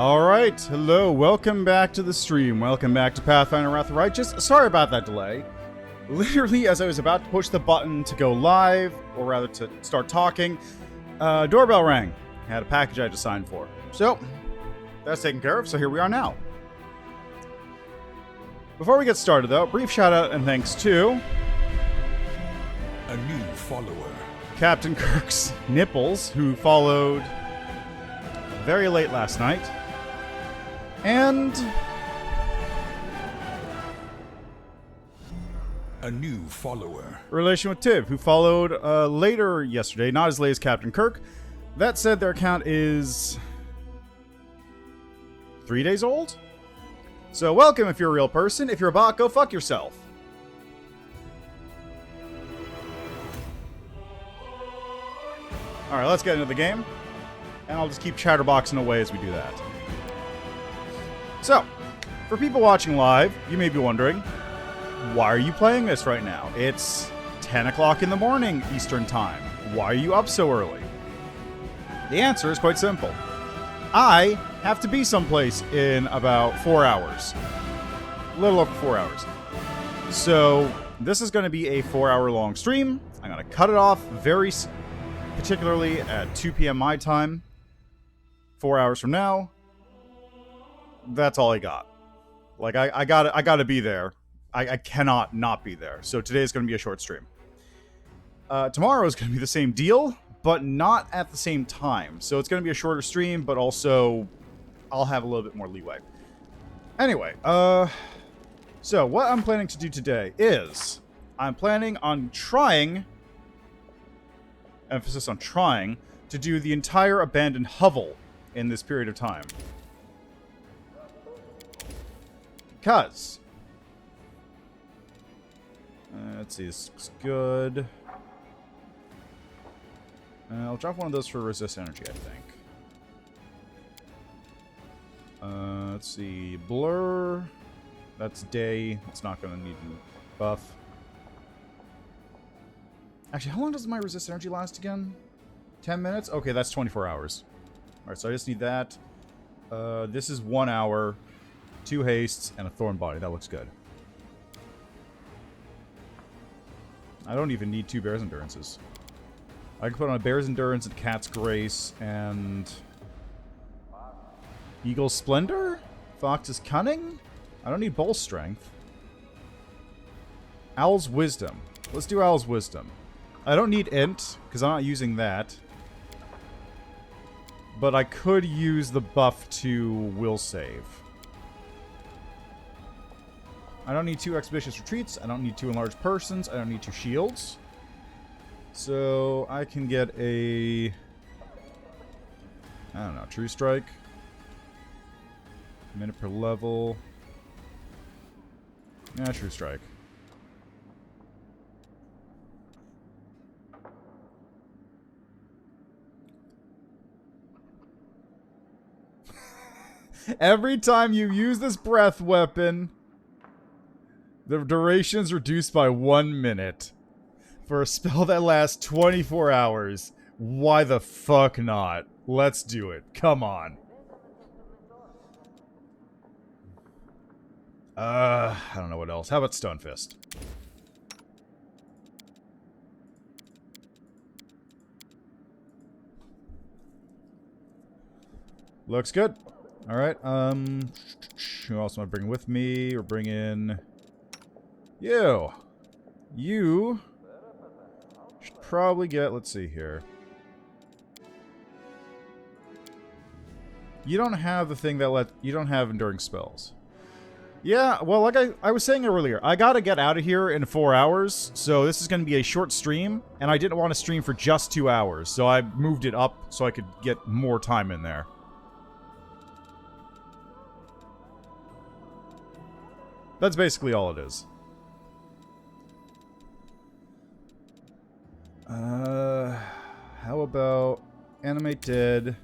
Alright, hello, welcome back to the stream. Welcome back to Pathfinder Wrath of the Righteous. Sorry about that delay. Literally, as I was about to push the button to go live, or rather to start talking, doorbell rang. I had a package I had to sign for. So, that's taken care of, so here we are now. Before we get started though, brief shout out and thanks to a new follower, Captain Kirk's Nipples, who followed very late last night, and a new follower, relation with Tiv, who followed later yesterday, not as late as Captain Kirk. That said, their account is 3 days old. So welcome if you're a real person. If you're a bot, go fuck yourself. Alright, let's get into the game. And I'll just keep chatterboxing away as we do that. So, for people watching live, you may be wondering, why are you playing this right now? It's 10 o'clock in the morning Eastern Time. Why are you up so early? The answer is quite simple. I have to be someplace in about 4 hours. A little over 4 hours. So, this is going to be a 4-hour long stream. I'm going to cut it off very particularly at 2 p.m. my time. 4 hours from now. That's all I got. Like, I gotta be there. I cannot not be there. So today's going to be a short stream. Tomorrow is going to be the same deal, but not at the same time. So it's going to be a shorter stream, but also I'll have a little bit more leeway. Anyway, so what I'm planning to do today is I'm planning on trying, emphasis on trying, to do the entire abandoned hovel in this period of time. Because let's see, this looks good. I'll drop one of those for resist energy, I think. Let's see, blur. That's day. It's not going to need a buff. Actually, how long does my resist energy last again? 10 minutes? Okay, that's 24 hours. Alright, so I just need that. This is 1 hour, 2 hastes, and a thorn body. That looks good. I don't even need 2 Bear's Endurances. I can put on a Bear's Endurance and Cat's Grace and Eagle's Splendor? Fox's Cunning? I don't need Bull Strength. Owl's Wisdom. Let's do Owl's Wisdom. I don't need Int, because I'm not using that. But I could use the buff to Will Save. I don't need 2 Expeditious Retreats. I don't need 2 Enlarged Persons. I don't need 2 Shields. So I can get a... I don't know, True Strike. Minute per level. Yeah, True Strike. Every time you use this breath weapon, the duration is reduced by 1 minute. For a spell that lasts 24 hours. Why the fuck not? Let's do it. Come on. I don't know what else. How about Stone Fist? Looks good. Alright, who else am I bringing with me? Or bring in... You! You should probably get... Let's see here. You don't have the thing that you don't have enduring spells. Yeah, well, like I was saying earlier, I gotta get out of here in 4 hours, so this is gonna be a short stream, and I didn't want to stream for just 2 hours, so I moved it up so I could get more time in there. That's basically all it is. How about animate dead?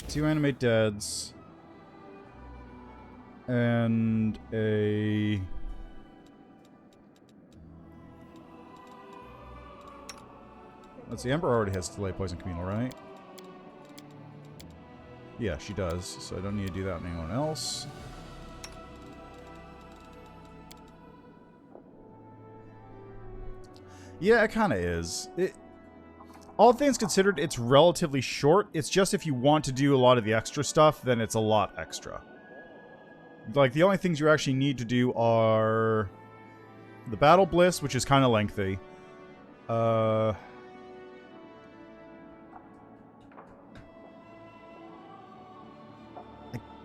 2 animate deads. And a... Let's see, Ember already has delay poison communal, right? Yeah, she does. So I don't need to do that on anyone else. Yeah, it kind of is. All things considered, it's relatively short. It's just if you want to do a lot of the extra stuff, then it's a lot extra. Like, the only things you actually need to do are the Battle Bliss, which is kind of lengthy. I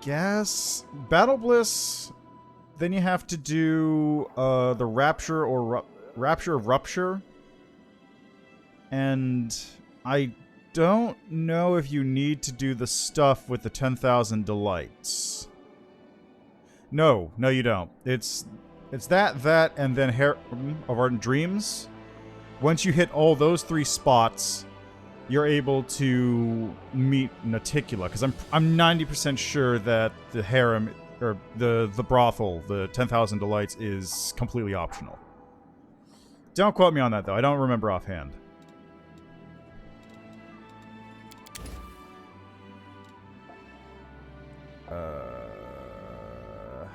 guess Battle Bliss. Then you have to do the Rapture or Rapture of Rupture. And I don't know if you need to do the stuff with the 10,000 Delights. No, you don't. It's that, and then Harem of Ardent Dreams. Once you hit all those 3 spots, you're able to meet Naticula. Because I'm 90% sure that the harem, or the brothel, the 10,000 Delights, is completely optional. Don't quote me on that, though. I don't remember offhand.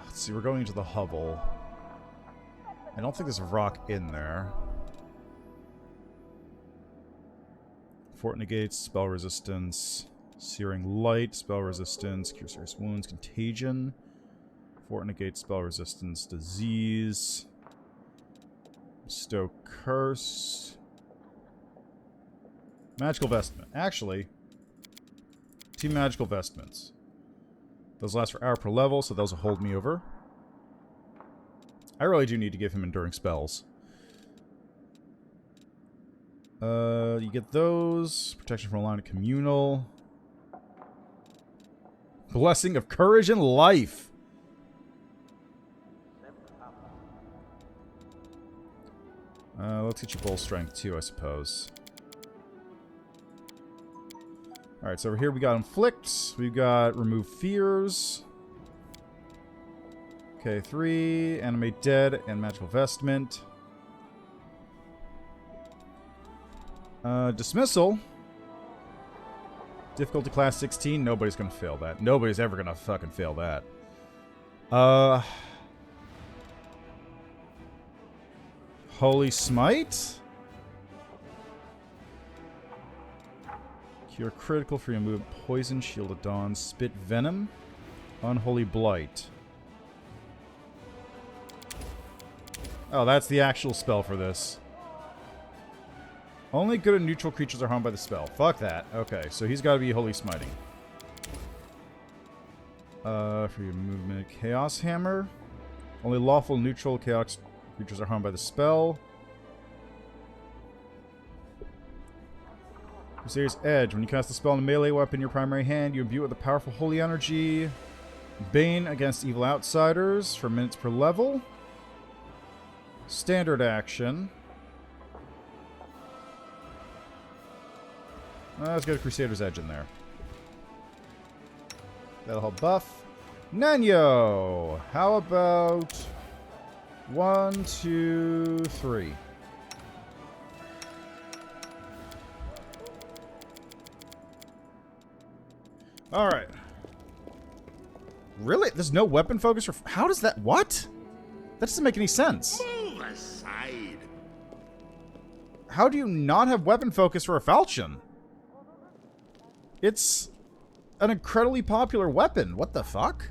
Let's see, we're going into the hovel. I don't think there's a rock in there. Fort negates, spell resistance, searing light, spell resistance, cure serious wounds, contagion. Fort negates, spell resistance, disease. Bestow curse. Magical vestment. Actually, 2 magical vestments. Those last for hour per level, so those will hold me over. I really do need to give him enduring spells. You get those. Protection from a line of communal. Blessing of courage and life. Let's get you bull strength too, I suppose. Alright, so over here we got Inflict. We've got Remove Fears. Okay, 3. Animate Dead and Magical Vestment. Dismissal. Difficulty class 16. Nobody's gonna fail that. Nobody's ever gonna fucking fail that. Holy Smite. Cure critical for your move. Poison, Shield of Dawn, Spit Venom, Unholy Blight. Oh, that's the actual spell for this. Only good and neutral creatures are harmed by the spell. Fuck that. Okay, so he's got to be Holy Smiting. For your movement, Chaos Hammer. Only lawful neutral chaos creatures are harmed by the spell. Crusader's Edge. When you cast the spell on a melee weapon in your primary hand, you imbue it with a powerful holy energy. Bane against evil outsiders for minutes per level. Standard action. Let's get a Crusader's Edge in there. That'll help buff. Nanyo! How about 1, 2, 3? Alright. Really? There's no weapon focus for... How does that... What? That doesn't make any sense. Move aside. How do you not have weapon focus for a falchion? It's an incredibly popular weapon. What the fuck?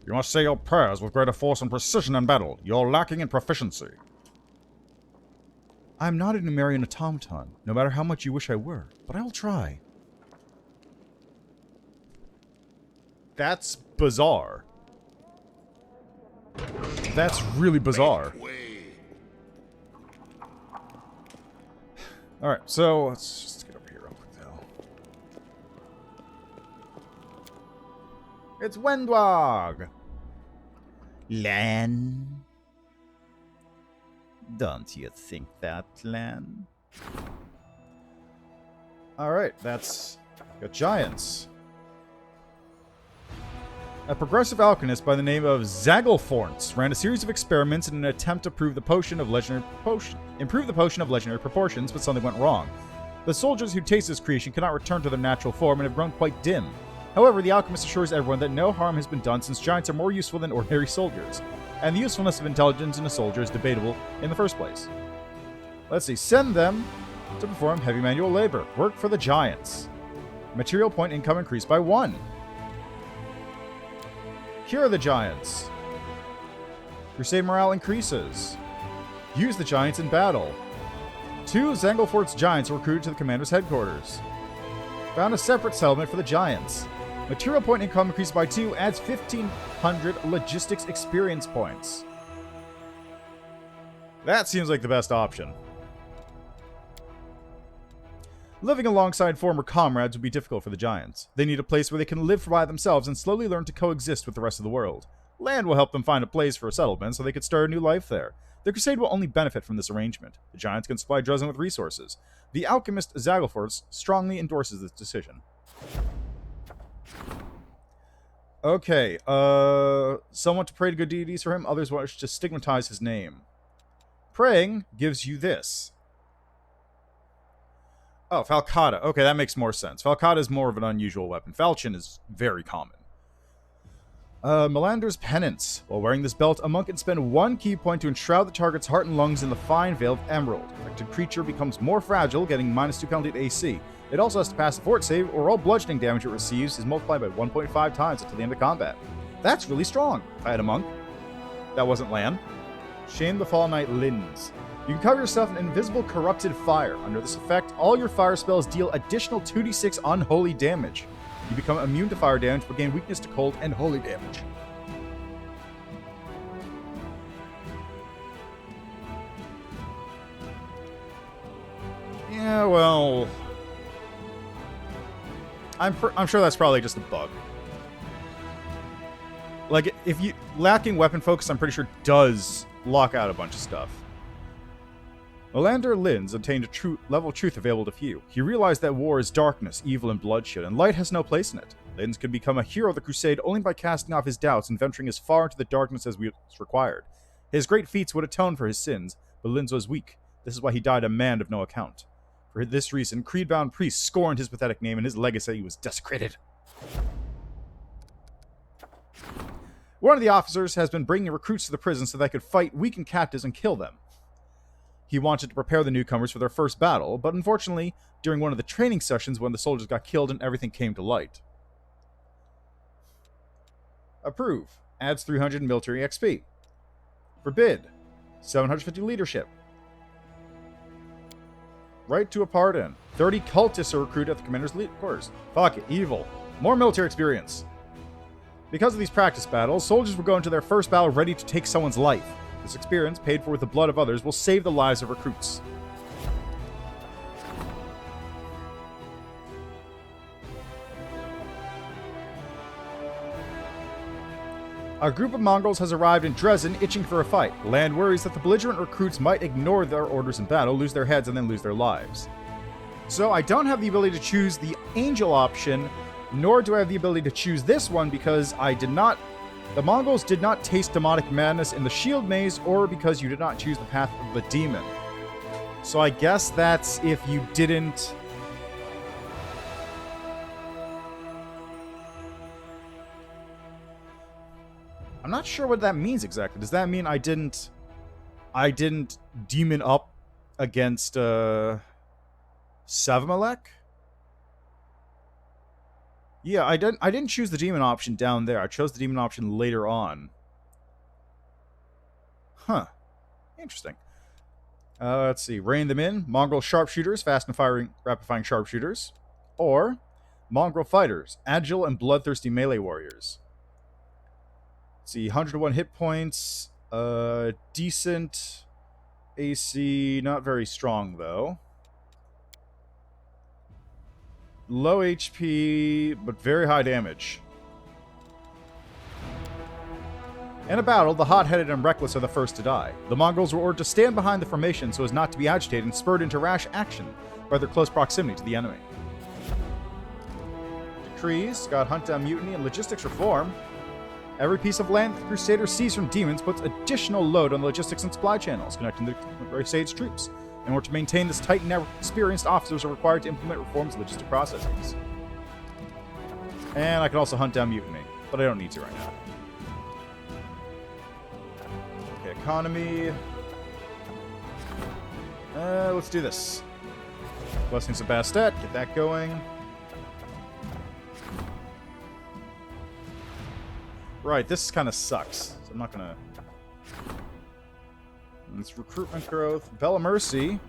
You must say your prayers with greater force and precision in battle. You're lacking in proficiency. I'm not a Numerian automaton, no matter how much you wish I were, but I will try. That's bizarre. That's really bizarre. Alright, so let's just get over here real quick, though. It's Wendwag! Lan? Don't you think that, Lan? Alright, that's... got giants. A progressive alchemist by the name of Zagglethorns ran a series of experiments in an attempt to improve the potion of legendary proportions, but something went wrong. The soldiers who taste this creation cannot return to their natural form and have grown quite dim. However, the alchemist assures everyone that no harm has been done since giants are more useful than ordinary soldiers, and the usefulness of intelligence in a soldier is debatable in the first place. Let's see, send them to perform heavy manual labor. Work for the giants. Material point income increased by 1. Cure the giants. Crusade morale increases. Use the giants in battle. 2 Zanglfort's giants are recruited to the commander's headquarters. Found a separate settlement for the giants. Material point income increased by 2, adds 1,500 logistics experience points. That seems like the best option. Living alongside former comrades would be difficult for the giants. They need a place where they can live by themselves and slowly learn to coexist with the rest of the world. Land will help them find a place for a settlement so they could start a new life there. The Crusade will only benefit from this arrangement. The giants can supply Drezen with resources. The alchemist Zanglfort strongly endorses this decision. Okay, some want to pray to good deities for him, others wish to stigmatize his name. Praying gives you this. Oh, Falcata. Okay, that makes more sense. Falcata is more of an unusual weapon. Falchion is very common. Melander's Penance. While wearing this belt, a monk can spend 1 key point to enshroud the target's heart and lungs in the fine veil of emerald. Affected creature becomes more fragile, getting -2 penalty to AC. It also has to pass a fort save, or all bludgeoning damage it receives is multiplied by 1.5 times until the end of combat. That's really strong, if I had a monk. That wasn't Lan. Shame the Fall Knight Lins. You can cover yourself in invisible corrupted fire. Under this effect, all your fire spells deal additional 2d6 unholy damage. You become immune to fire damage, but gain weakness to cold and holy damage. Yeah, well, I'm sure that's probably just a bug. Like, if you lacking weapon focus, I'm pretty sure does lock out a bunch of stuff. Melander Lins obtained a level of truth available to few. He realized that war is darkness, evil, and bloodshed, and light has no place in it. Lins could become a hero of the Crusade only by casting off his doubts and venturing as far into the darkness as was required. His great feats would atone for his sins, but Lins was weak. This is why he died a man of no account. For this reason, creed-bound priests scorned his pathetic name, and his legacy was desecrated. One of the officers has been bringing recruits to the prison so they could fight weakened captives and kill them. He wanted to prepare the newcomers for their first battle, but unfortunately, during one of the training sessions, when the soldiers got killed and everything came to light. Approve. Adds 300 military XP. Forbid. 750 leadership. Right to a pardon. 30 cultists are recruited at the commander's quarters. Fuck it. Evil. More military experience. Because of these practice battles, soldiers will go into their first battle ready to take someone's life. This experience, paid for with the blood of others, will save the lives of recruits. A group of Mongols has arrived in Drezen, itching for a fight. Land worries that the belligerent recruits might ignore their orders in battle, lose their heads, and then lose their lives. So I don't have the ability to choose the Angel option, nor do I have the ability to choose this one because the Mongols did not taste demonic madness in the Shield Maze, or because you did not choose the path of the demon. So I guess that's if you didn't... I'm not sure what that means exactly. Does that mean I didn't demon up against Savmalek? Yeah, I didn't choose the demon option down there. I chose the demon option later on. Huh. Interesting. Let's see. Rein them in. Mongol sharpshooters, fast and rapid-firing sharpshooters. Or Mongol fighters, agile and bloodthirsty melee warriors. Let's see. 101 hit points. Decent AC. Not very strong, though. Low HP, but very high damage. In a battle, the hot-headed and reckless are the first to die. The Mongols were ordered to stand behind the formation so as not to be agitated and spurred into rash action by their close proximity to the enemy. Decrees, got hunt down mutiny and logistics reform. Every piece of land the Crusaders seize from demons puts additional load on the logistics and supply channels connecting the Crusade's troops. In order to maintain this tight network, experienced officers are required to implement reforms in logistic processes. And I can also hunt down mutiny, but I don't need to right now. Okay, economy. Let's do this. Blessings of Bastet, get that going. Right, this kind of sucks. So I'm not gonna... It's recruitment growth. Bella Mercy.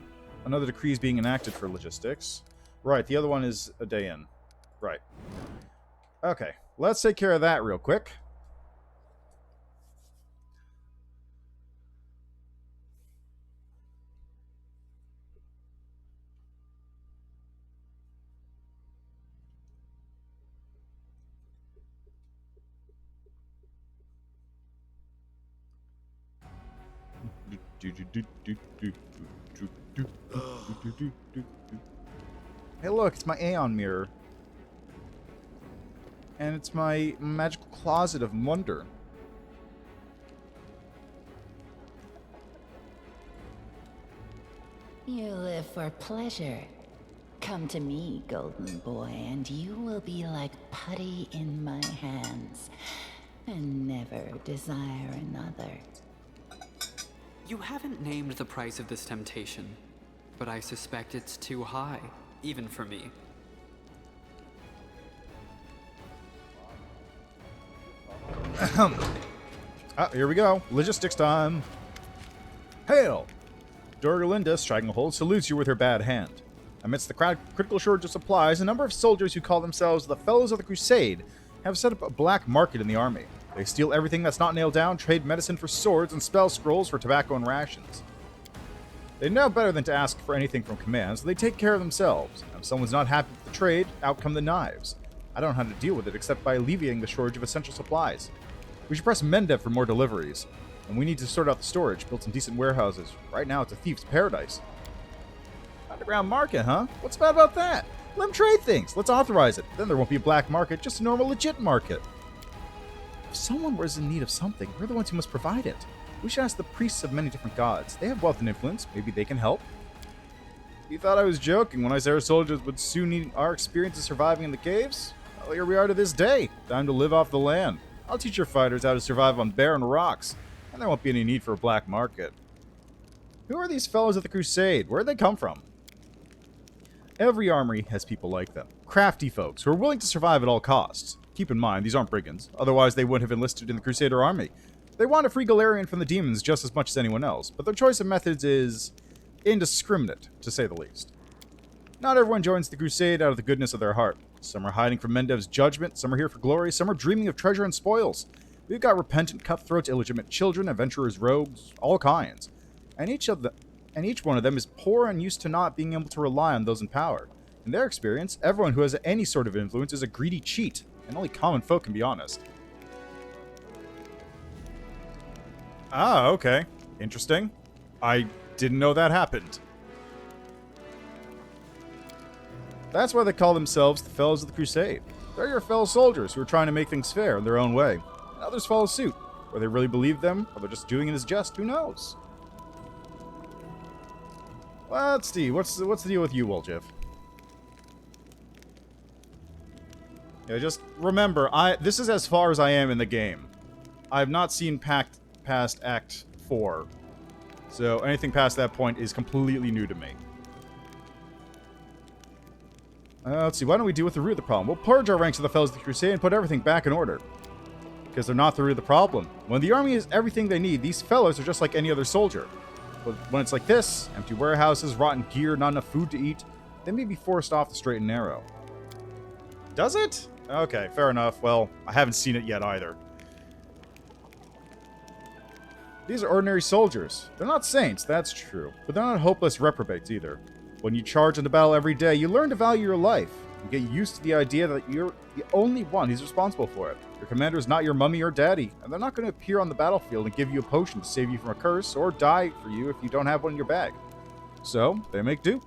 Another decree is being enacted for logistics. Right, the other one is a day in. Right. Okay, let's take care of that real quick. Hey look, it's my Aeon mirror. And it's my magical closet of wonder. You live for pleasure. Come to me, golden boy, and you will be like putty in my hands, and never desire another. You haven't named the price of this temptation, but I suspect it's too high, even for me. Here we go. Logistics time. Hail! Dorgalinda, Stranglehold, salutes you with her bad hand. Amidst the critical shortage of supplies, a number of soldiers who call themselves the Fellows of the Crusade have set up a black market in the army. They steal everything that's not nailed down, trade medicine for swords, and spell scrolls for tobacco and rations. They know better than to ask for anything from command, so they take care of themselves. And if someone's not happy with the trade, out come the knives. I don't know how to deal with it except by alleviating the shortage of essential supplies. We should press Mendev for more deliveries. And we need to sort out the storage, build some decent warehouses. Right now it's a thief's paradise. Underground market, huh? What's bad about that? Let them trade things. Let's authorize it. Then there won't be a black market, just a normal legit market. If someone was in need of something, we're the ones who must provide it. We should ask the priests of many different gods. They have wealth and influence. Maybe they can help. You thought I was joking when I said our soldiers would soon need our experience of surviving in the caves? Well, here we are to this day. Time to live off the land. I'll teach your fighters how to survive on barren rocks, and there won't be any need for a black market. Who are these fellows of the Crusade? Where'd they come from? Every armory has people like them. Crafty folks who are willing to survive at all costs. Keep in mind, these aren't brigands. Otherwise, they wouldn't have enlisted in the Crusader army. They want a free Galarian from the demons just as much as anyone else, but their choice of methods is indiscriminate, to say the least. Not everyone joins the Crusade out of the goodness of their heart. Some are hiding from Mendev's judgment, some are here for glory, some are dreaming of treasure and spoils. We've got repentant cutthroats, illegitimate children, adventurers, rogues, all kinds. And each one of them is poor and used to not being able to rely on those in power. In their experience, everyone who has any sort of influence is a greedy cheat, and only common folk can be honest. Ah, okay. Interesting. I didn't know that happened. That's why they call themselves the Fellows of the Crusade. They're your fellow soldiers who are trying to make things fair in their own way. And others follow suit. Whether they really believe them, or they're just doing it as jest, who knows? Let's see, what's the deal with you, Woljif? Yeah, just remember, this is as far as I am in the game. I have not seen past Act 4. So anything past that point is completely new to me. Let's see, why don't we deal with the root of the problem? We'll purge our ranks of the Fellows of the Crusade and put everything back in order. Because they're not the root of the problem. When the army has everything they need, these fellows are just like any other soldier. But when it's like this, empty warehouses, rotten gear, not enough food to eat, they may be forced off the straight and narrow. Does it? Okay, fair enough. Well, I haven't seen it yet either. These are ordinary soldiers. They're not saints, that's true. But they're not hopeless reprobates either. When you charge into battle every day, you learn to value your life. You get used to the idea that you're the only one who's responsible for it. Your commander is not your mummy or daddy, and they're not going to appear on the battlefield and give you a potion to save you from a curse, or die for you if you don't have one in your bag. So, they make do.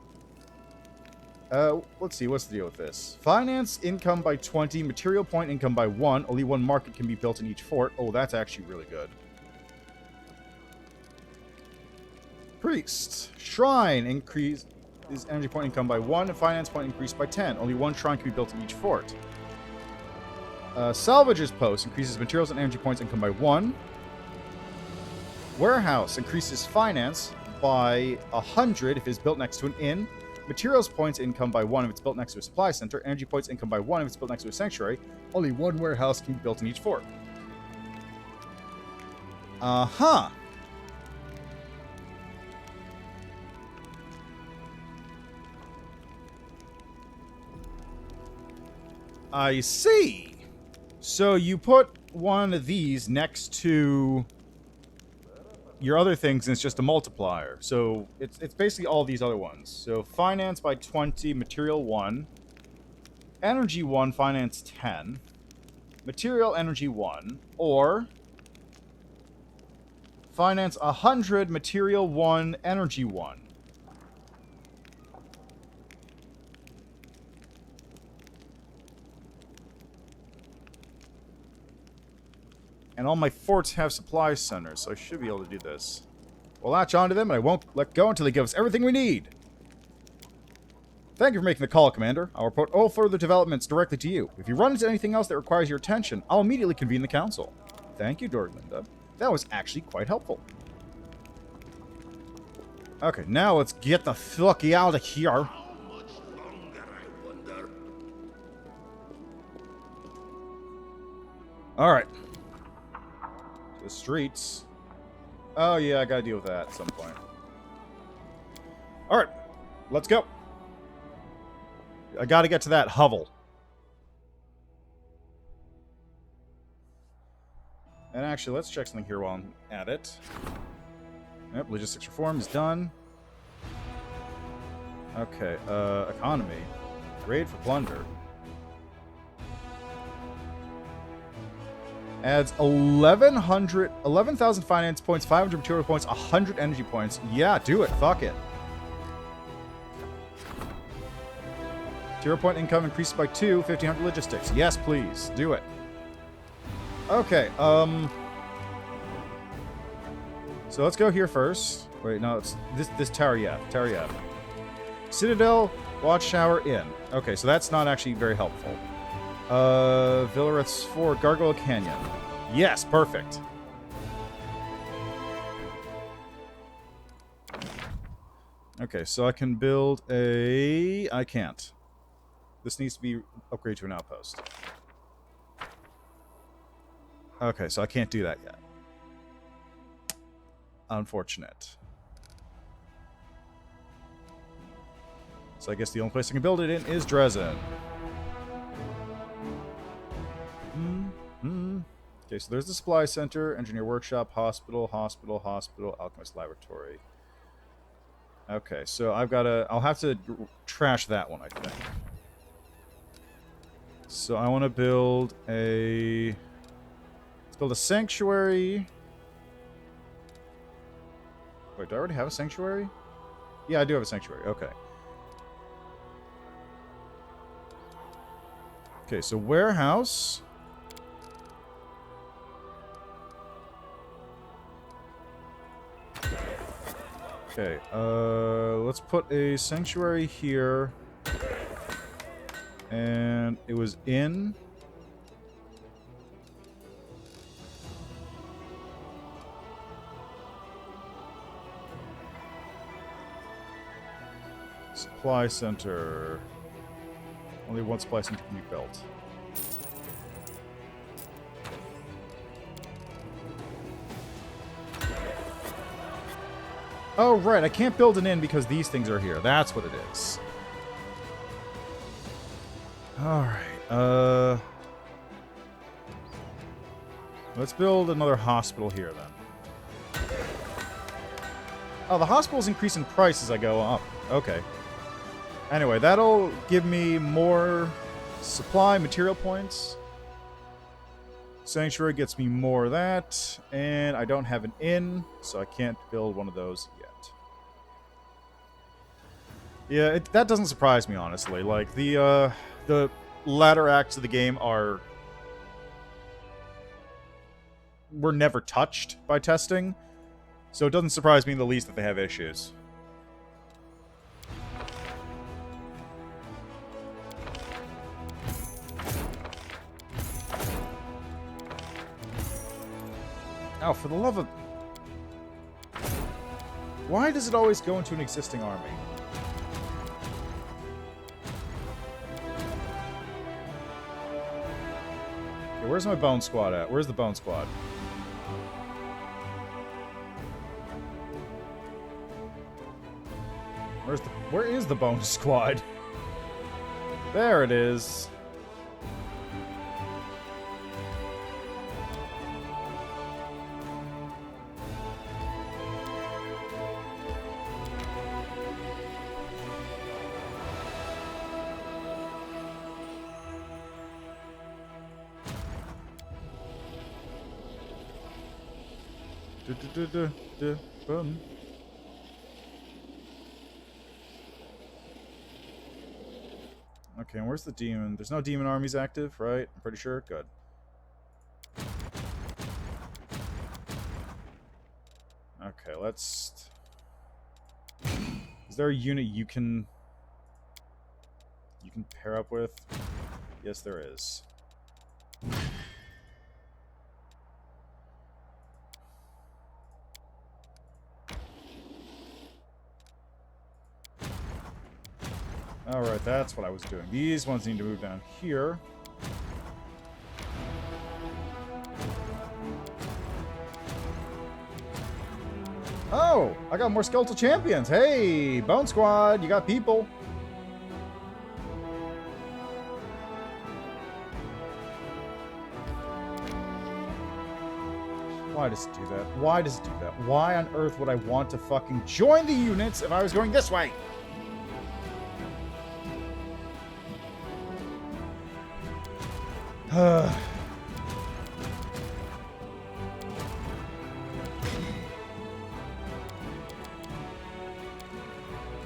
Let's see, what's the deal with this? Finance income by 20, material point income by 1, only one market can be built in each fort. Oh, that's actually really good. increased. Shrine increased is energy point income by 1 and finance point increased by 10. Only 1 shrine can be built in each fort. Salvage's post increases materials and energy points income by 1. Warehouse increases finance by 100 if it's built next to an inn. Materials points income by 1 if it's built next to a supply center. Energy points income by 1 if it's built next to a sanctuary. Only 1 warehouse can be built in each fort. Uh-huh. I see. So you put one of these next to your other things, and it's just a multiplier. So it's basically all these other ones. So finance by 20, material 1, energy 1, finance 10, material energy 1, or finance 100, material 1, energy 1. And all my forts have supply centers, so I should be able to do this. We'll latch onto them, and I won't let go until they give us everything we need. Thank you for making the call, Commander. I'll report all further developments directly to you. If you run into anything else that requires your attention, I'll immediately convene the council. Thank you, Dorlinda. That was actually quite helpful. Okay, now let's get the fuck out of here. Alright. The streets. Oh yeah, I gotta deal with that at some point. Alright, let's go. I gotta get to that hovel. And actually, let's check something here while I'm at it. Yep, logistics reform is done. Okay, economy. Raid for plunder. Adds 11,000 finance points, 500 material points, 100 energy points. Yeah, do it. Fuck it. Material point income increases by 2, 1,500 logistics. Yes, please. Do it. Okay, so let's go here first. Wait, no, it's this Tariev. Citadel, Watchtower, Inn. Okay, so that's not actually very helpful. Villareth's Fort, Gargoyle Canyon. Yes, perfect. Okay, so I can build a... I can't. This needs to be upgraded to an outpost. Okay, so I can't do that yet. Unfortunate. So I guess the only place I can build it in is Drezen. Okay, so there's the supply center, engineer workshop, hospital, alchemist laboratory. Okay, so I'll have to trash that one, I think. So I want to build let's build a sanctuary. Wait, do I already have a sanctuary? Yeah, I do have a sanctuary. Okay. Okay, so warehouse. Okay, let's put a sanctuary here. And it was in... Supply center. Only one supply center can be built. Oh, right. I can't build an inn because these things are here. That's what it is. Alright. Let's build another hospital here, then. Oh, the hospitals increase in price as I go up. Okay. Anyway, that'll give me more supply, material points. Sanctuary gets me more of that. And I don't have an inn, so I can't build one of those yet. Yeah, that doesn't surprise me, honestly. Like, the latter acts of the game were never touched by testing. So it doesn't surprise me in the least that they have issues. Oh, for the love of... Why does it always go into an existing army? Okay, where's my bone squad at? Where's the bone squad? Where is the bone squad? There it is. Boom. Okay, and where's the demon? There's no demon armies active, right? I'm pretty sure. Good. Okay, let's... Is there a unit you can pair up with? Yes, there is. Alright, that's what I was doing. These ones need to move down here. Oh! I got more skeletal champions! Hey! Bone Squad! You got people! Why does it do that? Why does it do that? Why on earth would I want to fucking join the units if I was going this way?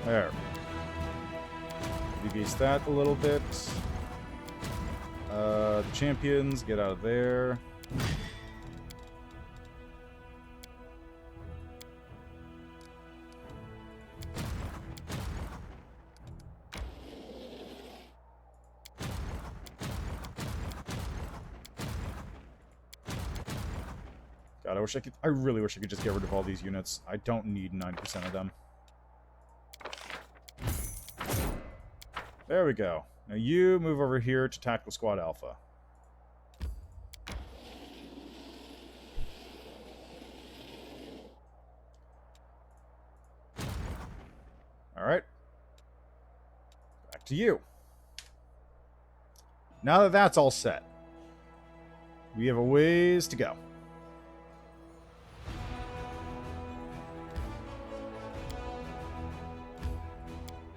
There. Decrease that a little bit. The champions, get out of there. God, I really wish I could just get rid of all these units. I don't need 9% of them. There we go. Now you move over here to Tactical Squad Alpha. Alright. Back to you. Now that that's all set, we have a ways to go.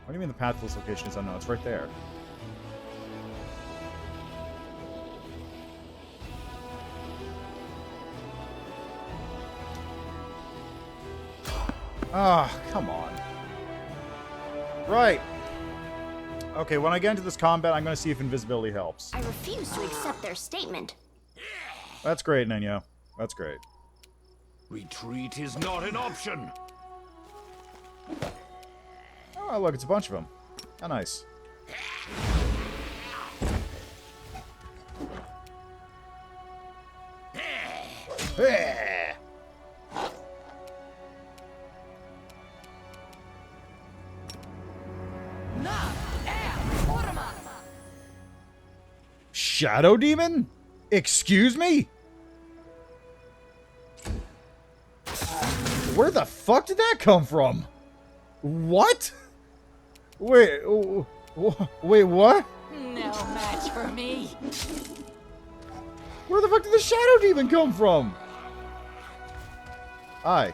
What do you mean the path to this location is unknown? It's right there. Ah, come on. Right. Okay, when I get into this combat, I'm going to see if invisibility helps. I refuse to accept their statement. That's great, Nenyo. That's great. Retreat is not an option. Oh, look, it's a bunch of them. How nice. Shadow Demon? Excuse me? Where the fuck did that come from? What? Wait, wait, what? No match for me. Where the fuck did the Shadow Demon come from? Hi.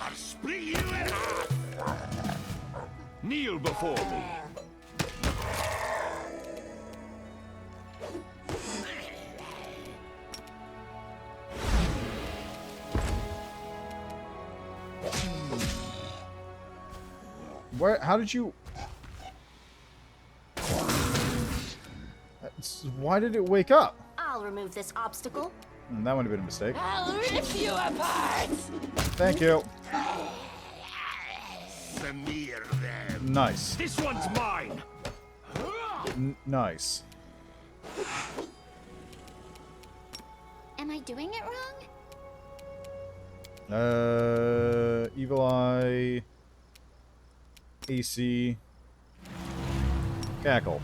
I'll split you in half. Kneel before me. Where? How did you? Why did it wake up? I'll remove this obstacle. That would have been a mistake. I'll rip you apart! Thank you. Smear them. Nice. This one's mine. Nice. Am I doing it wrong? Evil Eye. AC. Cackle.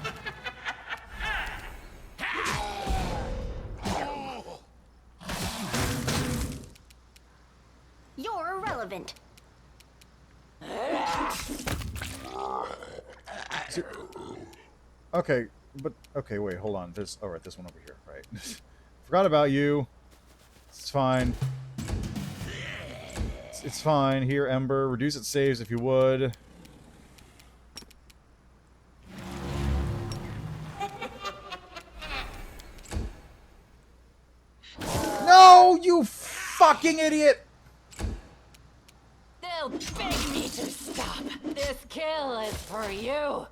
You're irrelevant. Okay, but okay, wait, hold on. This all right, this one over here, right? Forgot about you. It's fine. It's fine. Here, Ember, reduce its saves if you would. No, you fucking idiot! They'll beg me to stop. This kill is for you.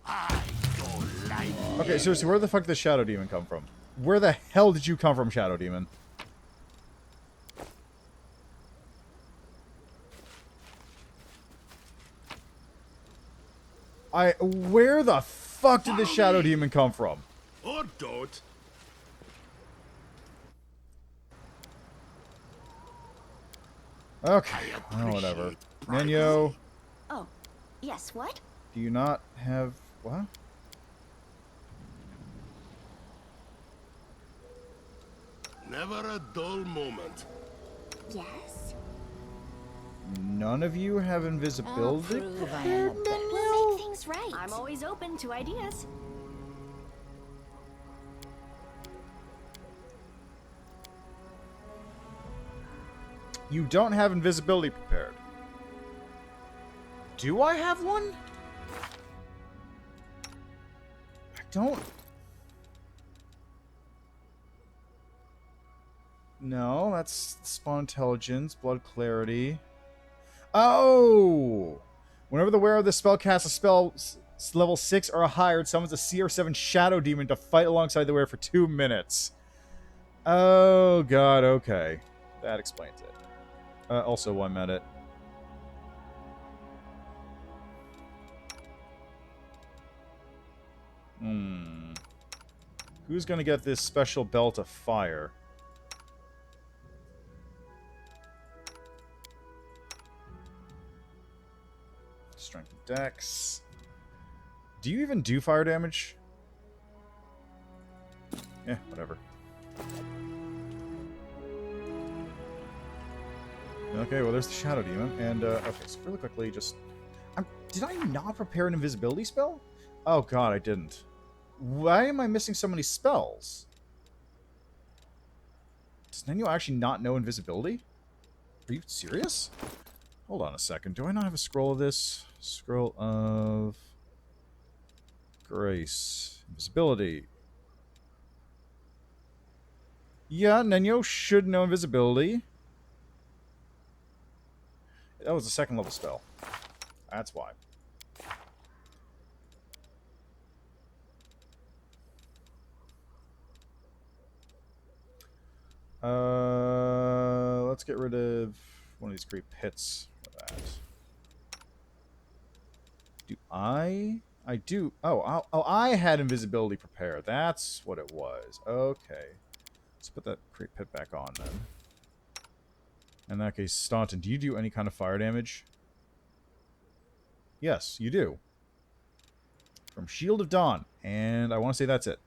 I don't like Okay, seriously, where the fuck did the Shadow Demon come from? Where the hell did you come from, Shadow Demon? Where the fuck did the Shadow Demon come from? or don't. Okay, well, whatever. Nenyo, Oh, yes, what? do you not have... what? Never a dull moment. Yes? None of you have I'll invisibility? prove I am the best. We'll make things right. I'm always open to ideas. You don't have invisibility prepared. Do I have one? I don't. No, that's spawn intelligence, blood clarity. Oh! Whenever the wearer of this spell casts a spell level 6 or higher, it summons a CR7 Shadow Demon to fight alongside the wearer for 2 minutes. Oh, God, okay. That explains it. Also 1 minute. Who's gonna get this special belt of fire? Strength of Dex. Do you even do fire damage? Yeah, whatever. Okay, well, there's the Shadow Demon. And, okay, so really quickly, just... did I not prepare an invisibility spell? Oh, God, I didn't. Why am I missing so many spells? Does Nenyo actually not know invisibility? Are you serious? Hold on a second. Do I not have a scroll of this? Scroll of... Grace. Invisibility. Yeah, Nenyo should know invisibility. That was a 2nd level spell. That's why. Let's get rid of one of these great pits for that. Do I do. Oh, I had invisibility prepared. That's what it was. Okay. Let's put that great pit back on then. In that case, Staunton, do you do any kind of fire damage? Yes, you do. From Shield of Dawn. And I want to say that's it.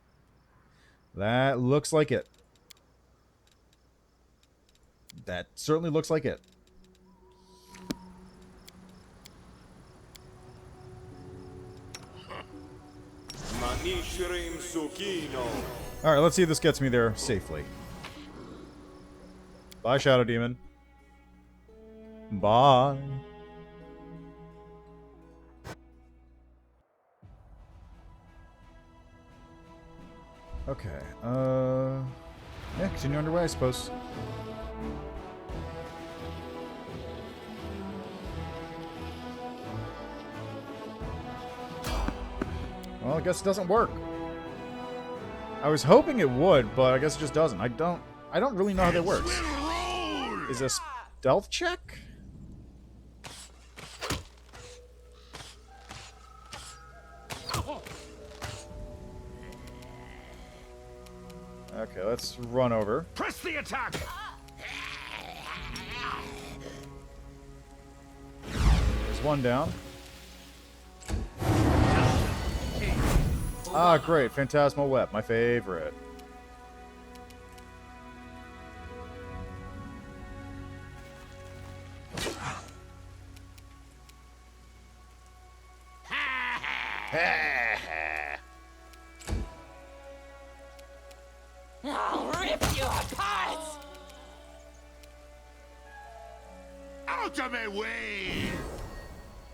That looks like it. That certainly looks like it. Alright, let's see if this gets me there safely. Bye, Shadow Demon. Bye. Okay, yeah, continue underway, I suppose. Well, I guess it doesn't work. I was hoping it would, but I guess it just doesn't. I don't really know how that works. Is a stealth check? Okay, let's run over. Press the attack! There's one down. Ah, great. Phantasmal Web, my favorite. I'll rip you apart! Out of my way!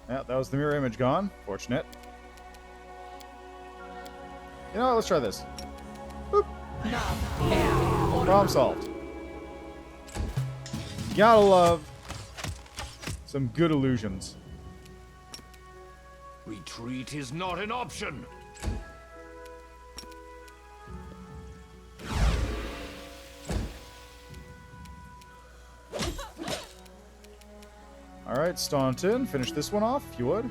Yeah, that was the mirror image gone. Fortunate. You know what? Let's try this. Boop. Problem solved. Gotta love some good illusions. Retreat is not an option. Alright, Staunton, finish this one off, if you would.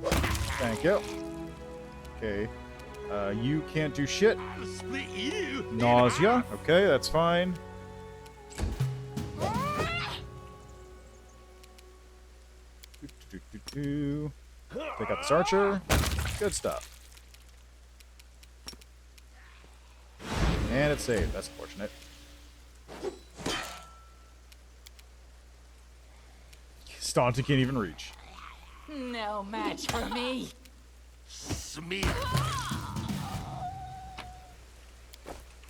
Thank you. Okay. You can't do shit. I'll split you. Nausea. Okay, that's fine. Pick up this archer. Good stuff. And it's saved. That's fortunate. Staunton can't even reach. No match for me. Smear.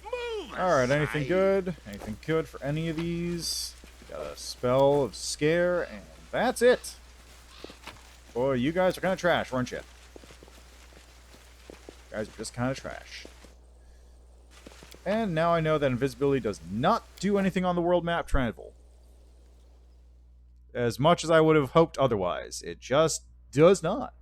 Move. Alright, anything aside. good? Anything good for any of these? Got a spell of scare, and that's it. Boy, you guys are kind of trash, weren't you? You guys are just kind of trash. And now I know that invisibility does not do anything on the world map travel. As much as I would have hoped otherwise, it just does not.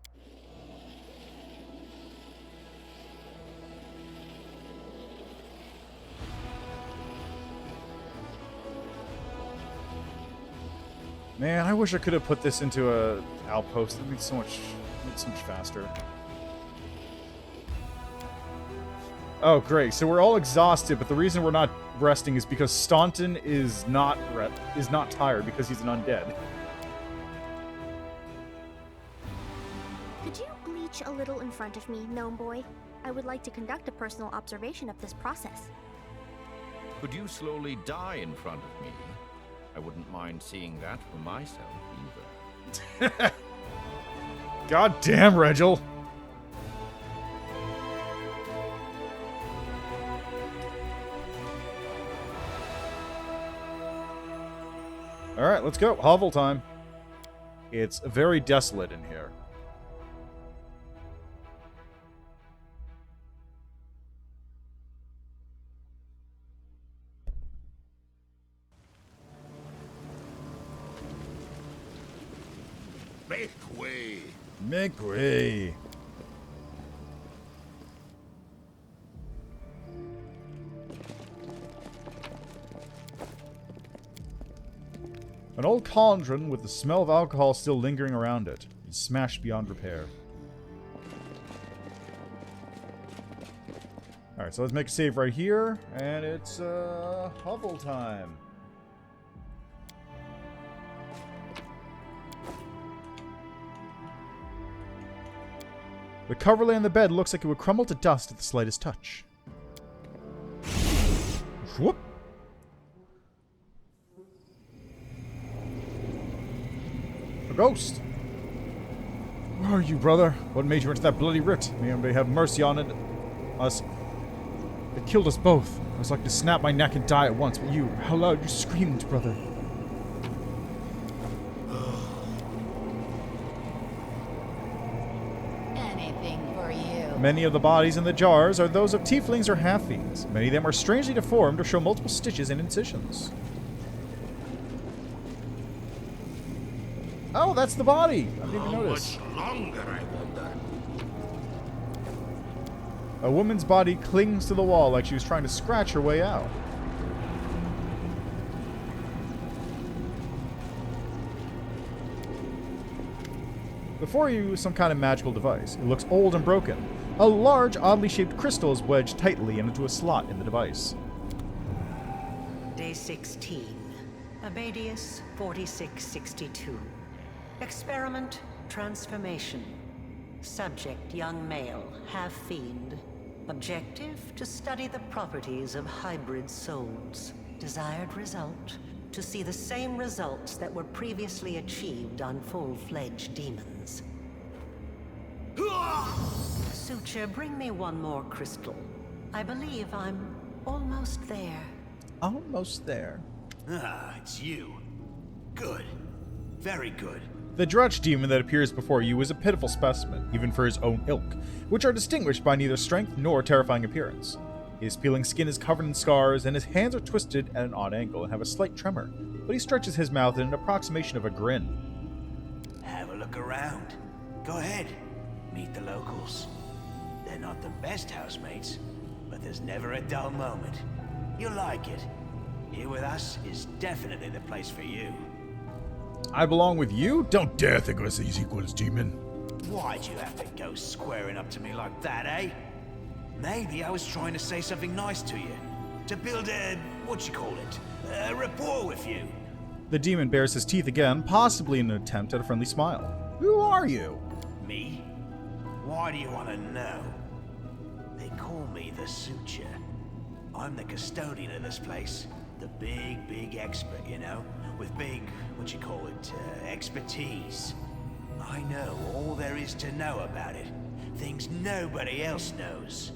Man, I wish I could have put this into a outpost. It'd be so much faster. Oh, great. So we're all exhausted, but the reason we're not resting is because Staunton is not tired because he's an undead. Could you bleach a little in front of me, gnome boy? I would like to conduct a personal observation of this process. Could you slowly die in front of me? I wouldn't mind seeing that for myself, either. God damn, Regil. Alright, let's go. Hovel time. It's very desolate in here. Make way. Make way. An old cauldron with the smell of alcohol still lingering around it. It's smashed beyond repair. Alright, so let's make a save right here. And it's, hovel time. The coverlay on the bed looks like it would crumble to dust at the slightest touch. Whoop! A ghost! Where are you, brother? What made you into that bloody rift? May somebody have mercy on it. Us. It killed us both. I was like to snap my neck and die at once, but you, how loud you screamed, brother. Anything for you. Many of the bodies in the jars are those of tieflings or half-fiends. Many of them are strangely deformed or show multiple stitches and incisions. Oh, that's the body! I didn't even How notice. much longer, I wonder? A woman's body clings to the wall like she was trying to scratch her way out. Before you is some kind of magical device. It looks old and broken. A large, oddly shaped crystal is wedged tightly into a slot in the device. Day 16. Abadius 4662. Experiment transformation. Subject young male, half fiend. Objective to study the properties of hybrid souls. Desired result to see the same results that were previously achieved on full-fledged demons. Suture, bring me one more crystal. I believe I'm almost there. Almost there. Ah, it's you. Good. Very good. The Drutch demon that appears before you is a pitiful specimen, even for his own ilk, which are distinguished by neither strength nor terrifying appearance. His peeling skin is covered in scars, and his hands are twisted at an odd angle and have a slight tremor, but he stretches his mouth in an approximation of a grin. Have a look around. Go ahead. Meet the locals. They're not the best housemates, but there's never a dull moment. You'll like it. Here with us is definitely the place for you. I belong with you? Don't dare think of us as equals, demon. Why'd you have to go squaring up to me like that, eh? Maybe I was trying to say something nice to you. To build a, a rapport with you. The demon bares his teeth again, possibly in an attempt at a friendly smile. Who are you? Me? Why do you want to know? They call me the Suture. I'm the custodian of this place. The big expert, you know? With big, expertise. I know all there is to know about it. Things nobody else knows.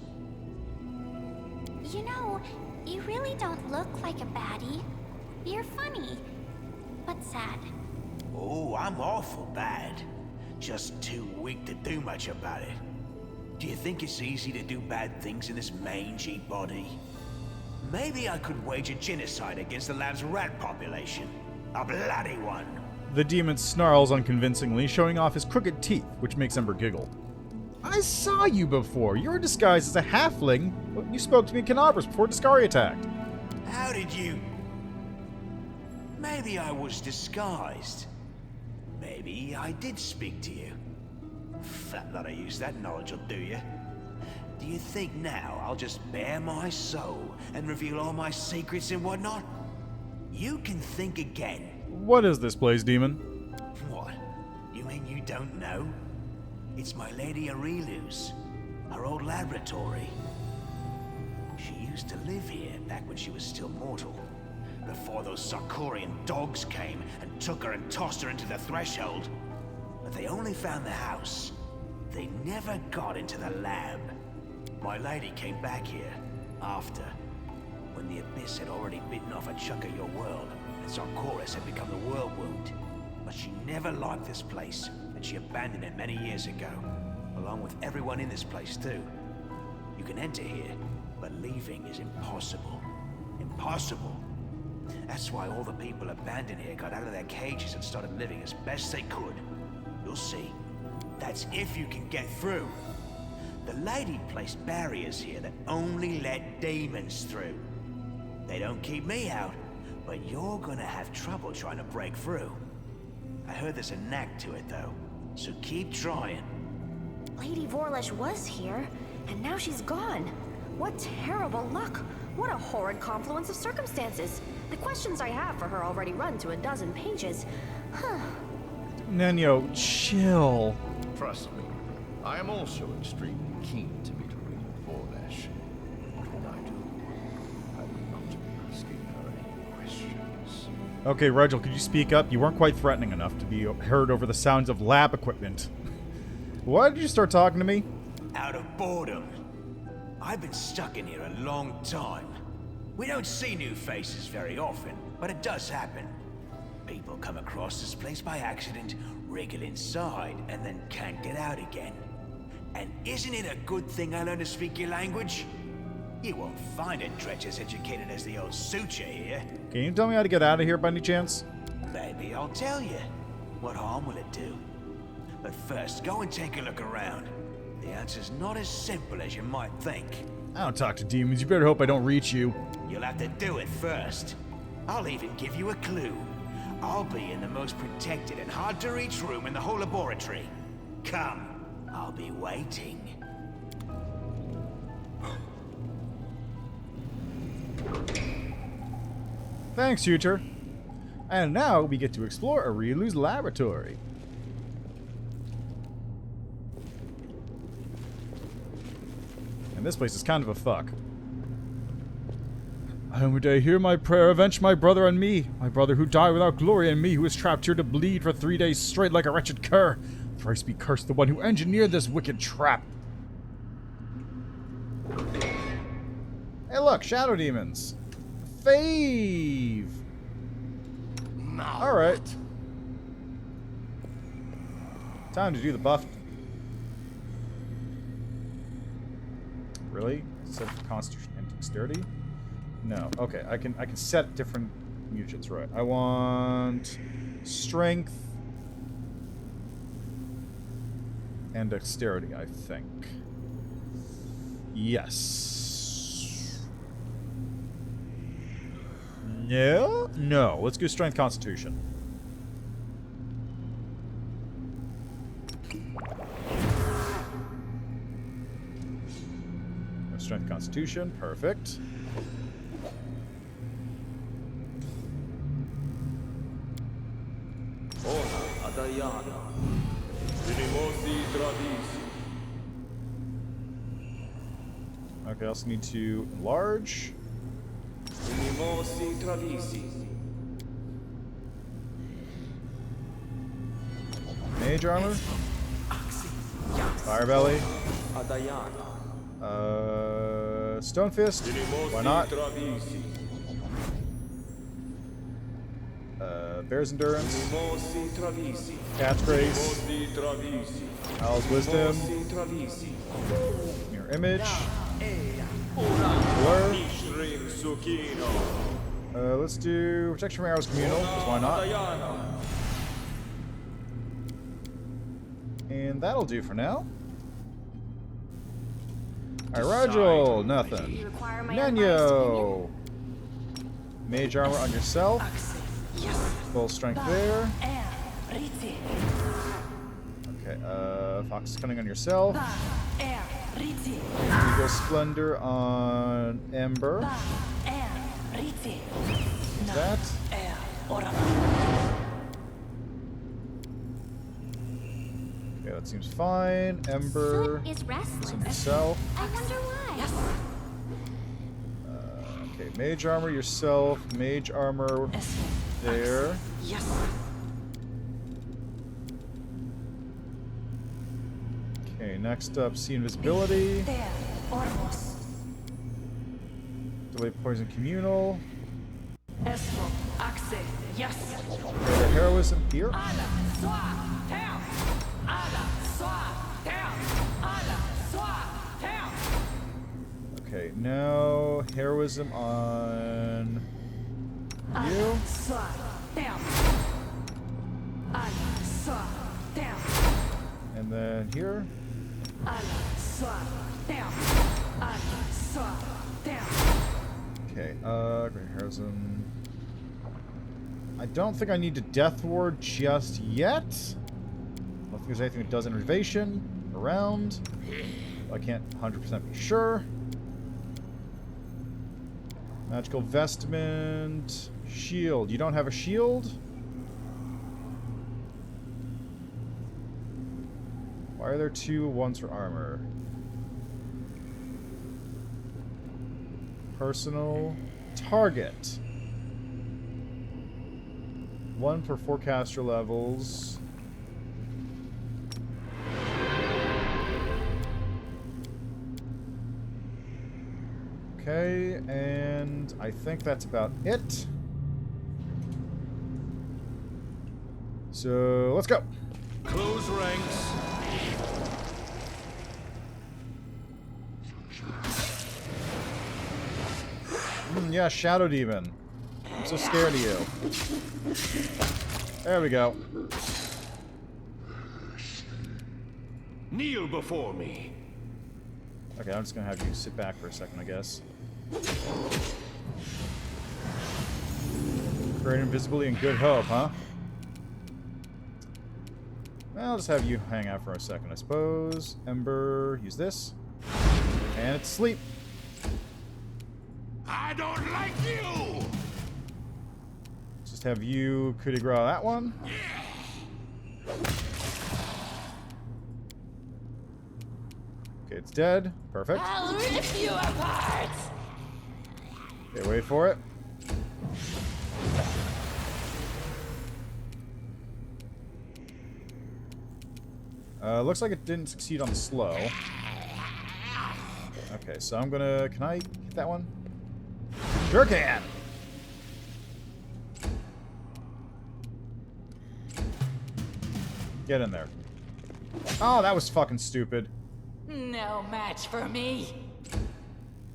You know, you really don't look like a baddie. You're funny, but sad. Oh, I'm awful bad. Just too weak to do much about it. Do you think it's easy to do bad things in this mangy body? Maybe I could wage a genocide against the lab's rat population. A bloody one. The demon snarls unconvincingly, showing off his crooked teeth, which makes Ember giggle. I saw you before. You were disguised as a halfling. You spoke to me in Canabras before Discari attacked. How did you... Maybe I was disguised. Maybe I did speak to you. Fat lot of use that knowledge will do you. Do you think now I'll just bare my soul and reveal all my secrets and whatnot? You can think again. What is this place, demon? What? You mean you don't know? It's my Lady Aurilu's, her old laboratory. She used to live here back when she was still mortal, before those Sarkorian dogs came and took her and tossed her into the threshold. But they only found the house. They never got into the lab. My lady came back here after, when the Abyss had already bitten off a chunk of your world, and Sarkoris had become the world wound. But she never liked this place, and she abandoned it many years ago, along with everyone in this place too. You can enter here, but leaving is impossible. Impossible. That's why all the people abandoned here got out of their cages and started living as best they could. You'll see. That's if you can get through. The lady placed barriers here that only let demons through. They don't keep me out, but you're gonna have trouble trying to break through. I heard there's a knack to it though, so keep trying. Lady Vorlesh was here, and now she's gone. What terrible luck. What a horrid confluence of circumstances. The questions I have for her already run to a dozen pages. Huh. Nenyo, chill. Trust me, I am also extremely keen to meet Lady Vorlesh. But when I do, I will not be asking her any questions. Okay, Rigel, could you speak up? You weren't quite threatening enough to be heard over the sounds of lab equipment. Why did you start talking to me? Out of boredom. I've been stuck in here a long time. We don't see new faces very often, but it does happen. People come across this place by accident, wriggle inside, and then can't get out again. And isn't it a good thing I learned to speak your language? You won't find a dredge as educated as the old Suture here. Can you tell me how to get out of here by any chance? Maybe I'll tell you. What harm will it do? But first, go and take a look around. the answer's not as simple as you might think. I don't talk to demons. You better hope I don't reach you. You'll have to do it first. I'll even give you a clue. I'll be in the most protected and hard-to-reach room in the whole laboratory. Come, I'll be waiting. Thanks, tutor. And now we get to explore Arilu's laboratory. And this place is kind of a fuck. And would I hear my prayer, avenge my brother and me, my brother who died without glory, and me who was trapped here to bleed for 3 days straight like a wretched cur. Thrice be cursed the one who engineered this wicked trap. Hey look, shadow demons. Fave. Alright. Time to do the buff. Really? Set for Constitution and Dexterity? No. Okay, I can set different mutagens, right. I want Strength and Dexterity, I think. Yes. No? No. Let's go Strength Constitution. Strength Constitution. Perfect. Okay, I also need to enlarge. Mage armor. Fire belly. Stone fist. Why not? Bear's endurance. Cat's grace. Owl's wisdom. Mirror image. Blur. Let's do protection from arrows communal, because why not? And that'll do for now. Alright, Rigel, nothing. Nenyo! Mage armor on yourself. Full strength there. Okay, Fox Cunning on yourself. Eagle Splendor on Ember. That. Okay, that seems fine. Ember Is restless. on yourself. I wonder why. Okay, mage armor yourself. Mage armor there. Okay, next up, see invisibility. Delay poison communal. The heroism here. Okay, now heroism on you. And then here. Okay, great heroism. I don't think I need to Death Ward just yet. I don't think there's anything that does innervation around. I can't 100% be sure. Magical vestment. Shield. You don't have a shield? Why are there two ones for armor? Personal. Target. One per 4 caster levels. Okay, and I think that's about it. So, let's go. Close ranks. Yeah, Shadow Demon. I'm so scared of you. There we go. Kneel before me. Okay, I'm just gonna have you sit back for a second, I guess. Great Invisibly and Good Hope, huh? Well, I'll just have you hang out for a second, I suppose. Ember, use this. And it's sleep. I don't like you! Just have you coup de grace that one. Okay, it's dead. Perfect. I'll rip you apart! Okay, wait for it. Looks like it didn't succeed on the slow. Okay, so I'm gonna... Can I hit that one? Sure can! Get in there. Oh, that was fucking stupid. No match for me.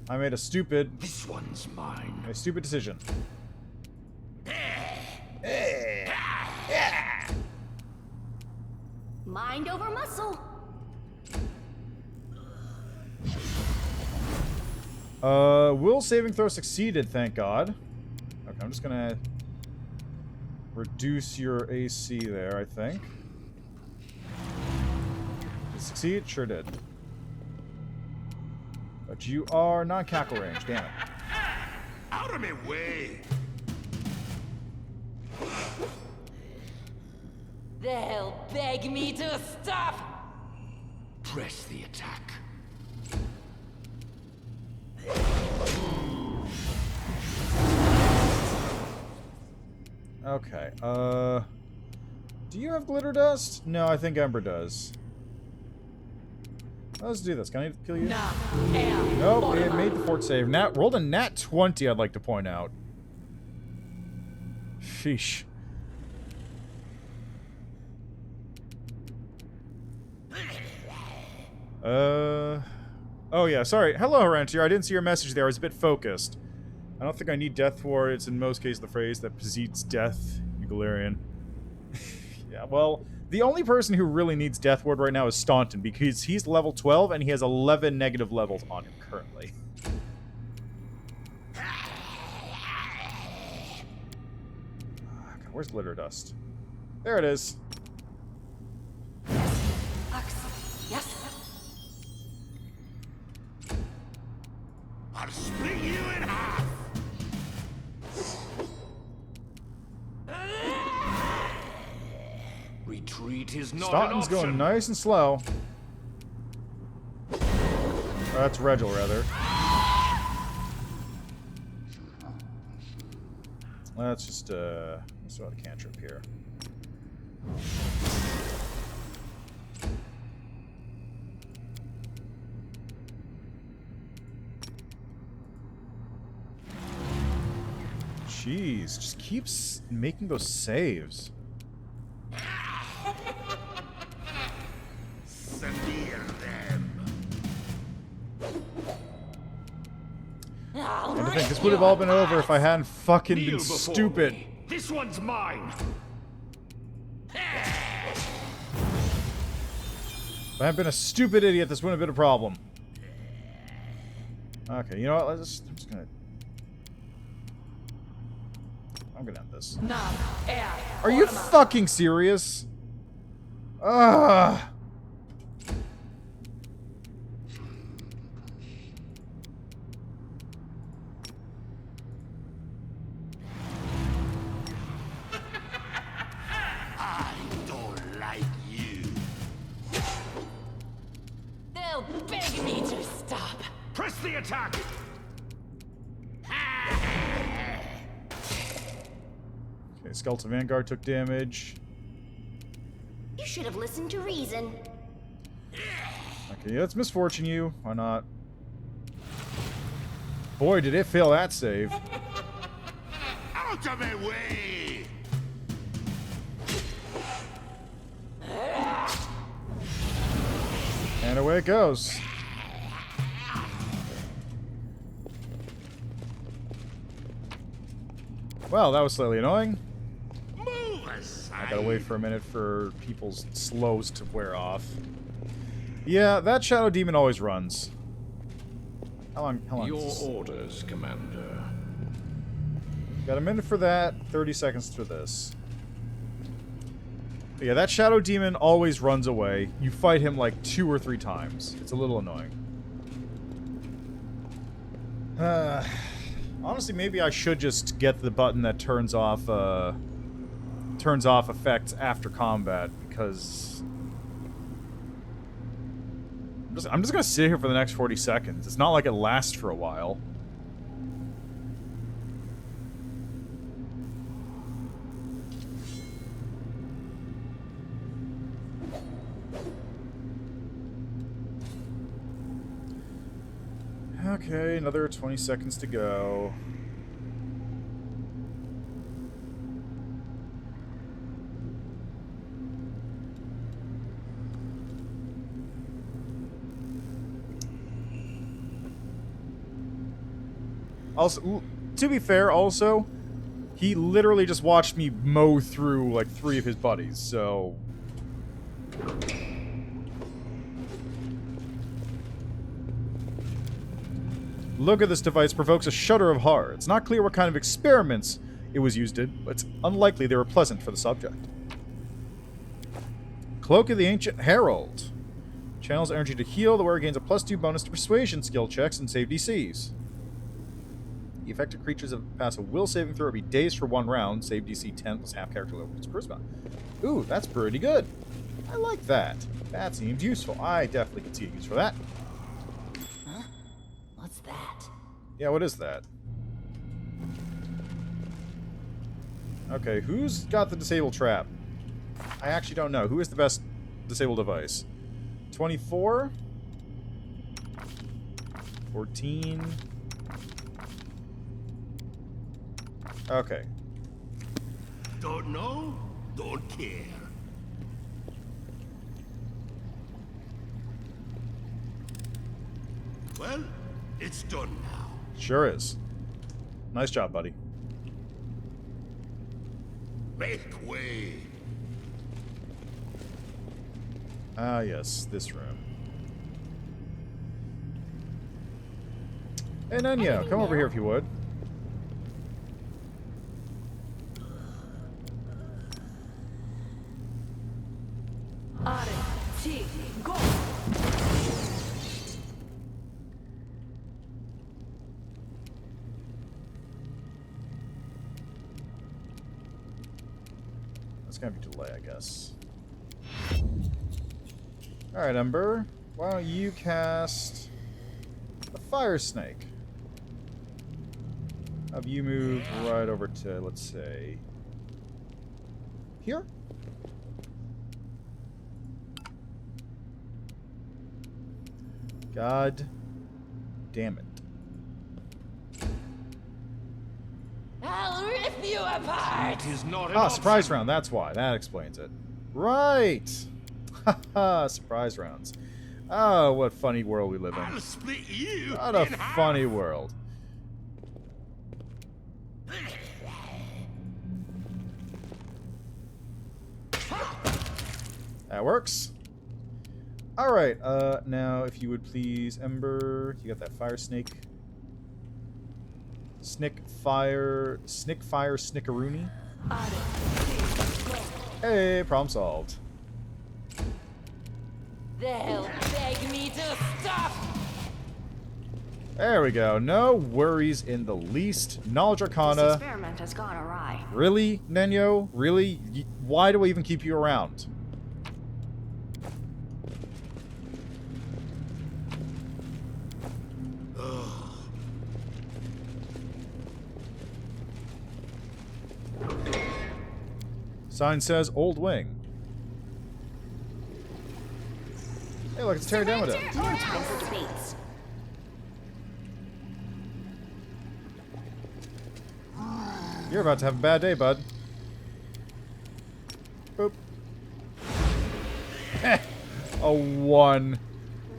I made a stupid... This one's mine. A stupid decision. Mind over muscle. Will saving throw succeeded, thank God. Okay, I'm just gonna reduce your AC there, I think. Did it succeed? Sure did. But you are non-cackle range, damn it. Out of my way! They'll beg me to stop. Press the attack. Okay, do you have glitter dust? No, I think Ember does. Let's do this. Can I kill you? Nope, it made the fort save. Rolled a nat 20, I'd like to point out. Sheesh. Oh yeah, sorry. Hello, Harantier. I didn't see your message there. I was a bit focused. I don't think I need Death Ward. It's in most cases the phrase that precedes death in Galarian. Yeah, well, the only person who really needs Death Ward right now is Staunton, because he's level 12 and he has 11 negative levels on him currently. God, where's Glitter Dust? There it is. Yes. I'll split you in half! Retreat is not Staunton's an option. going nice and slow. Oh, that's Regil, rather. Let's just, let's throw out a cantrip here. Jeez, just keeps making those saves. Severe them. And to think, this would have all been over if I hadn't fucking Kneel been before stupid. me. This one's mine. If I hadn't been a stupid idiot, this wouldn't have been a problem. Okay, you know what? I'm just gonna... I'm gonna end this. Are you fucking serious? Ugh. I don't like you. They'll beg me to stop. Press the attack. Okay, Skeleton Vanguard took damage. You should have listened to reason. Okay, let's misfortune you. Why not? Boy, did it fail that save. Out of my way! And away it goes. Well, that was slightly annoying. Move aside. I gotta wait for a minute for people's slows to wear off. Yeah, that shadow demon always runs. How long Your is this? orders, Commander. Got a minute for that, 30 seconds for this. But yeah, that shadow demon always runs away. You fight him like 2 or 3 times. It's a little annoying. Honestly, maybe I should just get the button that turns off effects after combat, because I'm just gonna sit here for the next 40 seconds. It's not like it lasts for a while. Okay, another 20 seconds to go. Also, to be fair, also, he literally just watched me mow through like 3 of his buddies, so... Look at this device provokes a shudder of horror. It's not clear what kind of experiments it was used in, but it's unlikely they were pleasant for the subject. Cloak of the Ancient Herald. Channels energy to heal. The wearer gains a +2 bonus to persuasion skill checks and save DCs. The affected creatures that pass a will saving throw or be dazed for 1 round. Save DC 10 plus half character level plus charisma. Ooh, that's pretty good. I like that. That seems useful. I definitely can see a use for that. Huh? What's that? Yeah, what is that? Okay, who's got the disable trap? I actually don't know. Who is the best disable device? 24? 14? Okay. Don't know? Don't care. Well, it's done now. Sure is. Nice job, buddy. Make way. Ah, yes, this room. Hey, Nanya, come over here if you would. Go. That's gonna be delay, I guess. Alright, Ember. Why don't you cast a fire snake? Have you move right over to, let's say, here? God damn it. I'll rip you apart! It is not an Ah, surprise option. round, that's why. That explains it. Right! Haha, surprise rounds. Oh, what funny world we live in. I'll split you What a in half. funny world. That works. Alright, now if you would please, Ember, you got that fire snake. Snickaroonie. Hey, problem solved. They'll beg me to stop! There we go. No worries in the least. Knowledge This Arcana. experiment has gone awry. Really, Nenyo? Really? Why do I even keep you around? Sign says Old Wing. Hey, look, it's Pterodactyl. More time for debates. You're about to have a bad day, bud. Boop. A 1.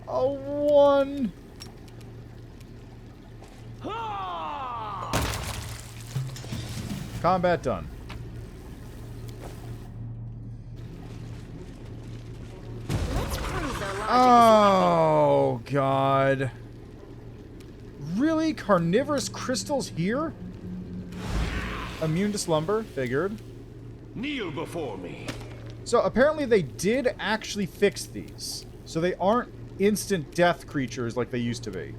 A 1. Combat done. Let's prove their logic Oh, God. Really? Carnivorous crystals here? Immune to slumber, figured. Kneel before me. So apparently they did actually fix these. So they aren't instant death creatures like they used to be.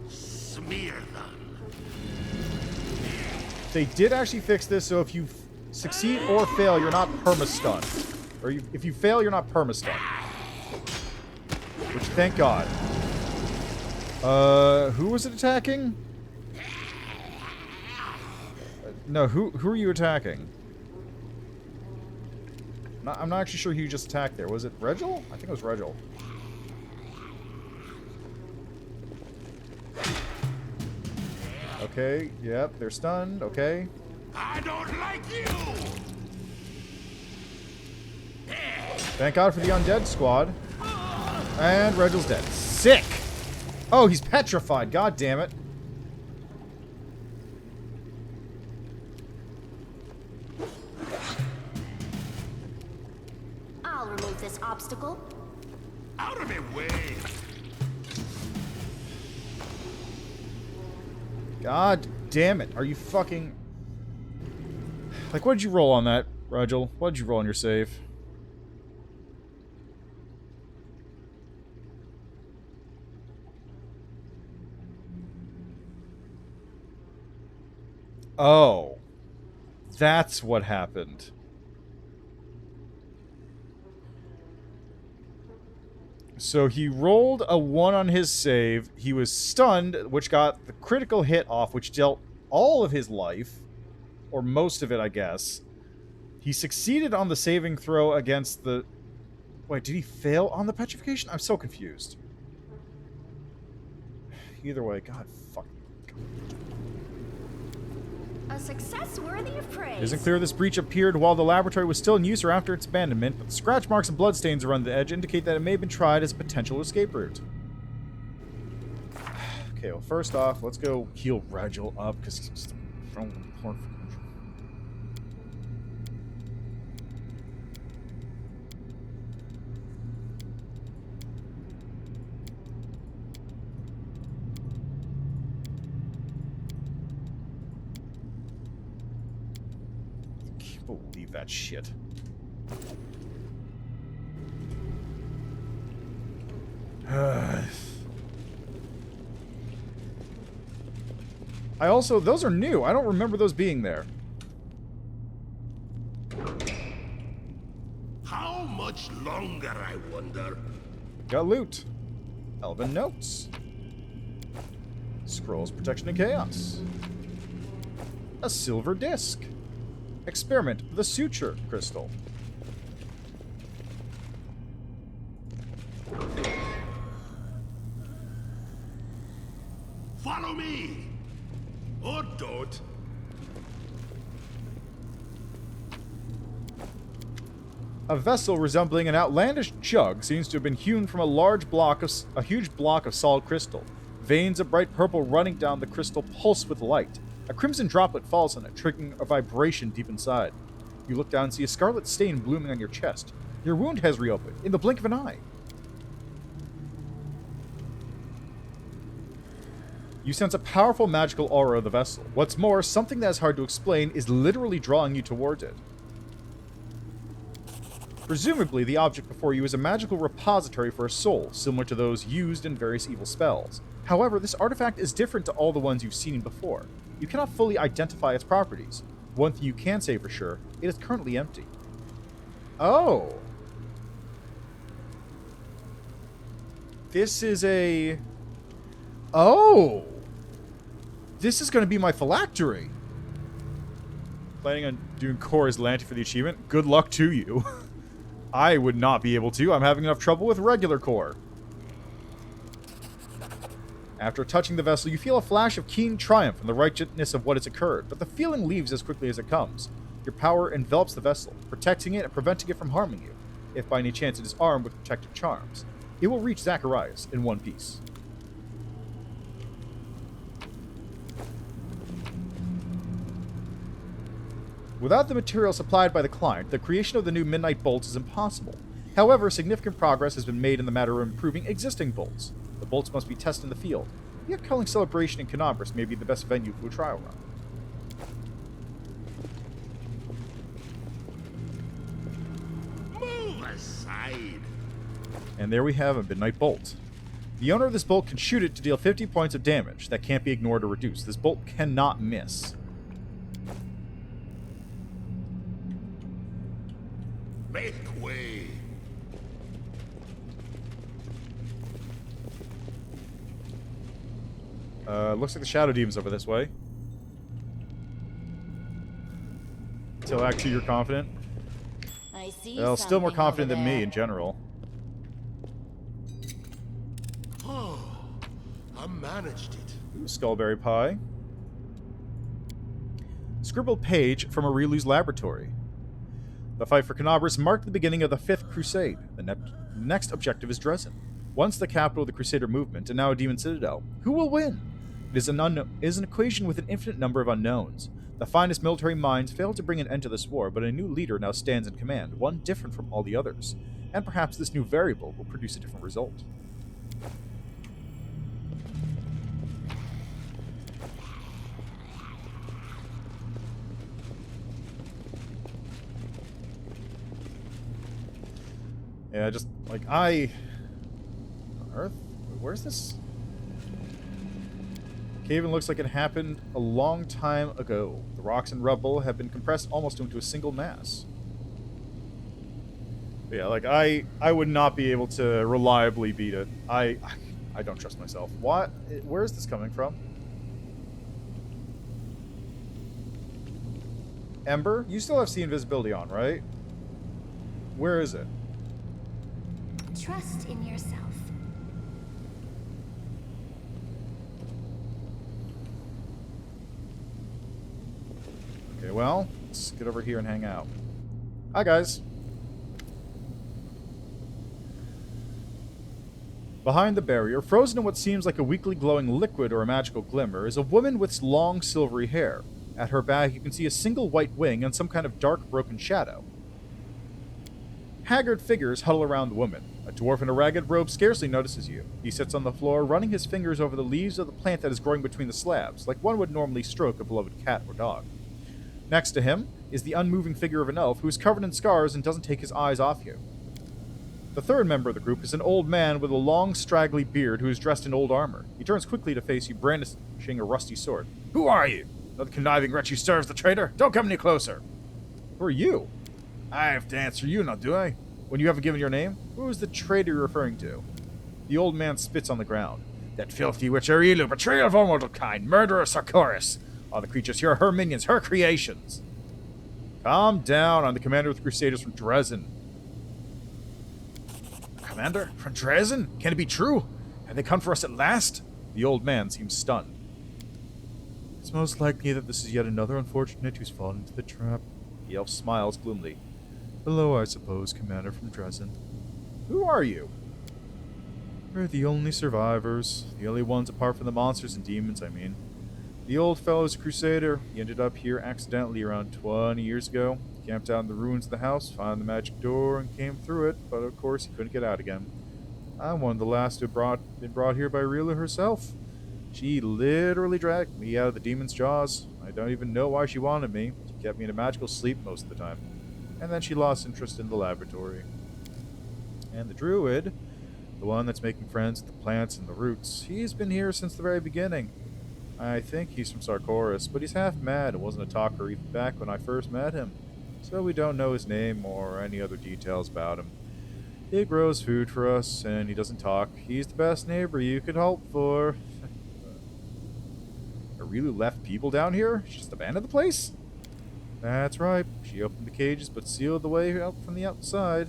Smear them. They did actually fix this, so if you succeed or fail, you're not perma-stunned. Or if you fail, you're not perma-stunned. Which, thank God. Who was it attacking? No, who are you attacking? I'm not actually sure who you just attacked there. Was it Regil? I think it was Regil. Okay, yep, they're stunned, okay. I don't like you! Thank God for the undead squad. And Regil's dead. Sick! Oh, he's petrified, god damn it. I'll remove this obstacle. Out of my way! God damn it. Are you fucking... Like, what did you roll on that, Regil? What did you roll on your save? Oh. That's what happened. So he rolled a 1 on his save. He was stunned, which got the critical hit off, which dealt all of his life. Or most of it, I guess. He succeeded on the saving throw against the... Wait, did he fail on the petrification? I'm so confused. Either way, god, fuck. A success worthy of praise. It isn't clear this breach appeared while the laboratory was still in use or after its abandonment, but the scratch marks and bloodstains around the edge indicate that it may have been tried as a potential escape route. Okay, well, first off, let's go heal Regil up, because he's just... Believe that shit. I also, those are new. I don't remember those being there. How much longer, I wonder? Got loot. Elven notes. Scrolls, protection, and chaos. A silver disc. Experiment with the suture crystal. Follow me! Or don't. A vessel resembling an outlandish jug seems to have been hewn from a huge block of solid crystal. Veins of bright purple running down the crystal pulse with light. A crimson droplet falls on it, triggering a vibration deep inside. You look down and see a scarlet stain blooming on your chest. Your wound has reopened, in the blink of an eye. You sense a powerful magical aura of the vessel. What's more, something that is hard to explain is literally drawing you towards it. Presumably, the object before you is a magical repository for a soul, similar to those used in various evil spells. However, this artifact is different to all the ones you've seen before. You cannot fully identify its properties. One thing you can say for sure, it is currently empty. Oh. This is a... Oh. This is going to be my phylactery. Planning on doing Core Aslanti for the achievement? Good luck to you. I would not be able to. I'm having enough trouble with regular Core. After touching the vessel, you feel a flash of keen triumph in the righteousness of what has occurred, but the feeling leaves as quickly as it comes. Your power envelops the vessel, protecting it and preventing it from harming you, if by any chance it is armed with protective charms. It will reach Zacharias in one piece. Without the material supplied by the client, the creation of the new Midnight bolts is impossible. However, significant progress has been made in the matter of improving existing bolts. The bolts must be tested in the field. The upcoming celebration in Canobras may be the best venue for a trial run. Move aside. And there we have a Midnight Bolt. The owner of this bolt can shoot it to deal 50 points of damage. That can't be ignored or reduced. This bolt cannot miss. Make way. Looks like the Shadow Demon's over this way. Until Act 2 you're confident. I see. Well, still more something confident over than me there. in general. Oh, I managed it. Ooh, Skullberry Pie. Scribbled page from Aurilu's laboratory. The fight for Canobras marked the beginning of the Fifth Crusade. The next objective is Drezen, once the capital of the Crusader movement and now a demon citadel. Who will win? It is an equation with an infinite number of unknowns. The finest military minds failed to bring an end to this war, but a new leader now stands in command, one different from all the others. And perhaps this new variable will produce a different result. Yeah, just, like, on Earth? Where's this? Cave-in looks like it happened a long time ago. The rocks and rubble have been compressed almost into a single mass. But yeah, like, I would not be able to reliably beat it. I don't trust myself. What? Where is this coming from? Ember? You still have C invisibility on, right? Where is it? Trust in yourself. Okay, well, let's get over here and hang out. Hi, guys. Behind the barrier, frozen in what seems like a weakly glowing liquid or a magical glimmer, is a woman with long silvery hair. At her back, you can see a single white wing and some kind of dark, broken shadow. Haggard figures huddle around the woman. A dwarf in a ragged robe scarcely notices you. He sits on the floor, running his fingers over the leaves of the plant that is growing between the slabs, like one would normally stroke a beloved cat or dog. Next to him is the unmoving figure of an elf who is covered in scars and doesn't take his eyes off you. The third member of the group is an old man with a long, straggly beard who is dressed in old armor. He turns quickly to face you, brandishing a rusty sword. Who are you? Another conniving wretch who serves the traitor? Don't come any closer. Who are you? I have to answer you now, do I? When you haven't given your name? Who is the traitor you're referring to? The old man spits on the ground. That filthy witch Aurilu, betrayer of all mortal kind, murderer Sarkoris. All the creatures here are her minions, her creations. Calm down. I'm the commander of the Crusaders from Drezen. Commander? From Drezen? Can it be true? Have they come for us at last? The old man seems stunned. It's most likely that this is yet another unfortunate who's fallen into the trap. The elf smiles gloomily. Hello, I suppose, Commander from Drezen. Who are you? We're the only survivors. The only ones apart from the monsters and demons, I mean. The old fellow's a crusader. He ended up here accidentally around 20 years ago. He camped out in the ruins of the house, found the magic door, and came through it, but of course he couldn't get out again. I'm one of the last who been brought here by Rila herself. She literally dragged me out of the demon's jaws. I don't even know why she wanted me. She kept me in a magical sleep most of the time. And then she lost interest in the laboratory. And the druid, the one that's making friends with the plants and the roots, he's been here since the very beginning. I think he's from Sarkoris, but he's half mad and wasn't a talker even back when I first met him. So we don't know his name or any other details about him. He grows food for us, and he doesn't talk. He's the best neighbor you could hope for. Aurilu left people down here? She just abandoned the place? That's right. She opened the cages but sealed the way out from the outside.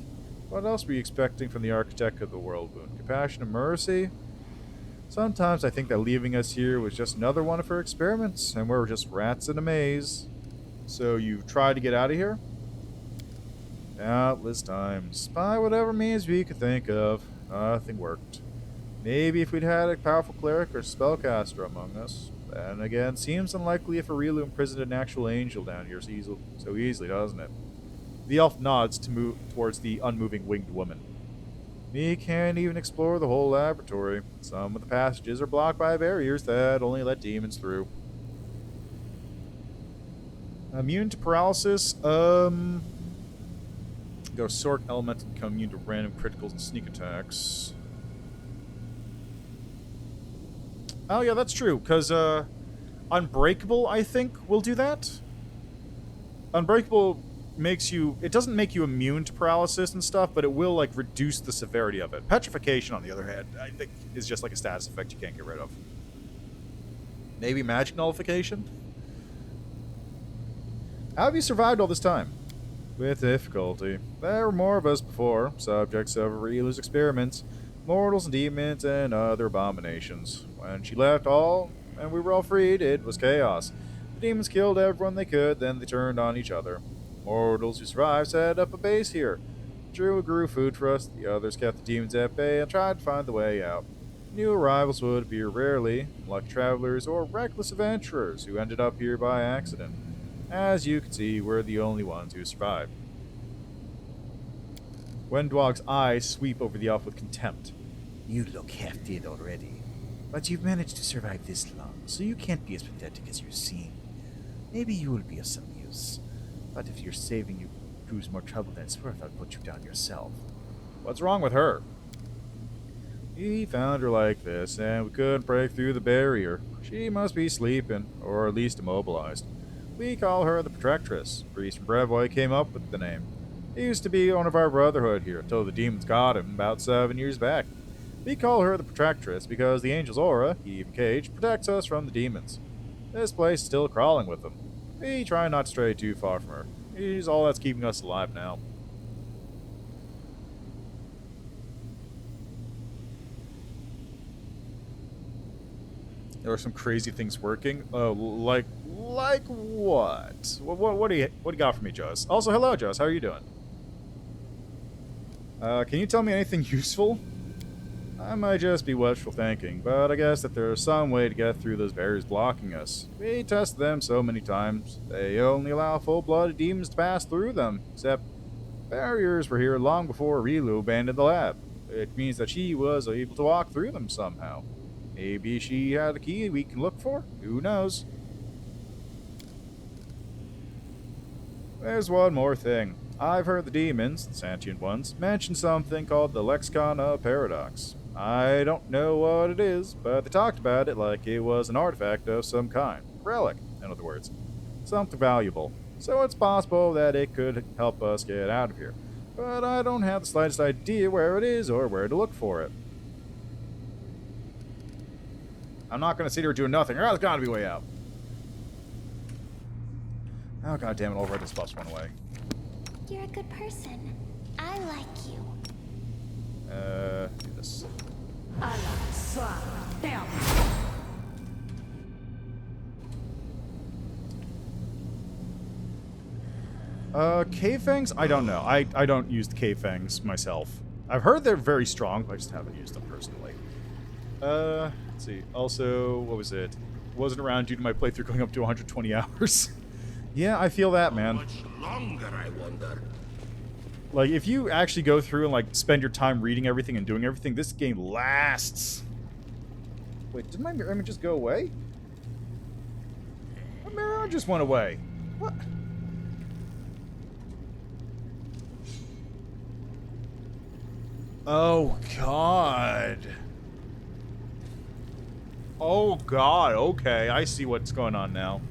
What else were you expecting from the architect of the world wound? Compassion and mercy? Sometimes I think that leaving us here was just another one of her experiments, and we're just rats in a maze. So you've tried to get out of here? Countless times. By whatever means we could think of. Nothing worked. Maybe if we'd had a powerful cleric or spellcaster among us. Then again, seems unlikely if Aurilu imprisoned an actual angel down here so easily, doesn't it? The elf nods to move towards the unmoving winged woman. We can't even explore the whole laboratory. Some of the passages are blocked by barriers that only let demons through. Immune to paralysis? Go Sork Element and become immune to random criticals and sneak attacks. Oh yeah, that's true, because Unbreakable, I think, will do that. Unbreakable makes you... It doesn't make you immune to paralysis and stuff, but it will, like, reduce the severity of it. Petrification, on the other hand, I think is just like a status effect you can't get rid of. Maybe magic nullification? How have you survived all this time? With difficulty. There were more of us before, subjects of Aurilu's experiments, mortals and demons and other abominations. When she left and we were all freed, it was chaos. The demons killed everyone they could, then they turned on each other. Mortals who survived set up a base here. Drew grew food for us, the others kept the demons at bay and tried to find the way out. New arrivals would appear rarely, lucky travelers or reckless adventurers who ended up here by accident. As you can see, we're the only ones who survived. Wendwog's eyes sweep over the elf with contempt. You look half dead already, but you've managed to survive this long, so you can't be as pathetic as you seem. Maybe you will be of some use, but if you're saving you proves more trouble than it's worth, I'll put you down yourself. What's wrong with her? We found her like this, and we couldn't break through the barrier. She must be sleeping, or at least immobilized. We call her the Protectress. Priest from Brevoy came up with the name. He used to be one of our brotherhood here until the demons got him about 7 years back. We call her the Protectress because the angel's aura, Eve Cage, protects us from the demons. This place is still crawling with them. We try not to stray too far from her. She's all that's keeping us alive now. There are some crazy things working. Oh, like what? What do you got for me, Joss? Also, hello, Joss. How are you doing? Can you tell me anything useful? I might just be wishful thinking, but I guess that there's some way to get through those barriers blocking us. We tested them so many times. They only allow full-blooded demons to pass through them, except barriers were here long before Aurilu abandoned the lab. It means that she was able to walk through them somehow. Maybe she had a key we can look for? Who knows? There's one more thing. I've heard the demons, the sentient ones, mention something called the Lexicon of Paradox. I don't know what it is, but they talked about it like it was an artifact of some kind. Relic, in other words. Something valuable. So it's possible that it could help us get out of here. But I don't have the slightest idea where it is or where to look for it. I'm not going to sit here doing nothing. There's got to be a way out. Oh, god damn it. I'll write this plus one away. You're a good person. I like you. Do this. Cave fangs? I don't know. I don't use the cave fangs myself. I've heard they're very strong, but I just haven't used them personally. Let's see. Also, what was it? Wasn't around due to my playthrough going up to 120 hours. Yeah, I feel that, man. How much longer, I wonder? Like, if you actually go through and, like, spend your time reading everything and doing everything, this game lasts. Wait, did my mirror just go away? My mirror just went away. What? Oh, God. Oh, God. Okay, I see what's going on now.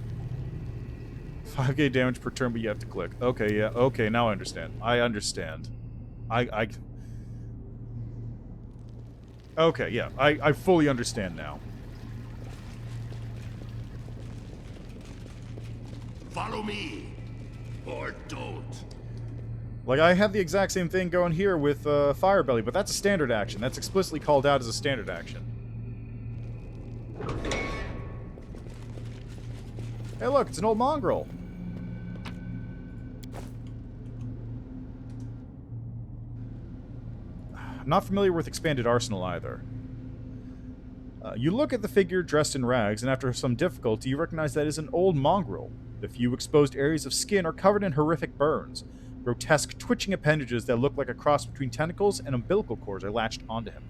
5k damage per turn, but you have to click. Okay, yeah. Okay, now I understand. I understand. Okay, yeah. I fully understand now. Follow me, or don't. Like, I have the exact same thing going here with Firebelly, but that's a standard action. That's explicitly called out as a standard action. Hey, look, it's an old mongrel. I'm not familiar with Expanded Arsenal either. You look at the figure dressed in rags, and after some difficulty, you recognize that it is an old mongrel. The few exposed areas of skin are covered in horrific burns. Grotesque, twitching appendages that look like a cross between tentacles and umbilical cords are latched onto him.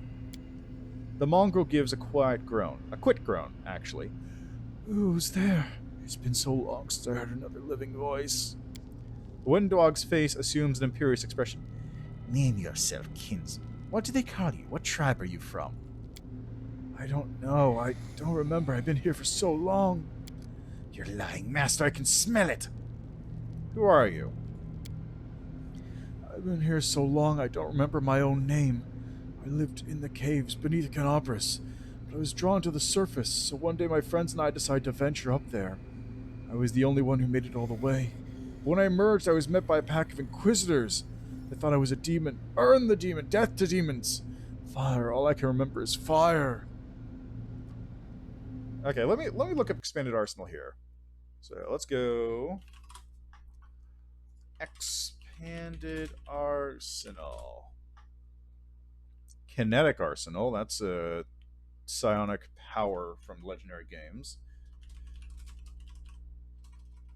The mongrel gives a quiet groan. A quick groan, actually. Who's there? It's been so long since I heard another living voice. The wooden dog's face assumes an imperious expression. Name yourself, kinsman. What do they call you? What tribe are you from? I don't know. I don't remember. I've been here for so long. You're lying, master. I can smell it. Who are you? I've been here so long I don't remember my own name. I lived in the caves beneath Canopus, but I was drawn to the surface, so one day my friends and I decided to venture up there. I was the only one who made it all the way. When I emerged, I was met by a pack of inquisitors. They thought I was a demon. Earn the demon. Death to demons. Fire. All I can remember is fire. Okay, let me look up Expanded Arsenal here. So let's go. Expanded Arsenal. Kinetic Arsenal. That's a psionic power from Legendary Games.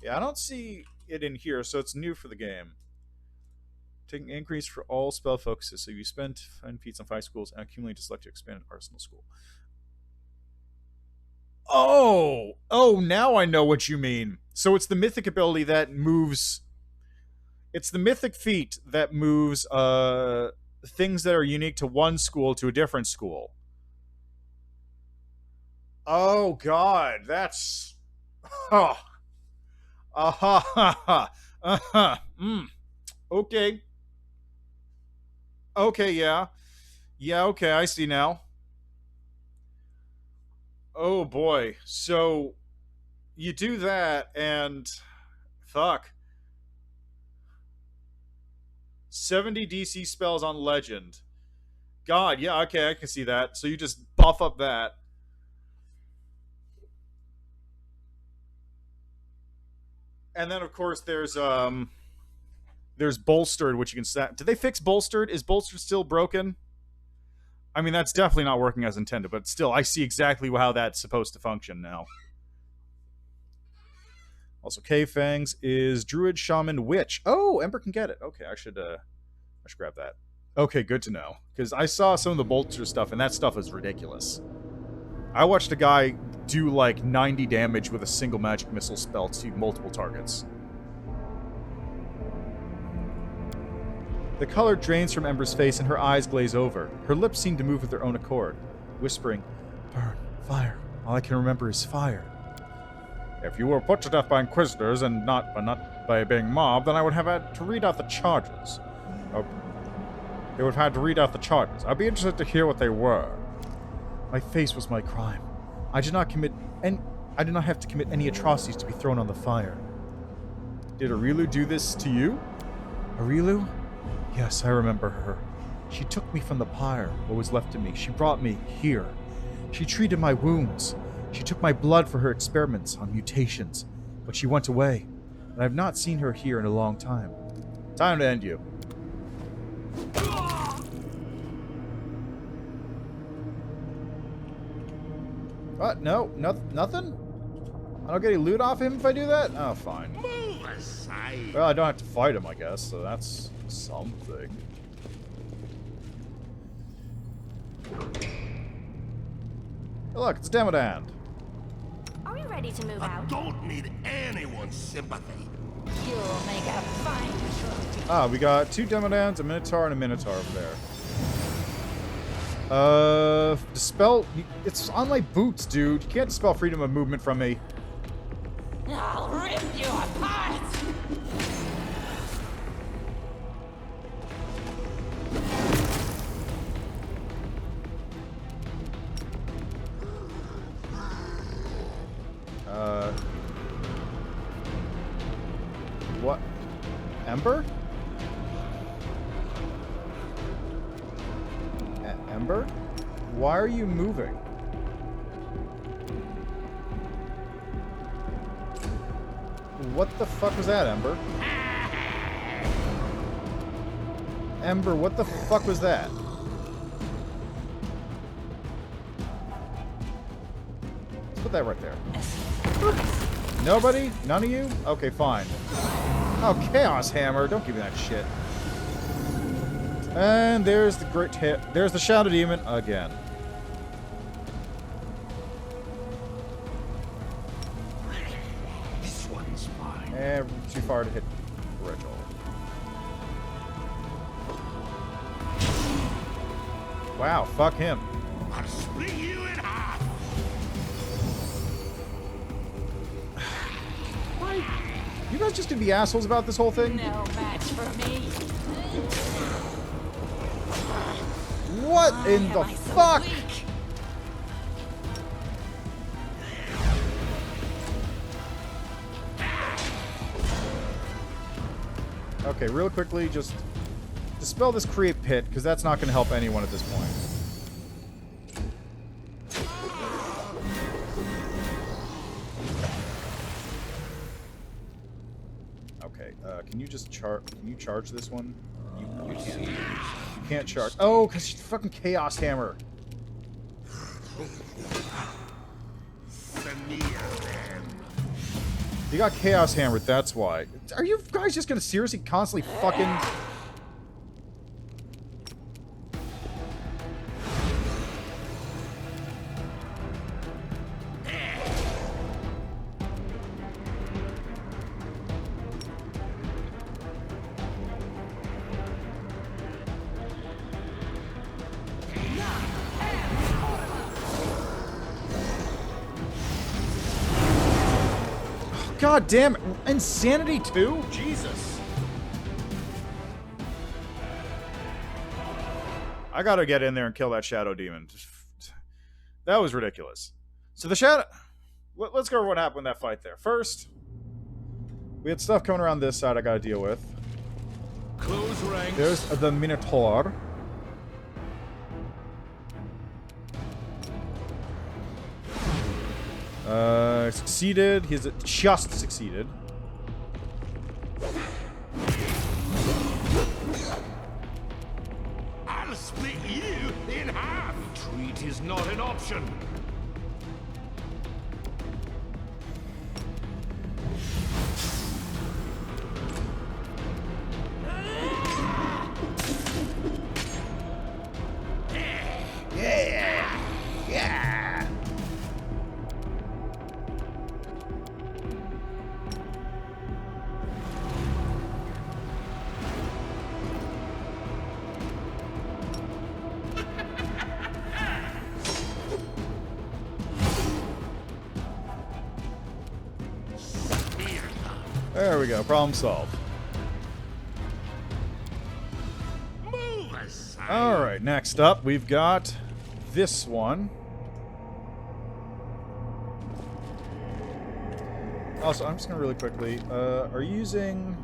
Yeah, I don't see it in here, so it's new for the game. Taking increase for all spell focuses. So you spend 10 feats on 5 schools and accumulate to select your Expanded Arsenal school. Oh, now I know what you mean. So it's the mythic ability that moves... It's the mythic feat that moves things that are unique to one school to a different school. Oh, God, that's... Oh. Okay. Okay, yeah. Yeah, okay, I see now. Oh, boy. So, you do that, and... Fuck. 70 DC spells on Legend. God, yeah, okay, I can see that. So you just buff up that. And then, of course, there's Bolstered, which you can set. Did they fix Bolstered? Is Bolstered still broken? I mean, that's definitely not working as intended, but still, I see exactly how that's supposed to function now. Also, Cave Fangs is Druid, Shaman, Witch. Oh, Ember can get it. Okay, I should grab that. Okay, good to know. Because I saw some of the Bolster stuff, and that stuff is ridiculous. I watched a guy do like 90 damage with a single magic missile spell to multiple targets. The color drains from Ember's face and her eyes glaze over. Her lips seem to move with their own accord, whispering, "Burn, fire. All I can remember is fire." If you were put to death by Inquisitors and not by being mobbed, then I would have had to read out the charges. They would have had to read out the charges. I'd be interested to hear what they were. My face was my crime. I did not have to commit any atrocities to be thrown on the fire. Did Arilu do this to you? Arilu? Yes, I remember her. She took me from the pyre, what was left of me. She brought me here. She treated my wounds. She took my blood for her experiments on mutations. But she went away, and I've not seen her here in a long time. Time to end you. What? No? Nothing? I don't get any loot off him if I do that? Oh, fine. Move aside. Well, I don't have to fight him, I guess, so that's something. Hey, look, it's a Demodan. Are we ready to move I out? don't need anyone's sympathy. You'll make a fine trophy. Ah, we got 2 Demodans, a Minotaur, and a Minotaur over there. Dispel... It's on my boots, dude. You can't dispel freedom of movement from me. I'll rip you apart! What? Ember? Ember? Why are you moving? What the fuck was that, Ember? Ember, what the fuck was that? put that right there. Nobody? None of you? Okay, fine. Oh, Chaos Hammer. Don't give me that shit. And there's the there's the Shadow Demon again. This one's mine. And too far to hit Rachel. Wow, fuck him. I'll split you in half. Why? You guys just gonna be assholes about this whole thing? No match for me. What in the fuck? Okay, real quickly, just dispel this create pit, because that's not going to help anyone at this point. Okay, can you just charge this one? You can't. You can't charge. Oh, because she's fucking Chaos Hammer. You got Chaos Hammered, that's why. Are you guys just gonna seriously constantly fucking... God damn it. Insanity 2? Jesus. I gotta get in there and kill that Shadow Demon. That was ridiculous. So the Shadow... Let's go over what happened in that fight there. First, we had stuff coming around this side I gotta deal with. Close ranks. There's the Minotaur. Succeeded. He's just succeeded. I'll split you in half. Retreat is not an option. Yeah. Yeah. There we go. Problem solved. Move aside. Alright, next up, we've got this one. Also, I'm just going to really quickly... are you using...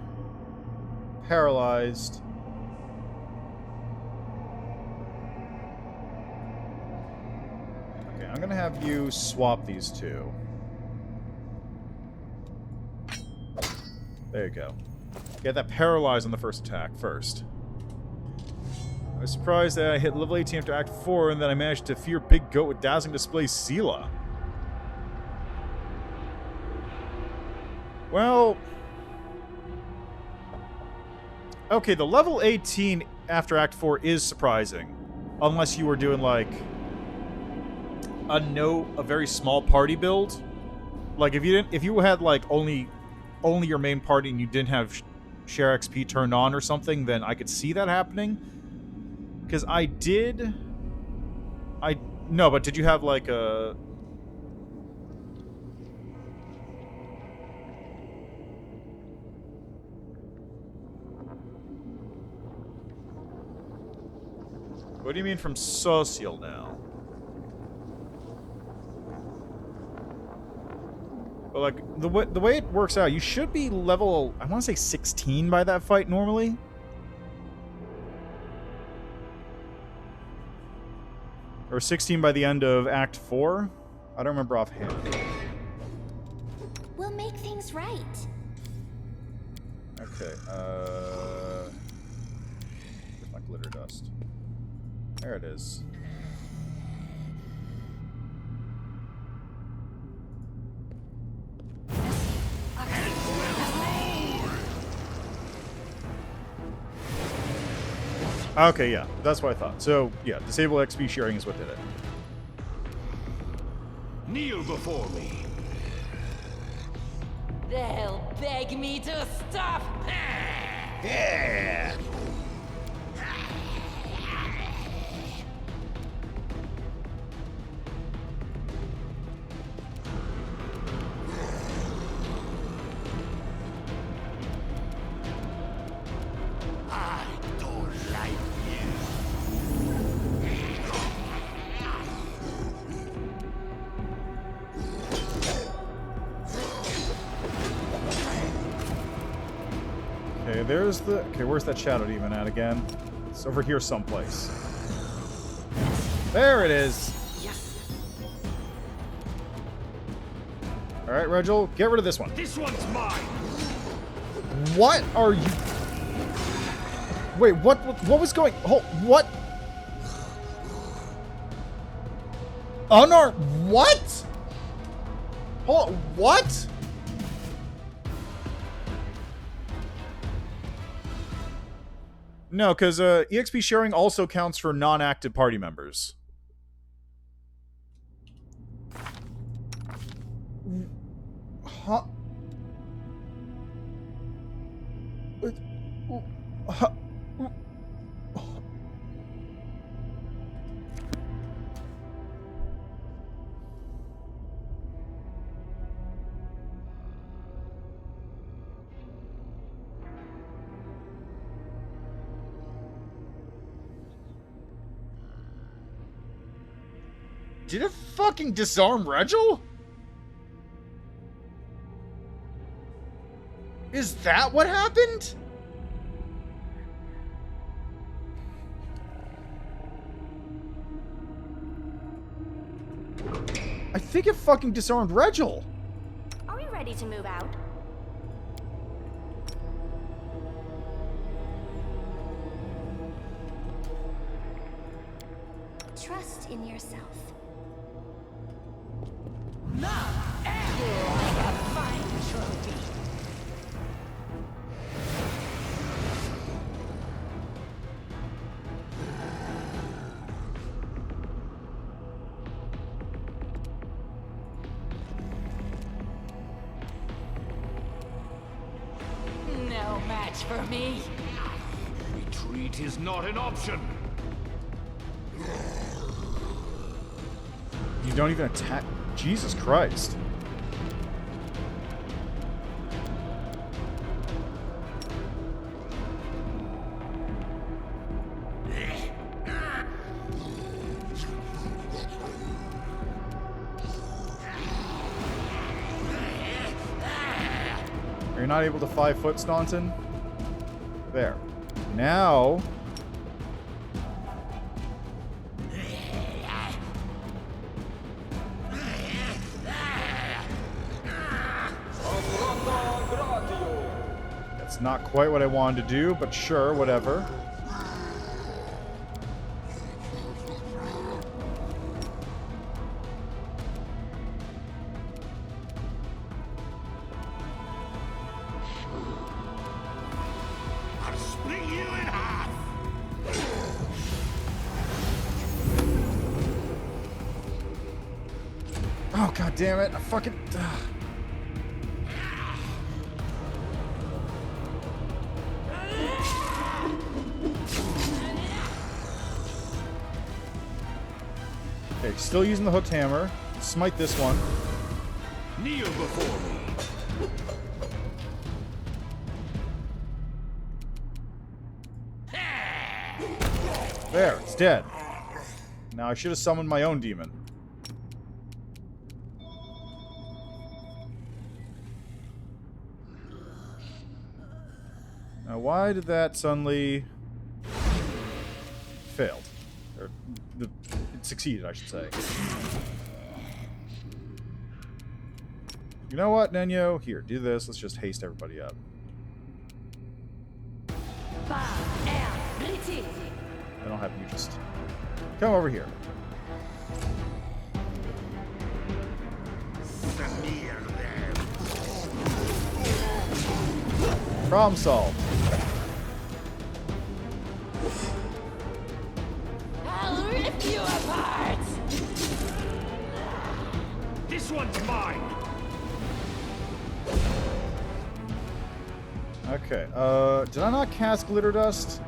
Paralyzed... Okay, I'm going to have you swap these two. There you go. Get that paralyzed on the first attack first. I was surprised that I hit level 18 after Act 4 and that I managed to fear Big Goat with Dazzling Display Sela. Well... Okay, the level 18 after Act 4 is surprising. Unless you were doing, like... a very small party build. Like, if you had, like, only your main party and you didn't have share XP turned on or something, then I could see that happening. Because no, but did you have like a... What do you mean from social now? But like the way it works out, you should be level, I want to say 16 by that fight normally. Or 16 by the end of Act 4. I don't remember offhand. We'll make things right. Okay, where's my glitter dust? There it is. Okay, yeah, that's what I thought. So, yeah, disable XP sharing is what did it. Kneel before me. They'll beg me to stop. Yeah. I don't like you. Okay, there's the... Okay, where's that shadow demon at again? It's over here someplace. There it is! Yes. Alright, Regil, get rid of this one. This one's mine. What are you... Wait, what was going... Hold, what? Unarmed... What? Hold on, what? No, because EXP sharing also counts for non-active party members. Huh? Huh? Did it fucking disarm Regil? Is that what happened? I think it fucking disarmed Regil. Are we ready to move out? Trust in yourself. No match for me. Retreat is not an option. You don't even attack. Jesus Christ. Are you not able to 5-foot Staunton? There. Now... That's not quite what I wanted to do, but sure, whatever. I'll split you in half. Oh, god damn it. I fucking... Okay, still using the hooked hammer. Smite this one. Kneel before me. There, it's dead. Now I should have summoned my own demon. Now why did that suddenly... failed? Or, it succeeded, I should say. You know what, Nenyo? Here, do this. Let's just haste everybody up. That'll have you just come over here. Problem solved. one's mine. Okay, did I not cast Glitter Dust?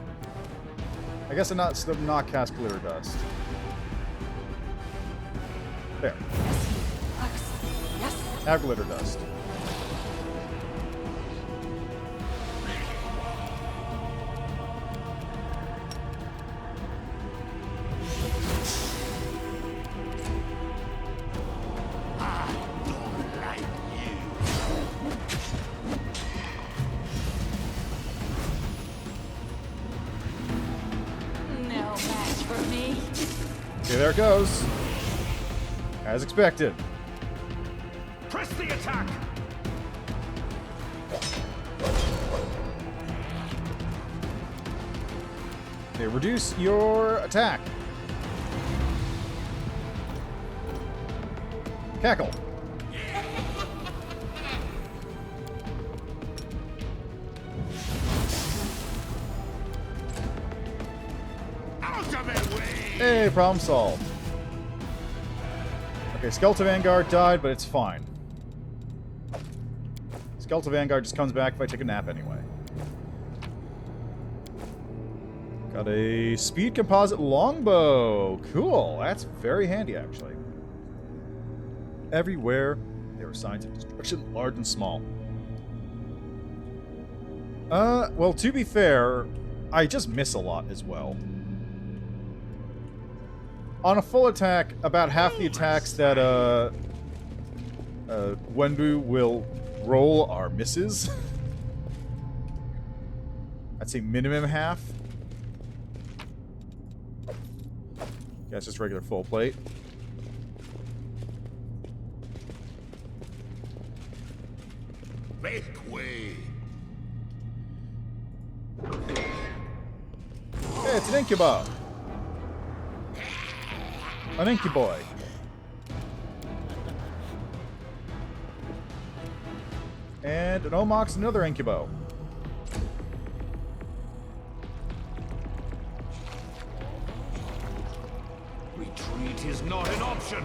I guess I not cast Glitter Dust. There. Yes. Have Glitter Dust. Okay, there it goes. As expected. Press the attack. Okay, reduce your attack. Cackle. Hey, problem solved. Okay, Skeleton Vanguard died, but it's fine. Skeleton Vanguard just comes back if I take a nap anyway. Got a speed composite longbow. Cool. That's very handy, actually. Everywhere there are signs of destruction, large and small. Well, to be fair, I just miss a lot as well. On a full attack, about half the attacks that Wenbu will roll are misses. I'd say minimum half. That's just regular full plate. Make way. Hey, it's an Incubo. An Incuboy. And an Omox, another Incubo. Retreat is not an option.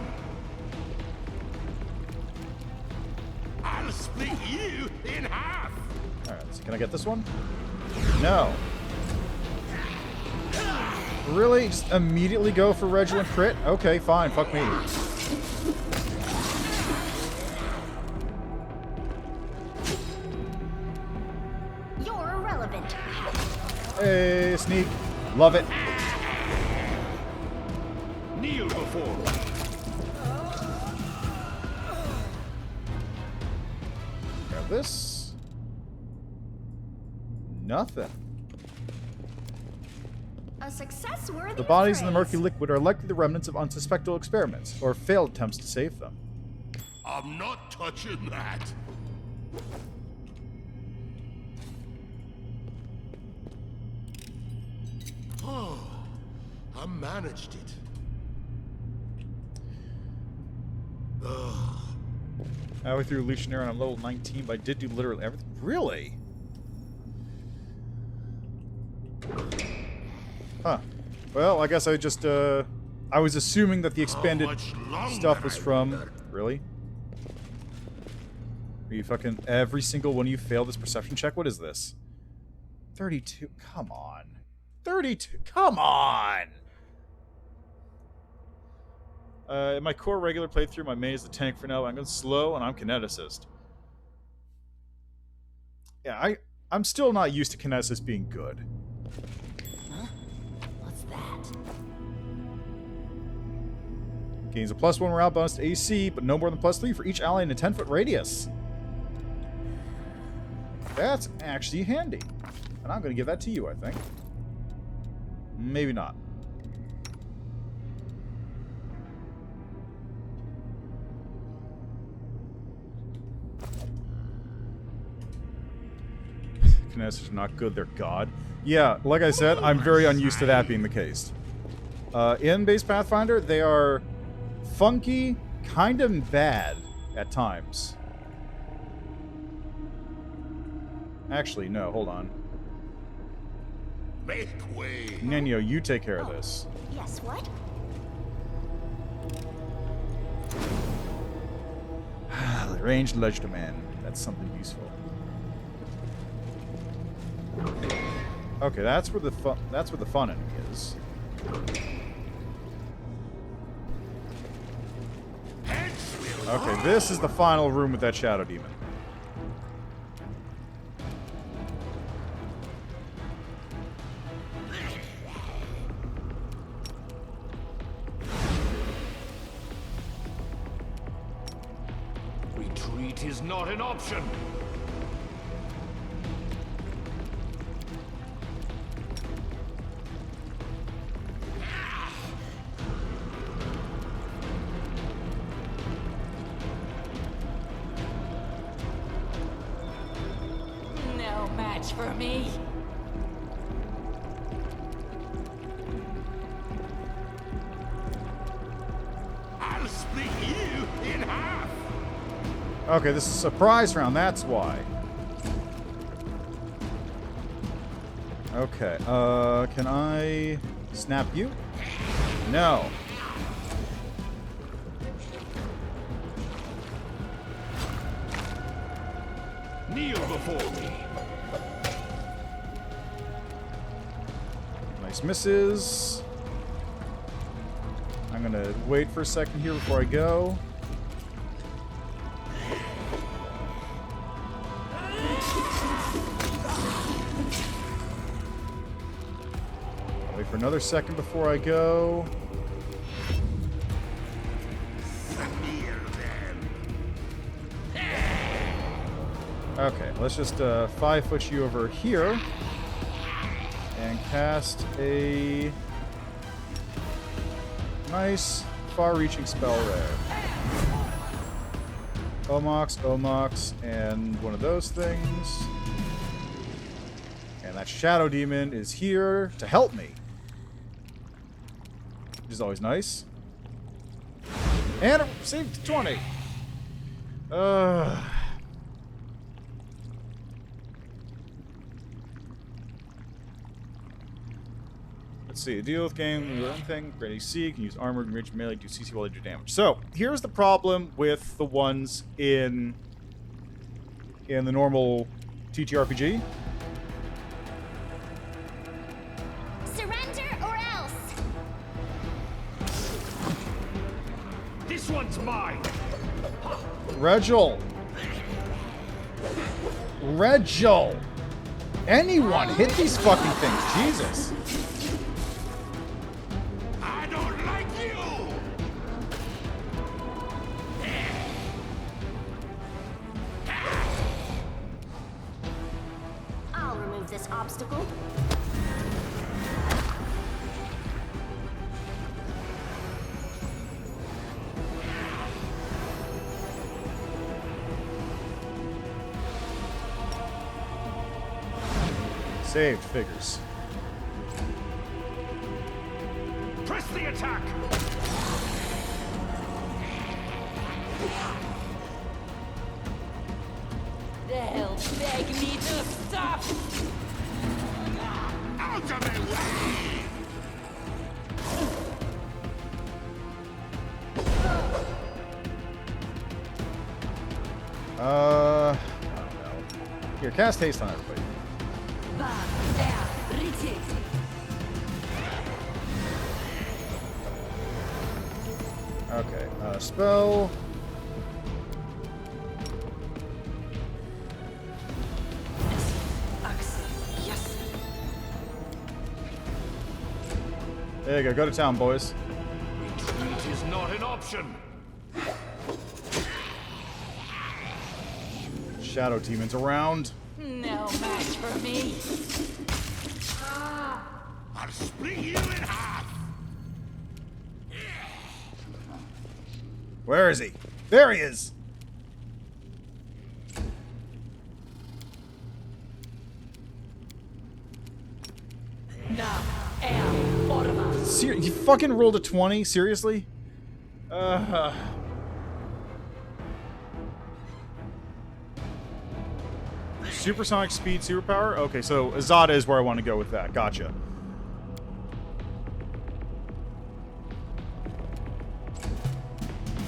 I'll split you in half. Alright, so can I get this one? No. Really? Just immediately go for Regilant crit? Okay, fine. Fuck me. You're irrelevant. Hey, sneak. Love it. Kneel before me. Grab this. Nothing. A success worthy The bodies in the of murky praise. liquid are likely the remnants of unsuspected experiments, or failed attempts to save them. I'm not touching that. Oh, I managed it. Ugh. I went through Legionnaire on level 19, but I did do literally everything. Really? Huh. Well, I guess I just, I was assuming that the expanded stuff was from... Really? Are you fucking... Every single one of you failed this perception check? What is this? 32. Come on. 32. Come on! In my core regular playthrough, my main is the tank for now. I'm going slow, and I'm kineticist. Yeah, I'm still not used to kineticist being good. Huh? What's that? Gains a +1 morale bonus to AC, but no more than +3 for each ally in a 10-foot radius. That's actually handy. And I'm going to give that to you, I think. Maybe not. Kineticists are not good, they're God. Yeah, like I said, I'm very unused to that being the case. In base Pathfinder, they are funky, kind of bad at times. Actually, no, hold on. Make way. Nenyo, you take care of this. Yes, what? Ranged ledge domain. That's something useful. Okay, that's where the fun enemy is. Okay, this is the final room with that shadow demon. Retreat is not an option. No match for me. I'll split you in half. Okay, this is a surprise round, that's why. Okay, can I snap you? No. Kneel before me. Nice misses. I'm gonna wait for a second here before I go. Wait for another second before I go. Okay, let's just 5-foot you over here and cast a nice far-reaching spell there. Omox, and one of those things. And that shadow demon is here to help me, which is always nice. And it saved 20. Let's see. Deal with game with anything. Grant AC, can use armor, and range melee, do CC while they do damage. So, here's the problem with the ones in the normal TTRPG. Surrender or else! This one's mine. Regil! Anyone hit these fucking things, Jesus! I don't like you. I'll remove this obstacle. Saved figures. Press the attack. They'll beg me to stop. Out of my way. I don't know. Here, cast haste on everybody. Okay, spell. Yes. There you go. Go to town, boys. Retreat is not an option. Shadow demons around. No match for me. I'll split you in half. Where is he? There he is! You fucking rolled a 20? Seriously? Supersonic speed, superpower? Okay, so Azada is where I want to go with that. Gotcha.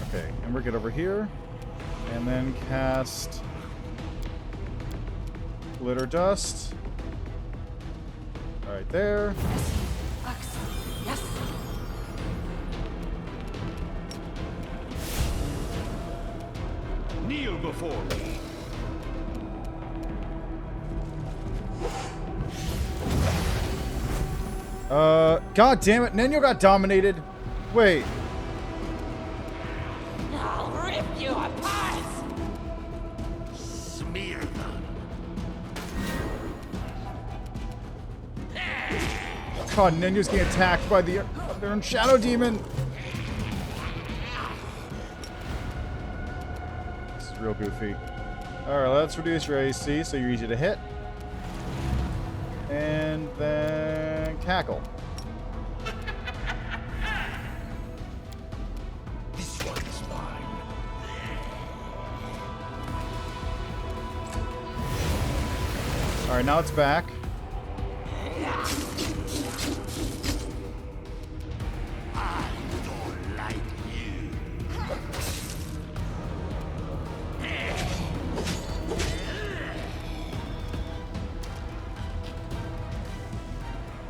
Okay, and we'll get over here. And then cast Glitter Dust. Right there. Yes. Kneel before me. God damn it, Nenyo got dominated. Wait. I'll rip you apart. Smear them. God, Nenyo's getting attacked by their own Shadow Demon. This is real goofy. Alright, let's reduce your AC so you're easy to hit. And then cackle. This one's mine. Alright, now it's back. I don't like you.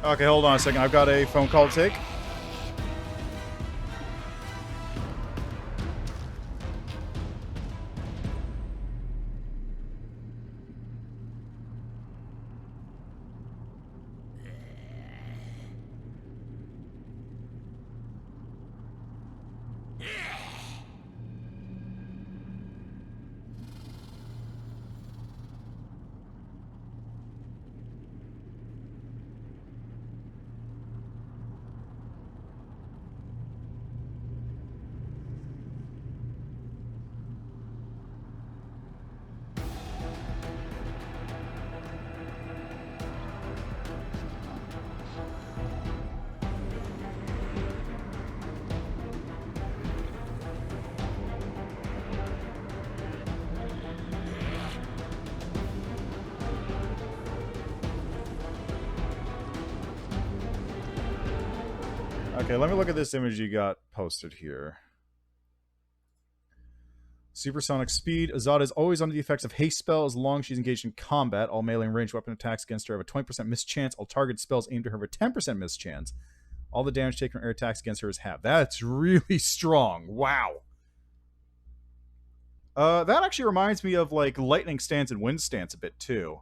Okay, hold on a second. I've got a phone call to take. Okay, let me look at this image you got posted here. Supersonic speed. Azada is always under the effects of haste spell as long as she's engaged in combat. All melee and ranged weapon attacks against her have a 20% miss chance. All target spells aimed at her have a 10% miss chance. All the damage taken from air attacks against her is half. That's really strong. Wow. That actually reminds me of like lightning stance and wind stance a bit too.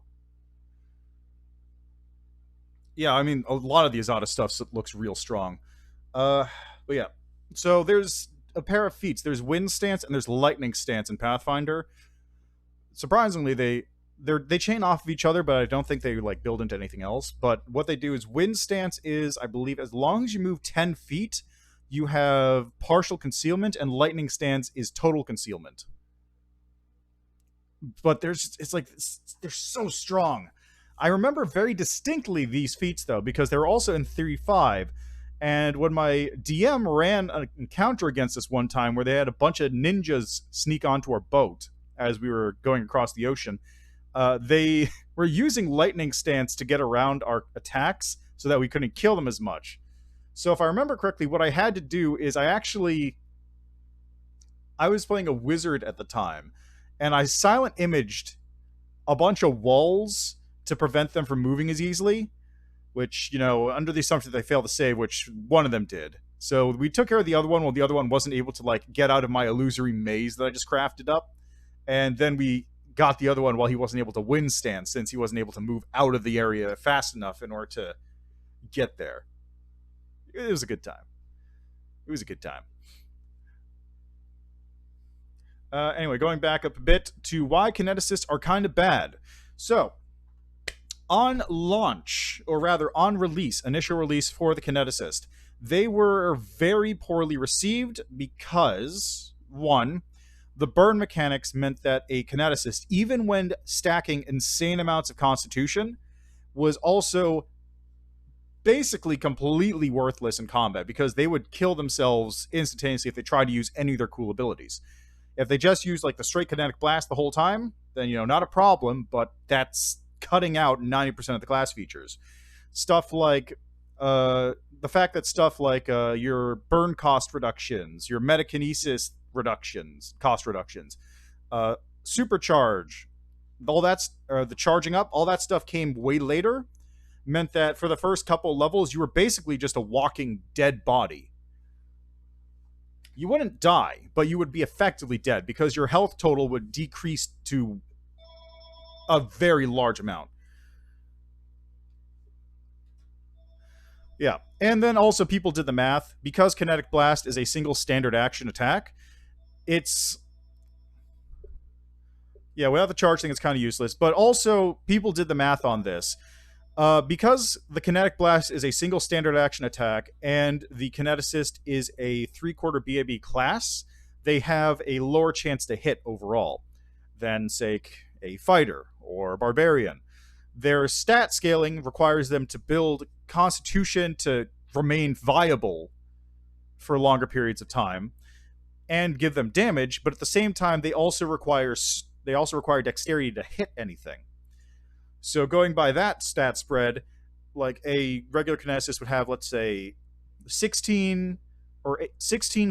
Yeah, I mean a lot of the Azada stuff looks real strong. But yeah. So there's a pair of feats. There's wind stance and there's lightning stance in Pathfinder. Surprisingly, they chain off of each other, but I don't think they like build into anything else. But what they do is wind stance is, I believe, as long as you move 10 feet, you have partial concealment, and lightning stance is total concealment. But they're so strong. I remember very distinctly these feats though, because they were also in 3.5. And when my DM ran an encounter against us one time where they had a bunch of ninjas sneak onto our boat as we were going across the ocean, they were using lightning stance to get around our attacks so that we couldn't kill them as much. So if I remember correctly, what I had to do is I was playing a wizard at the time, and I silent imaged a bunch of walls to prevent them from moving as easily, which, you know, under the assumption that they failed to save, which one of them did. So we took care of the other one while the other one wasn't able to, like, get out of my illusory maze that I just crafted up. And then we got the other one while he wasn't able to wind stance, since he wasn't able to move out of the area fast enough in order to get there. It was a good time. It was a good time. Anyway, going back up a bit to why kineticists are kind of bad. So, on launch, or rather on release, initial release for the kineticist, they were very poorly received because, one, the burn mechanics meant that a kineticist, even when stacking insane amounts of constitution, was also basically completely worthless in combat because they would kill themselves instantaneously if they tried to use any of their cool abilities. If they just used like the straight kinetic blast the whole time, then, you know, not a problem, but that's cutting out 90% of the class features. Stuff like the fact that stuff like your burn cost reductions, your metakinesis reductions, cost reductions, Supercharge, all that's the charging up, all that stuff came way later. Meant that for the first couple levels, you were basically just a walking dead body. You wouldn't die, but you would be effectively dead because your health total would decrease to a very large amount. Yeah. And then also people did the math. Because Kinetic Blast is a single standard action attack, it's... Yeah, without the charge thing, it's kind of useless. But also, people did the math on this. Because the Kinetic Blast is a single standard action attack, and the Kineticist is a 3/4 BAB class, they have a lower chance to hit overall than, say, a fighter or a barbarian. Their stat scaling requires them to build constitution to remain viable for longer periods of time and give them damage, but at the same time they also require dexterity to hit anything. So going by that stat spread, like a regular kineticist would have, let's say, 16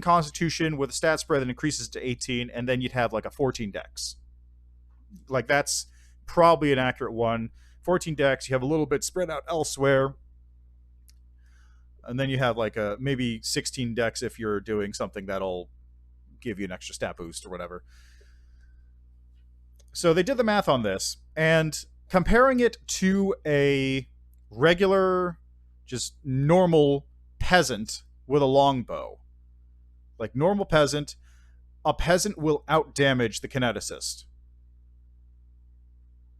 constitution with a stat spread that increases to 18, and then you'd have like a 14 dex. Like, that's probably an accurate one. 14 dex, you have a little bit spread out elsewhere, and then you have like a maybe 16 dex if you're doing something that'll give you an extra stat boost or whatever. So they did the math on this, and comparing it to a regular, just normal peasant with a longbow. Like, normal peasant, a peasant will outdamage the kineticist.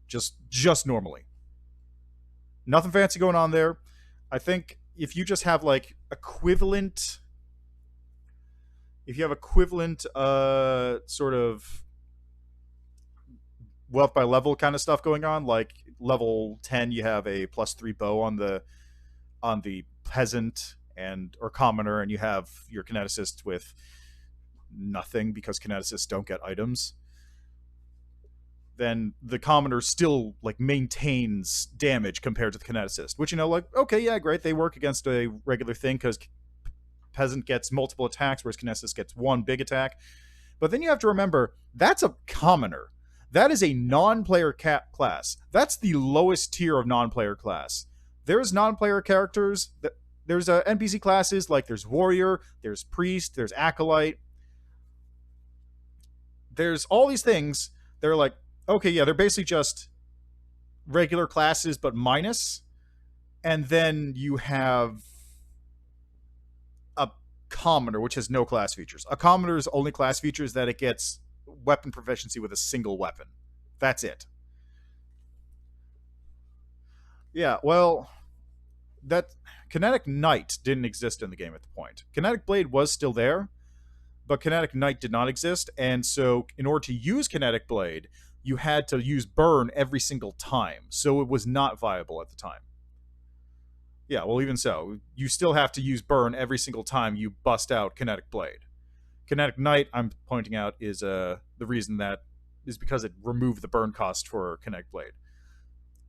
Just normally. Nothing fancy going on there. I think if you just have, like, equivalent... If you have equivalent, sort of wealth by level kind of stuff going on, like level 10 you have a +3 bow on the peasant or commoner, and you have your kineticist with nothing because kineticists don't get items, then the commoner still like maintains damage compared to the kineticist, which, you know, like, okay, yeah, great, they work against a regular thing because peasant gets multiple attacks whereas kineticist gets one big attack. But then you have to remember, that's a commoner. That is a non-player class. That's the lowest tier of non-player class. There's non-player characters. There's NPC classes, like there's warrior, there's priest, there's acolyte. There's all these things. They're like, okay, yeah, they're basically just regular classes, but minus. And then you have a commoner, which has no class features. A commoner's only class feature is that it gets weapon proficiency with a single weapon. That's it. Yeah, well, that Kinetic Knight didn't exist in the game at the point. Kinetic Blade was still there, but Kinetic Knight did not exist, and so in order to use Kinetic Blade, you had to use Burn every single time, so it was not viable at the time. Yeah, well, even so, you still have to use Burn every single time you bust out Kinetic Blade. Kinetic Knight, I'm pointing out, is the reason that is because it removed the burn cost for Kinetic Blade.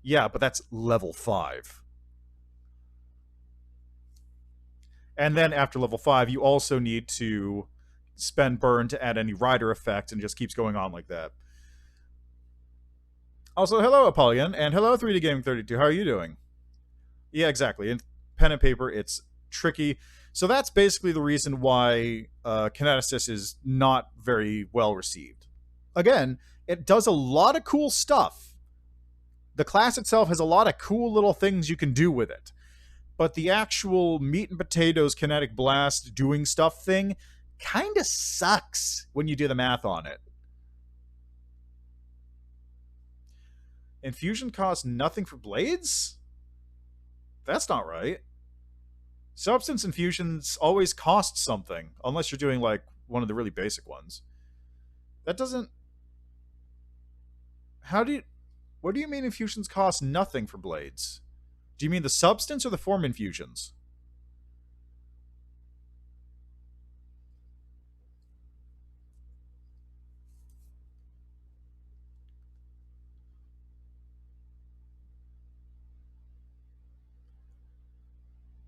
Yeah, but that's level 5. And then after level 5, you also need to spend burn to add any rider effect, and it just keeps going on like that. Also, hello, Apollyon, and hello, 3D Gaming 32. How are you doing? Yeah, exactly. In pen and paper, it's tricky. So that's basically the reason why Kineticist is not very well received. Again, it does a lot of cool stuff. The class itself has a lot of cool little things you can do with it. But the actual meat and potatoes Kinetic Blast doing stuff thing kind of sucks when you do the math on it. Infusion costs nothing for blades? That's not right. Substance infusions always cost something, unless you're doing, like, one of the really basic ones. That doesn't... What do you mean infusions cost nothing for blades? Do you mean the substance or the form infusions?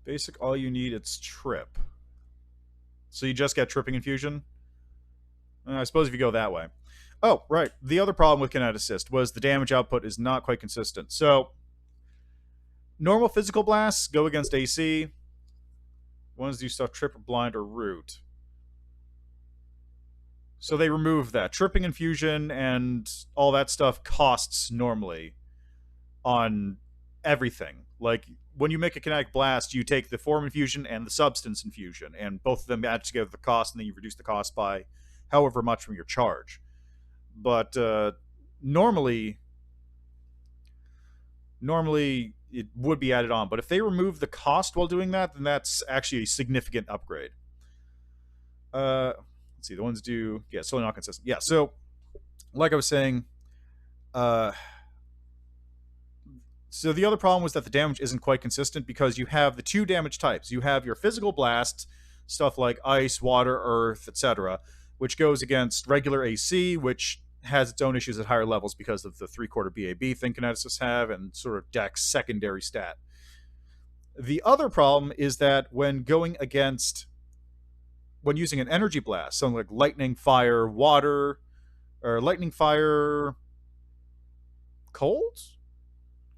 Basic, all you need, it's trip. So you just get tripping infusion? I suppose if you go that way. Oh, right. The other problem with Kinetic Assist was the damage output is not quite consistent. So, normal physical blasts go against AC. Ones do stuff trip, blind, or root. So they remove that. Tripping infusion and all that stuff costs normally on everything. Like, when you make a kinetic blast, you take the form infusion and the substance infusion, and both of them add together the cost, and then you reduce the cost by however much from your charge. But normally it would be added on. But if they remove the cost while doing that, then that's actually a significant upgrade. Let's see, the ones do, yeah, solely not consistent. Yeah, so like I was saying, so the other problem was that the damage isn't quite consistent because you have the two damage types. You have your physical blast, stuff like ice, water, earth, etc., which goes against regular AC, which has its own issues at higher levels because of the 3/4 BAB thing kineticists have and sort of Dex secondary stat. The other problem is that when using an energy blast, something like lightning, fire, water, or lightning, fire, cold?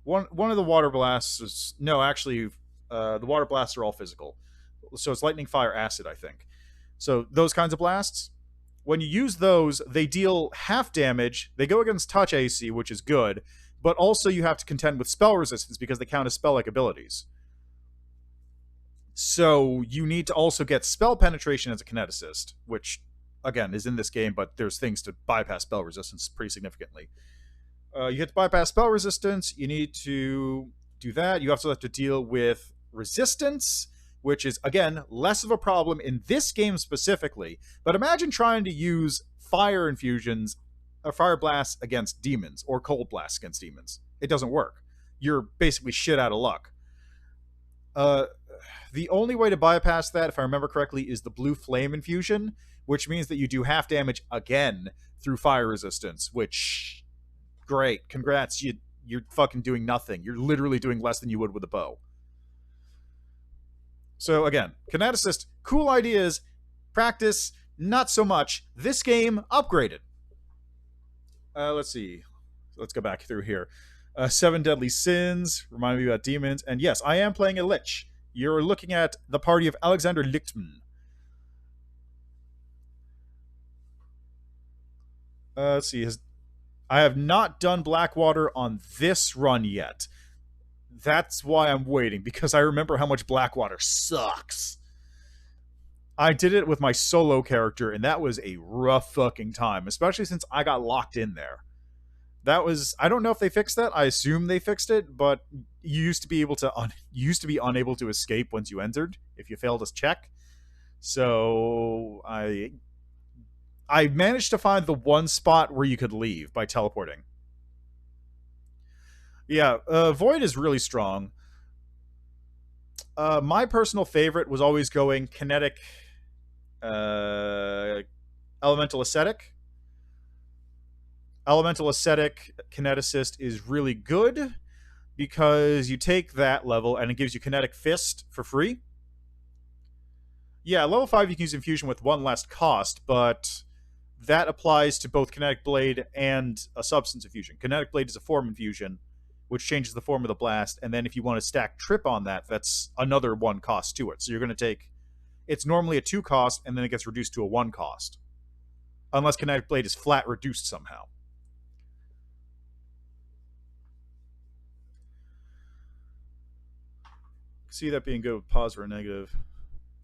One of the water blasts is, no, actually, the water blasts are all physical. So it's lightning, fire, acid, I think. So those kinds of blasts, when you use those, they deal half damage. They go against touch AC, which is good, but also you have to contend with spell resistance because they count as spell-like abilities. So you need to also get spell penetration as a kineticist, which, again, is in this game, but there's things to bypass spell resistance pretty significantly. You have to bypass spell resistance. You need to do that. You also have to deal with resistance, which is, again, less of a problem in this game specifically. But imagine trying to use fire infusions or fire blasts against demons or cold blasts against demons. It doesn't work. You're basically shit out of luck. The only way to bypass that, if I remember correctly, is the blue flame infusion, which means that you do half damage again through fire resistance, which... Great. Congrats. You're fucking doing nothing. You're literally doing less than you would with a bow. So again, kineticist, cool ideas. Practice, not so much. This game, upgraded. Let's see. Let's go back through here. 7 Deadly Sins. Remind me about demons. And yes, I am playing a Lich. You're looking at the party of Alexander Lichtman. Let's see. I have not done Blackwater on this run yet. That's why I'm waiting, because I remember how much Blackwater sucks. I did it with my solo character, and that was a rough fucking time, especially since I got locked in there. That was... I don't know if they fixed that. I assume they fixed it, but you used to be able to... you used to be unable to escape once you entered, if you failed a check. So, I managed to find the one spot where you could leave by teleporting. Yeah, Void is really strong. My personal favorite was always going Kinetic Elemental Ascetic. Elemental Ascetic Kineticist is really good because you take that level and it gives you Kinetic Fist for free. Yeah, level 5 you can use Infusion with one less cost, but... that applies to both Kinetic Blade and a Substance Infusion. Kinetic Blade is a form infusion, which changes the form of the blast, and then if you want to stack Trip on that, that's another 1 cost to it. So you're going to take... it's normally a 2 cost, and then it gets reduced to a 1 cost. Unless Kinetic Blade is flat reduced somehow. See that being good with positive or negative.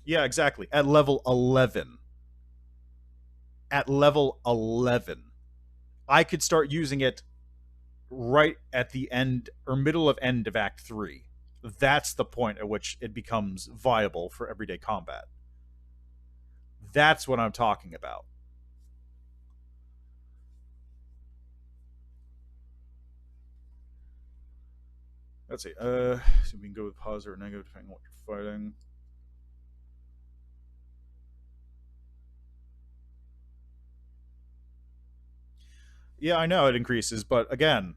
Yeah, exactly. At level 11. At level 11. I could start using it right at the end or middle of end of Act 3. That's the point at which it becomes viable for everyday combat. That's what I'm talking about. Let's see. So we can go with positive or negative depending on what you're fighting. Yeah, I know it increases, but again,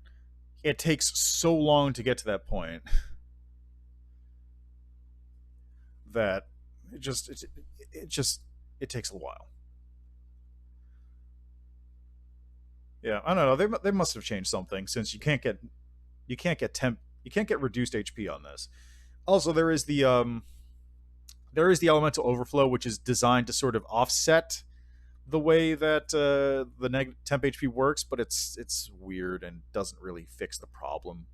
it takes so long to get to that point that it takes a while. Yeah, I don't know. They must have changed something since you can't get temp you can't get reduced HP on this. Also, there is the elemental overflow, which is designed to sort of offset the way that the temp HP works, but it's weird and doesn't really fix the problem.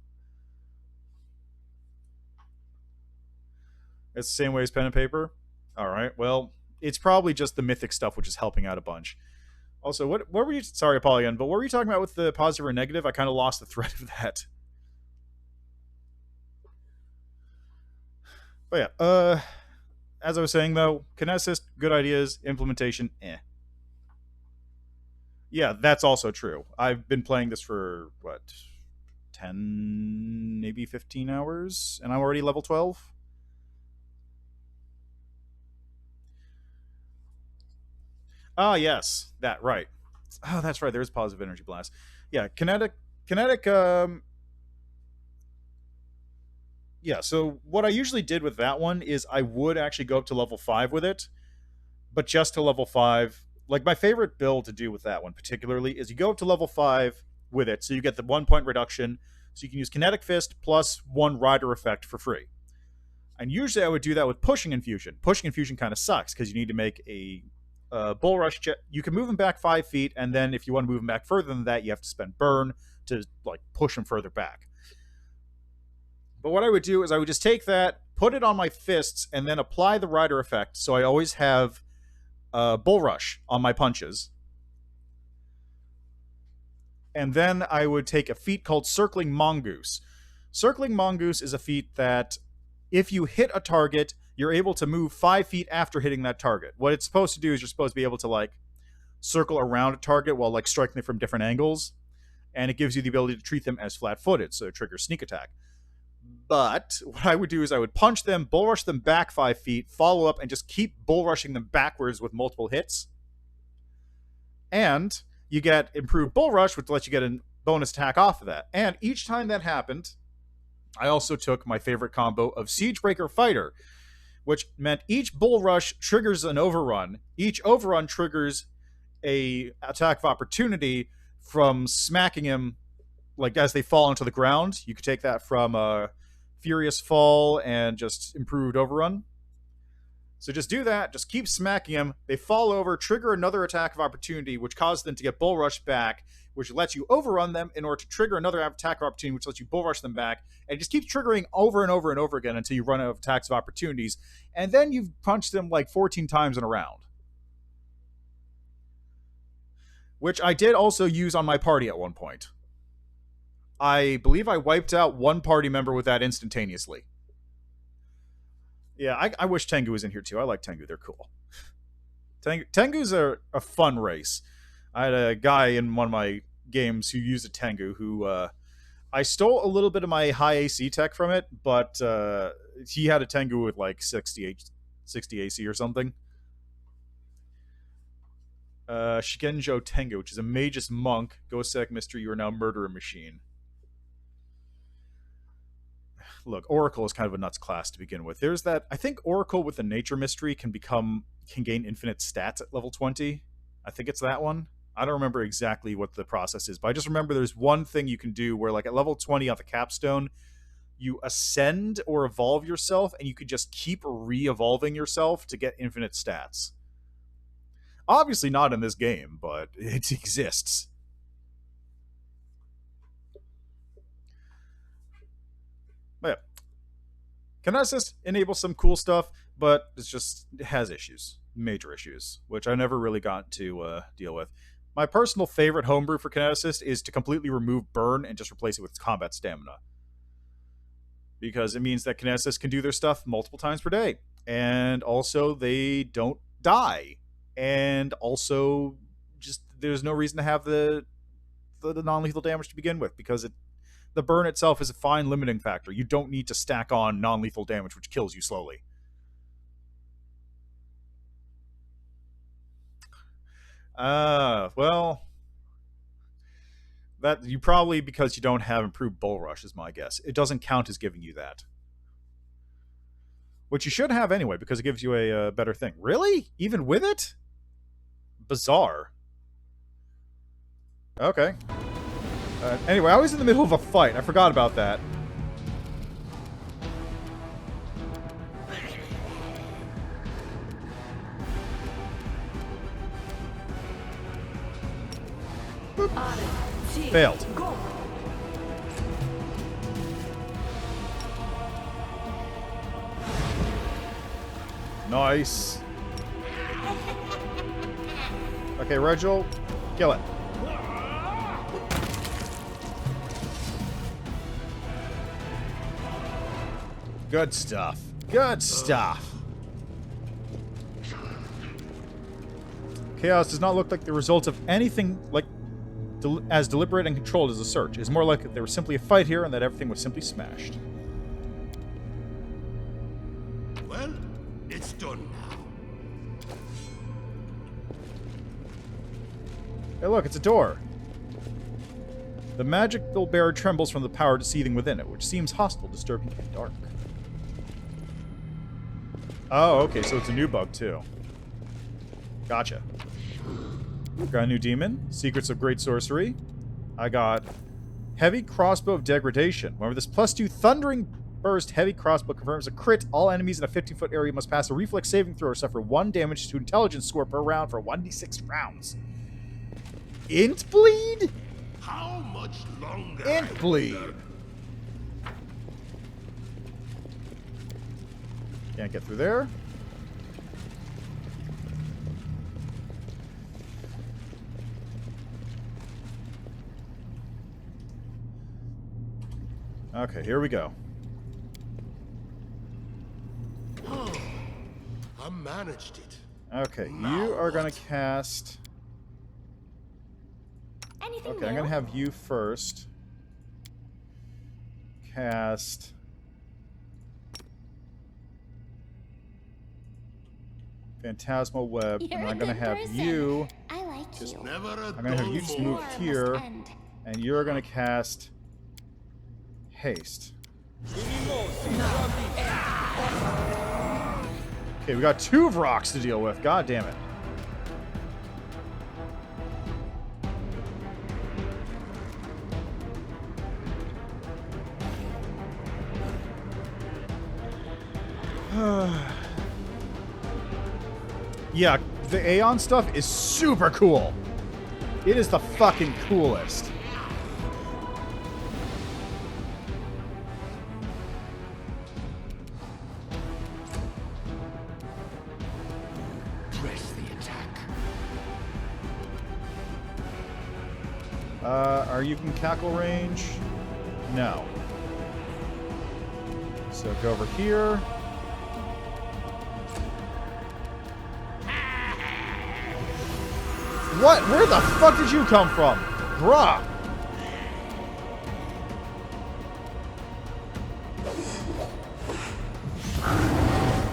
It's the same way as pen and paper. All right. Well, it's probably just the mythic stuff which is helping out a bunch. Also, what were you? Sorry, Paul again. But what were you talking about with the positive or negative? I kind of lost the thread of that. But yeah. As I was saying though, kineticist, good ideas. Implementation, eh. Yeah, that's also true. I've been playing this for what, 10, maybe 15 hours, and I'm already level 12. Ah, yes, that right. Oh, that's right. There is positive energy blast. Yeah, kinetic. Yeah. So what I usually did with that one is I would actually go up to level 5 with it, but just to level 5. Like my favorite build to do with that one particularly is you go up to level 5 with it, so you get the 1 point reduction. So you can use kinetic fist plus 1 rider effect for free. And usually I would do that with pushing infusion. Pushing infusion kind of sucks because you need to make a bull rush. You can move him back 5 feet, and then if you want to move him back further than that, you have to spend burn to like push him further back. But what I would do is I would just take that, put it on my fists, and then apply the rider effect. So I always have bull rush on my punches. And then I would take a feat called Circling Mongoose. Circling Mongoose is a feat that if you hit a target, you're able to move 5 feet after hitting that target. What it's supposed to do is you're supposed to be able to like circle around a target while like striking it from different angles, and it gives you the ability to treat them as flat-footed, so it triggers sneak attack. But what I would do is I would punch them, bull rush them back 5 feet, follow up, and just keep bull rushing them backwards with multiple hits. And you get improved bull rush, which lets you get a bonus attack off of that. And each time that happened, I also took my favorite combo of Siegebreaker Fighter, which meant each bull rush triggers an overrun. Each overrun triggers a attack of opportunity from smacking him like as they fall onto the ground. You could take that from Furious Fall and just improved overrun. So just do that, just keep smacking them. They fall over, trigger another attack of opportunity, which causes them to get bull rush back, which lets you overrun them in order to trigger another attack of opportunity, which lets you bull rush them back. And it just keeps triggering over and over and over again until you run out of attacks of opportunities. And then you've punched them like 14 times in a round. Which I did also use on my party at one point. I believe I wiped out one party member with that instantaneously. Yeah, I wish Tengu was in here too. I like Tengu. They're cool. Tengu's a fun race. I had a guy in one of my games who used a Tengu who I stole a little bit of my high AC tech from it, but he had a Tengu with like 60 AC or something. Shigenjo Tengu, which is a magus monk. Gosek Mystery, you are now murderer machine. Look, Oracle is kind of a nuts class to begin with. There's that. I think Oracle with the Nature Mystery can gain infinite stats at level 20. I think it's that one. I don't remember exactly what the process is, but I just remember there's one thing you can do where, like, at level 20 on the capstone, you ascend or evolve yourself, and you can just keep re-evolving yourself to get infinite stats. Obviously not in this game, but it exists. But yeah, Kinesis enables some cool stuff, but it has issues, major issues, which I never really got to deal with. My personal favorite homebrew for Kineticist is to completely remove burn and just replace it with combat stamina. Because it means that Kineticists can do their stuff multiple times per day. And also, they don't die. And also, just there's no reason to have the non-lethal damage to begin with, because the burn itself is a fine limiting factor. You don't need to stack on non-lethal damage, which kills you slowly. Well, that you probably, because you don't have improved bull rush, is my guess. It doesn't count as giving you that, which you should have anyway, because it gives you a better thing. Really? Even with it? Bizarre. Okay. Anyway, I was in the middle of a fight. I forgot about that. Boop. Failed. Nice. Okay, Regil, kill it. Good stuff. Good stuff. Chaos does not look like the result of anything like as deliberate and controlled as a search. It's more like there was simply a fight here and that everything was simply smashed. Well, it's done now. Hey, look, it's a door. The magical bear trembles from the power seething within it, which seems hostile, disturbing, and dark. Oh, okay, so it's a new bug, too. Gotcha. Got a new demon. Secrets of Great Sorcery. I got Heavy Crossbow of Degradation. Remember, this +2 Thundering Burst Heavy Crossbow confirms a crit. All enemies in a 15-foot area must pass a reflex saving throw or suffer 1 damage to intelligence score per round for 1d6 rounds. Int Bleed? How much longer? Int Bleed. Can't get through there. Okay, here we go. I managed it. Okay, you are gonna cast... Anything Okay, I'm gonna have you first. Cast... Phantasmal Web, and I'm gonna have you... I like just, you. Never a I'm gonna have you just move here, and you're gonna cast... Haste. Okay, we got 2 rocks to deal with. God damn it. Yeah, the Aeon stuff is super cool. It is the fucking coolest. Press the attack. Are you in cackle range? No. So go over here. What? Where the fuck did you come from? Bruh.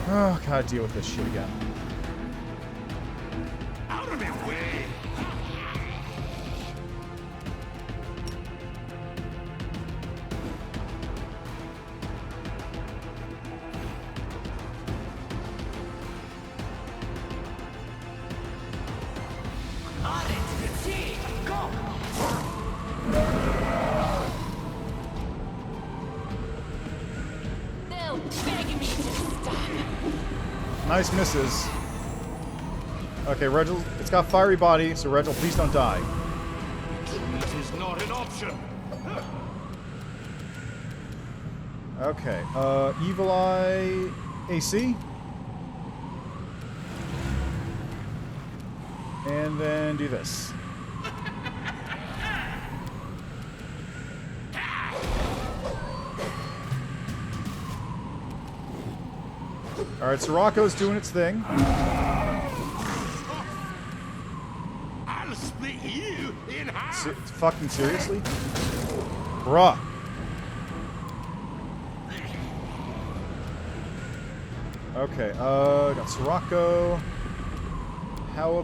Oh, gotta deal with this shit again. Out of my way. Nice misses. Okay, Regil, it's got fiery body, so Regil, please don't die. This is not an option. Okay, Evil Eye AC. And then do this. Alright, Sirocco's doing its thing. I'll split you in half. Fucking seriously? Bruh. Okay, got Sirocco. How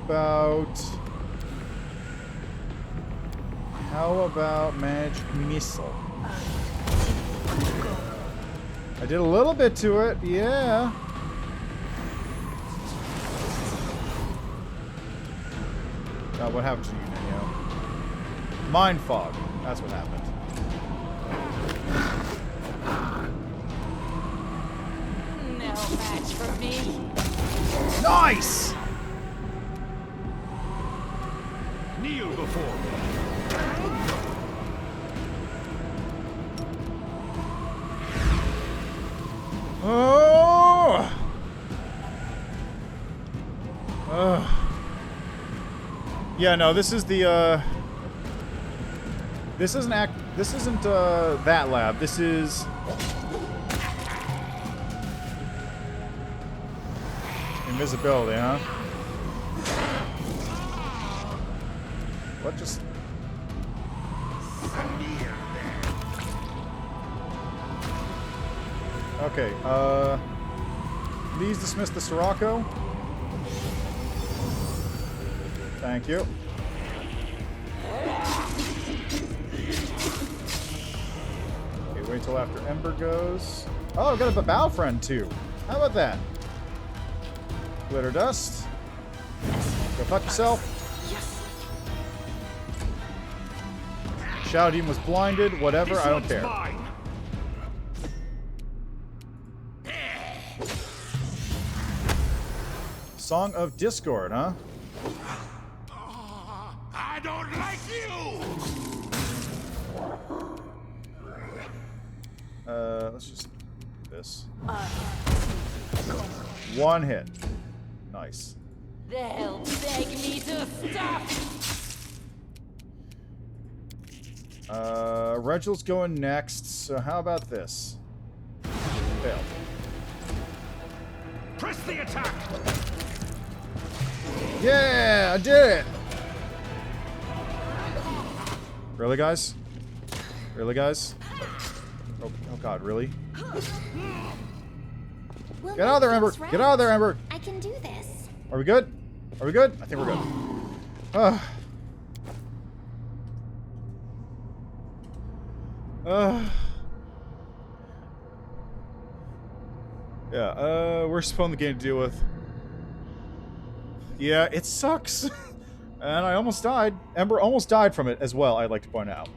about Magic Missile? I did a little bit to it, yeah. God, what happened to you, Nino? Mind fog. That's what happened. No match for me. Nice! Kneel before me. Oh! Yeah, no, this is the, this isn't that lab. This is... invisibility, huh? What just... Okay, please dismiss the Sirocco. Thank you. Okay, wait till after Ember goes. Oh, I've got a Bow friend too. How about that? Glitter dust. Go fuck yourself. Shadow Demon was blinded. Whatever, I don't care. Song of Discord, huh? I don't like you. Let's just do this. One hit. Nice. They'll beg me to stop. Reginald's going next, so how about this? Fail. Press the attack. Yeah, I did it! Really, guys? Really, guys? Oh god, really? We'll Get out of there, Ember! Get out of there, Ember! I can do this. Are we good? Are we good? I think we're good. Yeah, worst phone in the game to deal with. Yeah, it sucks. And I almost died. Ember almost died from it as well, I'd like to point out.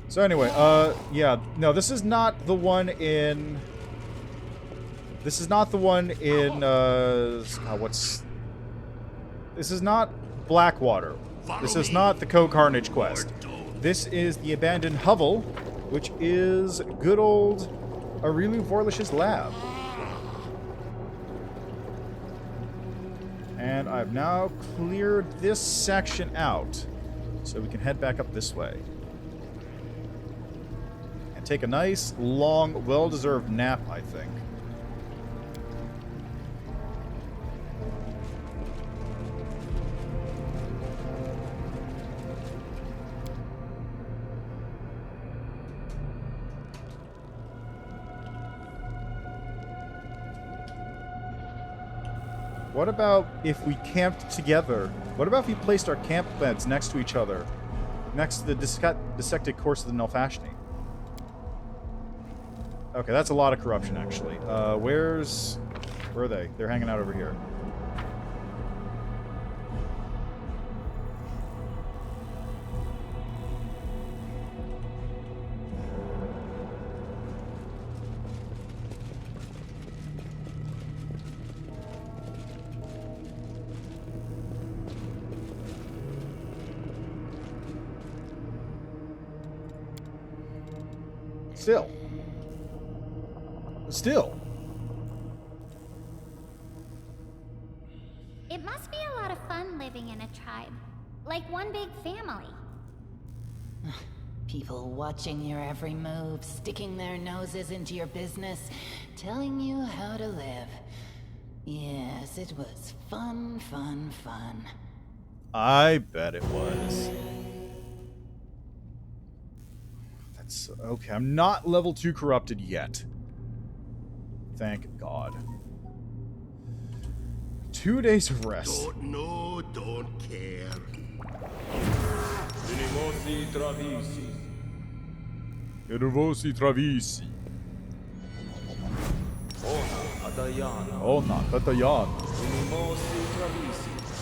So anyway, yeah, no, this is not the one in... This is not the one in, what's... This is not Blackwater. This is not the Co-Carnage quest. This is the Abandoned Hovel, which is good old Aureliu Vorlish's lab. And I've now cleared this section out, so we can head back up this way. And take a nice, long, well-deserved nap, I think. What about if we camped together? What about if we placed our camp beds next to each other? Next to the dissected course of the Nelfashni? Okay, that's a lot of corruption, actually. Where are they? They're hanging out over here. Still. It must be a lot of fun living in a tribe. Like one big family. People watching your every move, sticking their noses into your business, telling you how to live. Yes, it was fun, fun, fun. I bet it was. That's okay. I'm not level 2 corrupted yet. Thank God. 2 days of rest. Don't know, don't care. Nervosi travisi. Ona Tatayan.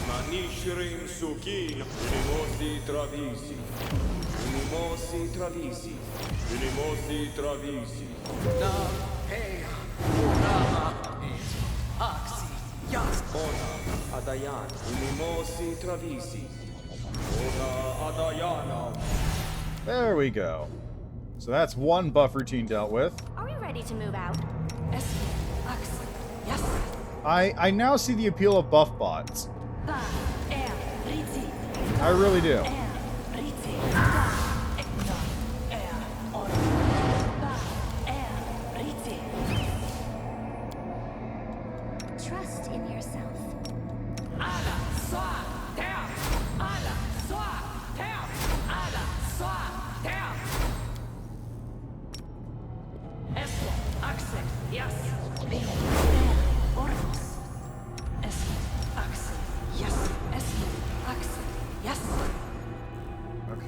Manishrim suki, unimosi travisi. Unimosi travisi. Unimosi travisi. Na, hey, Urama, Axi, Yas. Ona, Adayan, unimosi travisi. Ona, Adayana. There we go. So that's one buff routine dealt with. Are we ready to move out? Yes. I now see the appeal of buff bots. I really do. Trust in yourself.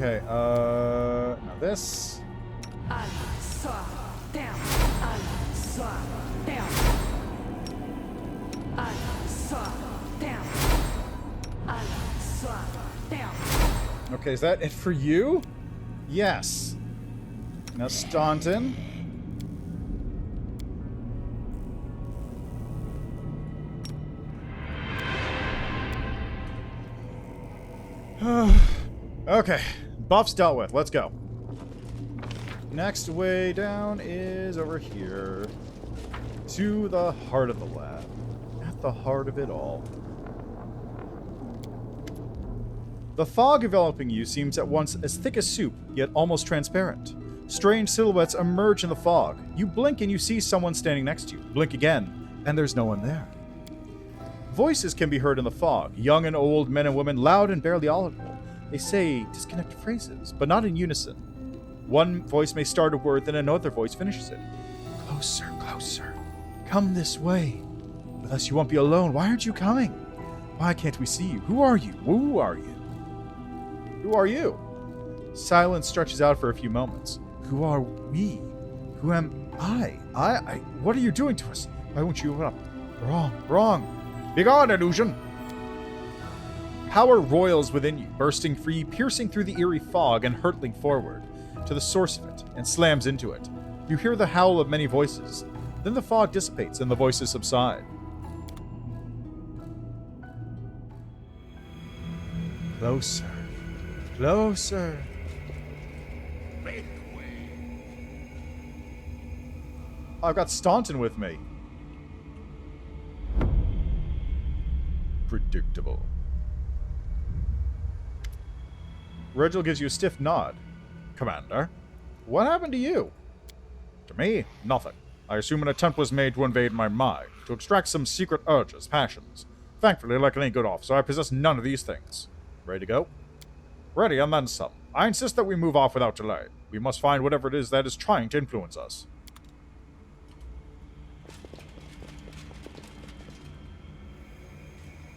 Okay, now this. Okay, is that it for you? Yes. Now Staunton. Okay, buffs dealt with. Let's go. Next way down is over here. To the heart of the lab. At the heart of it all. The fog enveloping you seems at once as thick as soup, yet almost transparent. Strange silhouettes emerge in the fog. You blink and you see someone standing next to you. Blink again, and there's no one there. Voices can be heard in the fog, young and old, men and women, loud and barely audible. They say disconnected phrases, but not in unison. One voice may start a word, then another voice finishes it. Closer, closer. Come this way. With us you won't be alone. Why aren't you coming? Why can't we see you? Who are you? Who are you? Who are you? Silence stretches out for a few moments. Who are we? Who am I? What are you doing to us? Why won't you open up? Wrong. Begone, illusion! Power roils within you, bursting free, piercing through the eerie fog and hurtling forward to the source of it, and slams into it. You hear the howl of many voices. Then the fog dissipates and the voices subside. Closer. Closer. I've got Staunton with me. Predictable. Regil gives you a stiff nod. Commander, what happened to you? To me, nothing. I assume an attempt was made to invade my mind, to extract some secret urges, passions. Thankfully, like any good officer, I possess none of these things. Ready to go? Ready, and then some. I insist that we move off without delay. We must find whatever it is that is trying to influence us.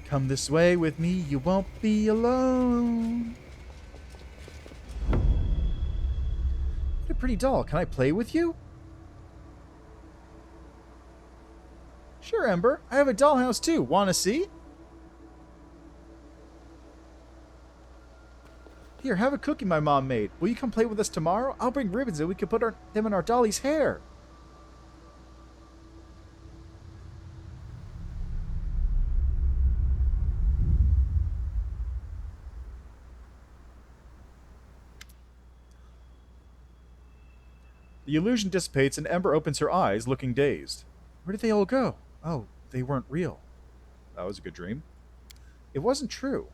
Come this way with me, you won't be alone. What a pretty doll. Can I play with you? Sure, Ember. I have a dollhouse too. Wanna see? Here, have a cookie my mom made. Will you come play with us tomorrow? I'll bring ribbons and we can put them in our dolly's hair. The illusion dissipates and Ember opens her eyes, looking dazed. Where did they all go? Oh, they weren't real. That was a good dream. It wasn't true.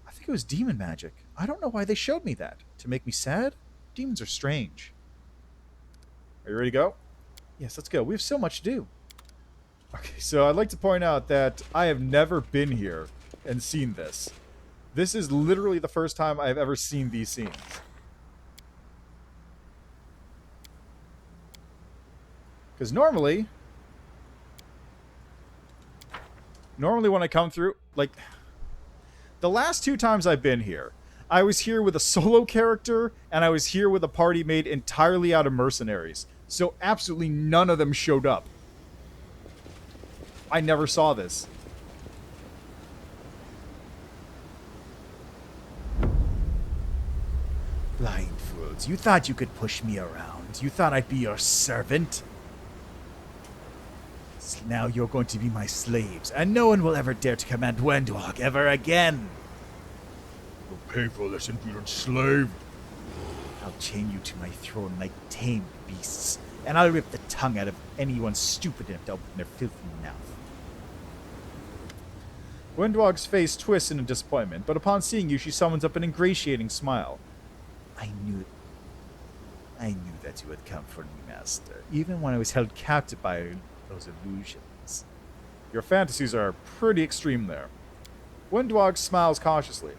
I think it was demon magic. I don't know why they showed me that. To make me sad? Demons are strange. Are you ready to go? Yes, let's go. We have so much to do. Okay, so I'd like to point out that I have never been here and seen this. This is literally the first time I've ever seen these scenes. Because normally when I come through, like, the last two times I've been here, I was here with a solo character, and I was here with a party made entirely out of mercenaries. So absolutely none of them showed up. I never saw this. Blind fools, you thought you could push me around. You thought I'd be your servant. Now you're going to be my slaves, and no one will ever dare to command Wendwalk ever again. You'll pay for this, impudent slave. I'll chain you to my throne like tame beasts, and I'll rip the tongue out of anyone stupid enough to open their filthy mouth. Windwog's face twists in disappointment, but upon seeing you, she summons up an ingratiating smile. I knew that you would come for me, Master, even when I was held captive by those illusions. Your fantasies are pretty extreme there. Windwog smiles cautiously.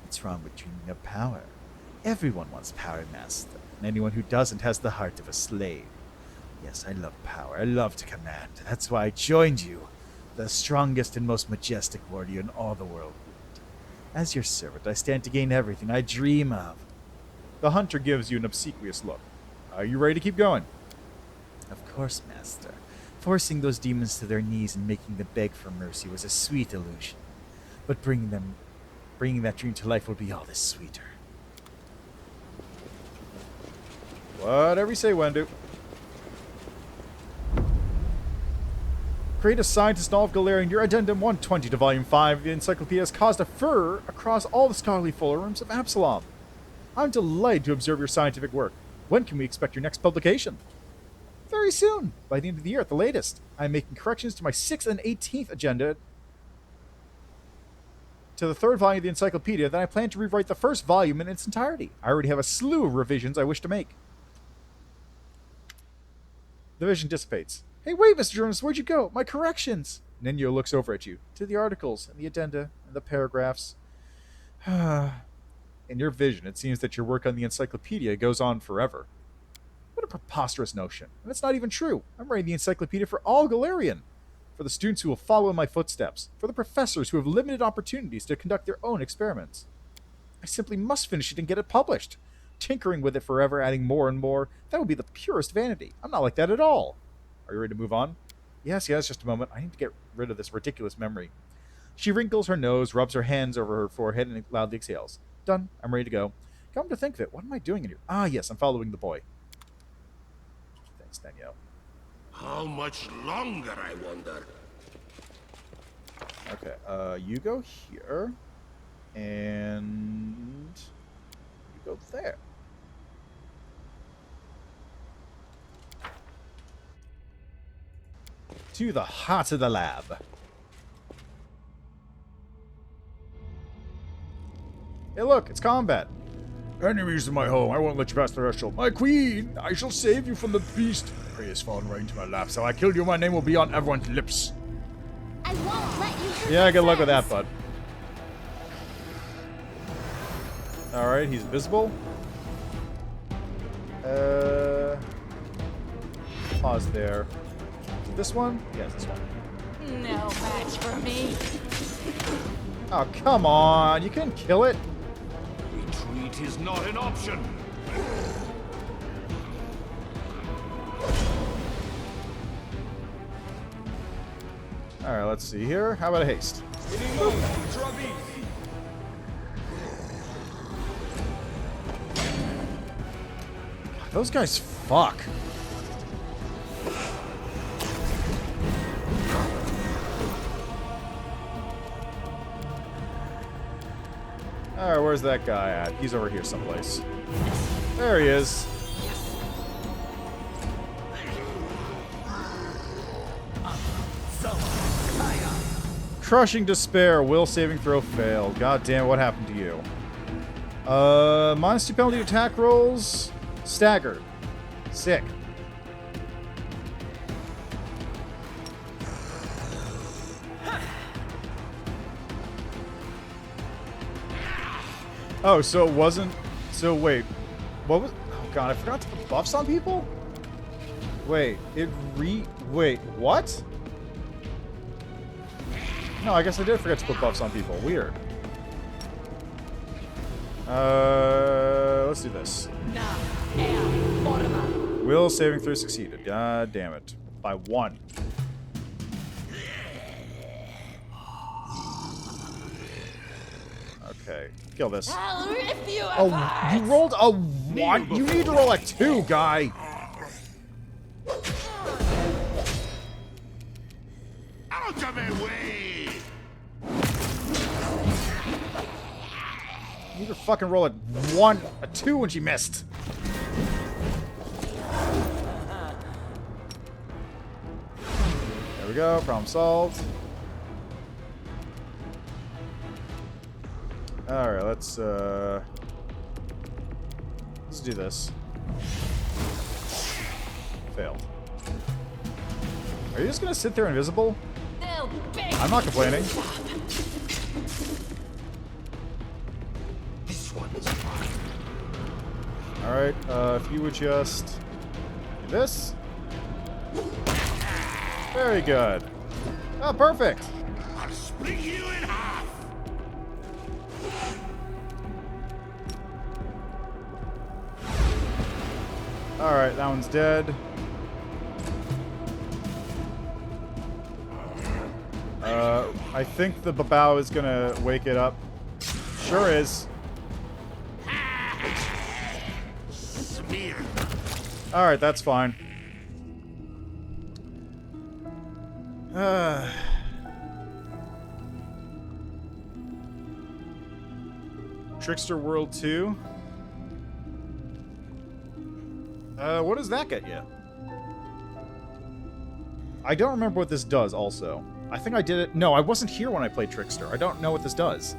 What's wrong with dreaming of power? Everyone wants power, Master, and anyone who doesn't has the heart of a slave. Yes, I love power. I love to command. That's why I joined you, the strongest and most majestic warrior in all the world. As your servant, I stand to gain everything I dream of. The hunter gives you an obsequious look. Are you ready to keep going? Of course, Master. Forcing those demons to their knees and making them beg for mercy was a sweet illusion. But bringing that dream to life will be all the sweeter. Whatever you say, Wendu. Create a scientist in all of Galarian. Your addendum 120 to Volume 5 of the Encyclopedia has caused a furor across all the scholarly forums of Absalom. I'm delighted to observe your scientific work. When can we expect your next publication? Very soon, by the end of the year at the latest. I'm making corrections to my 6th and 18th agenda to the 3rd volume of the Encyclopedia, then I plan to rewrite the 1st volume in its entirety. I already have a slew of revisions I wish to make. The vision dissipates. Hey, wait, Mr. Jonas, where'd you go? My corrections! Ninyo looks over at you, to the articles, and the addenda, and the paragraphs. In your vision, it seems that your work on the encyclopedia goes on forever. What a preposterous notion. And it's not even true. I'm writing the encyclopedia for all Galarian. For the students who will follow in my footsteps. For the professors who have limited opportunities to conduct their own experiments. I simply must finish it and get it published. Tinkering with it forever, adding more and more, that would be the purest vanity. I'm not like that at all. Are you ready to move on? Yes, just a moment. I need to get rid of this ridiculous memory. She wrinkles her nose, rubs her hands over her forehead, and loudly exhales. Done. I'm ready to go. Come to think of it, what am I doing in here? Ah, yes, I'm following the boy. Thanks, Danielle. How much longer, I wonder? Okay, you go here. And you go there. To the heart of the lab. Hey, look, it's combat. Enemies in my home, I won't let you pass the threshold. My queen, I shall save you from the beast. Prey has fallen right into my lap, so I killed you. My name will be on everyone's lips. I won't let you hurt Yeah, my good luck with that, friends. bud. Alright, he's visible. Pause there. This one? Yes, this one. No match for me. Oh, come on. You couldn't kill it? Retreat is not an option. Alright, let's see here. How about a haste? Those guys fuck. Alright, where's that guy at? He's over here someplace. There he is. Crushing Despair. Will saving throw failed. God damn, what happened to you? Minus 2 penalty attack rolls. Staggered. Sick. Oh, so it wasn't... So, wait. What was... Oh, God, I forgot to put buffs on people? Wait, Wait, what? No, I guess I did forget to put buffs on people. Weird. Let's do this. Will saving throw succeeded. God damn it. By 1. Okay. kill this. I'll rip you Oh, apart. you rolled a 1? You need to roll a 2, guy. Out of my way! You need to fucking roll a 2 when she missed. There we go. Problem solved. Alright, let's do this. Failed. Are you just gonna sit there invisible? I'm not complaining. This one's mine. Alright, if you would just do this. Very good. Oh, perfect. I'll split you in half. Alright, that one's dead. I think the babao is gonna wake it up. Sure is. Smear. Alright, that's fine. Trickster World 2. What does that get you? I don't remember what this does, also. I think I did it... No, I wasn't here when I played Trickster. I don't know what this does.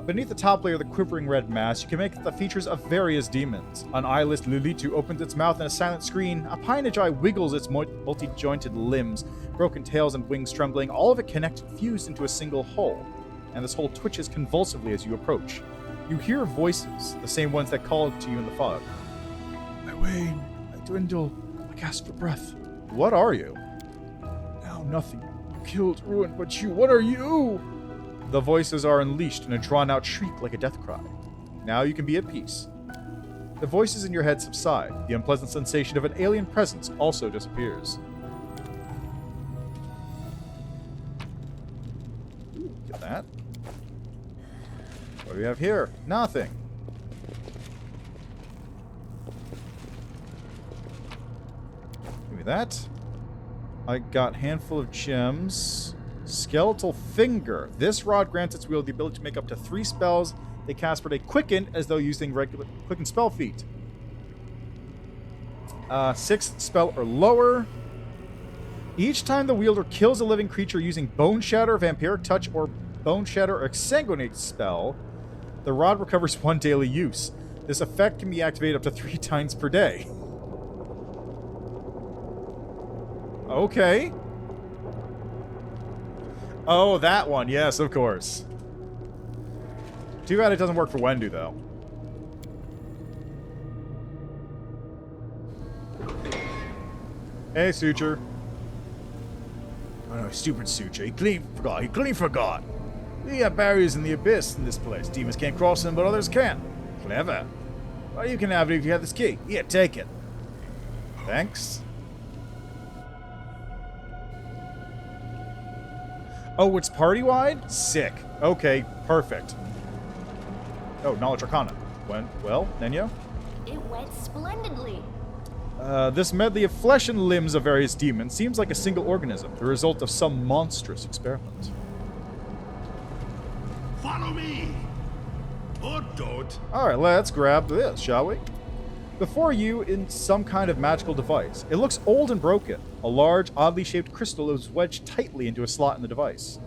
Beneath the top layer of the quivering red mass, you can make the features of various demons. An eyeless Lilitu opens its mouth in a silent scream. A Pinage wiggles its multi-jointed limbs, broken tails and wings trembling, all of it connected, fused into a single whole. And this whole twitches convulsively as you approach. You hear voices, the same ones that called to you in the fog. I wane, I dwindle, I gasp for breath. What are you? Now nothing. You killed, ruined, but you, what are you? The voices are unleashed in a drawn-out shriek like a death cry. Now you can be at peace. The voices in your head subside. The unpleasant sensation of an alien presence also disappears. Get that. What do we have here? Nothing. Give me that. I got handful of gems. Skeletal Finger. This rod grants its wielder the ability to make up to 3 spells they cast per day quickened as though using regular quicken spell feat. 6th spell or lower. Each time the wielder kills a living creature using Bone Shatter, Vampiric Touch, or Bone Shatter or Exsanguinate spell, the rod recovers 1 daily use. This effect can be activated up to 3 times per day. Okay. Oh, that one. Yes, of course. Too bad it doesn't work for Wendu, though. Hey, Suture. Oh no, stupid Suture. He clean forgot. We have barriers in the abyss in this place. Demons can't cross them, but others can. Clever. Well, you can have it if you have this key. Here, take it. Thanks. Oh, it's party-wide? Sick. Okay, perfect. Oh, Knowledge Arcana. Well, Nenyo? It went splendidly. This medley of flesh and limbs of various demons seems like a single organism, the result of some monstrous experiment. Follow me! Or don't. Alright, let's grab this, shall we? Before you, in some kind of magical device. It looks old and broken. A large, oddly shaped crystal is wedged tightly into a slot in the device.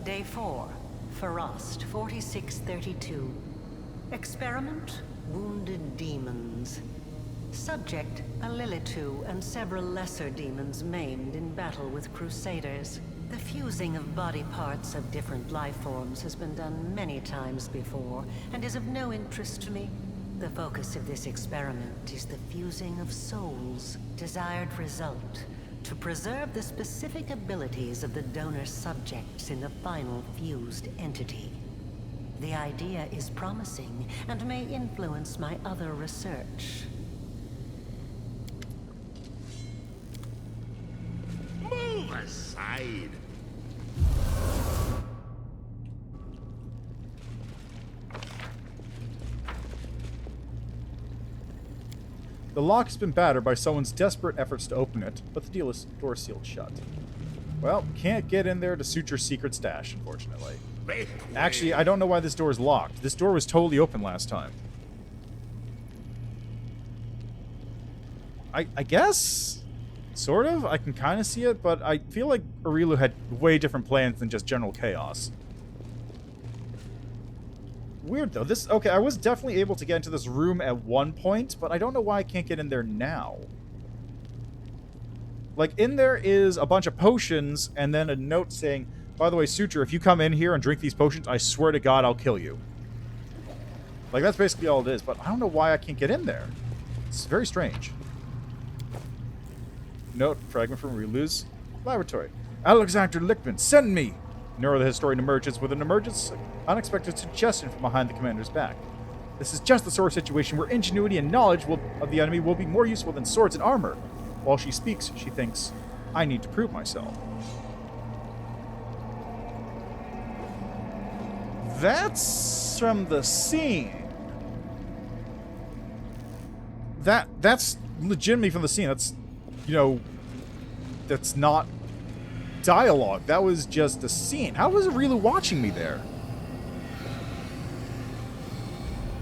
Day 4. Farast, 4632. Experiment, wounded demons. Subject, a Lilitu and several lesser demons maimed in battle with crusaders. The fusing of body parts of different life forms has been done many times before, and is of no interest to me. The focus of this experiment is the fusing of souls. Desired result, to preserve the specific abilities of the donor subjects in the final fused entity. The idea is promising, and may influence my other research. Move aside. The lock has been battered by someone's desperate efforts to open it, but the door is sealed shut. Well, can't get in there to suit your secret stash, unfortunately. Actually, I don't know why this door is locked. This door was totally open last time. I guess? Sort of? I can kind of see it, but I feel like Aurilu had way different plans than just general chaos. Weird, though. Okay, I was definitely able to get into this room at one point, but I don't know why I can't get in there now. Like, in there is a bunch of potions, and then a note saying, by the way, Suture, if you come in here and drink these potions, I swear to God, I'll kill you. Like, that's basically all it is, but I don't know why I can't get in there. It's very strange. Note, fragment from Aurilu's laboratory. Alexander Lichtman, send me! Nero the historian emerges with an unexpected suggestion from behind the commander's back. This is just the sort of situation where ingenuity and knowledge of the enemy will be more useful than swords and armor. While she speaks, she thinks, I need to prove myself. That's from the scene. That's legitimately from the scene. That's, you know, that's not dialogue. That was just a scene. How was Aurilu watching me there?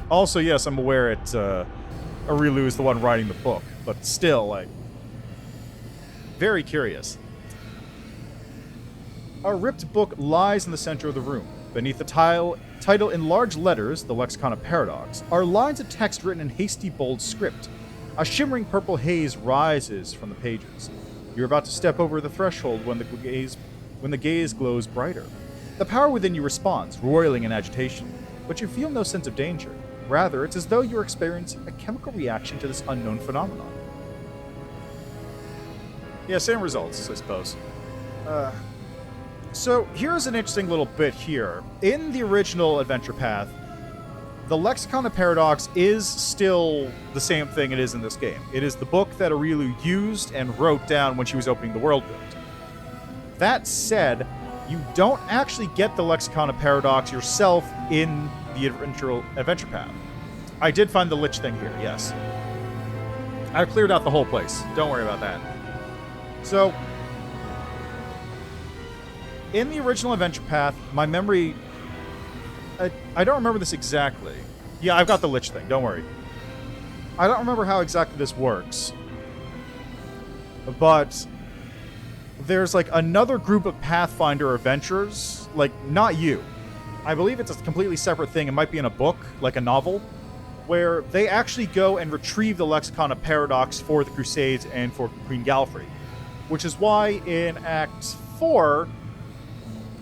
Also, yes, I'm aware Aurilu is the one writing the book, but still, like, very curious. A ripped book lies in the center of the room. Beneath the title in large letters, the Lexicon of Paradox, are lines of text written in hasty, bold script. A shimmering purple haze rises from the pages. You're about to step over the threshold when the gaze glows brighter. The power within you responds, roiling in agitation, but you feel no sense of danger. Rather, it's as though you're experiencing a chemical reaction to this unknown phenomenon. Yeah, same results, I suppose. So, here's an interesting little bit here. In the original adventure path, the Lexicon of Paradox is still the same thing it is in this game. It is the book that Aurilu used and wrote down when she was opening the world build. That said, you don't actually get the Lexicon of Paradox yourself in the adventure path. I did find the Lich thing here, yes. I cleared out the whole place. Don't worry about that. So, in the original adventure path, my memory... I don't remember this exactly. Yeah, I've got the Lich thing, don't worry. I don't remember how exactly this works. But there's, like, another group of Pathfinder adventurers. Like, not you. I believe it's a completely separate thing. It might be in a book, like a novel, where they actually go and retrieve the Lexicon of Paradox for the Crusades and for Queen Galfrey. Which is why in Act 4...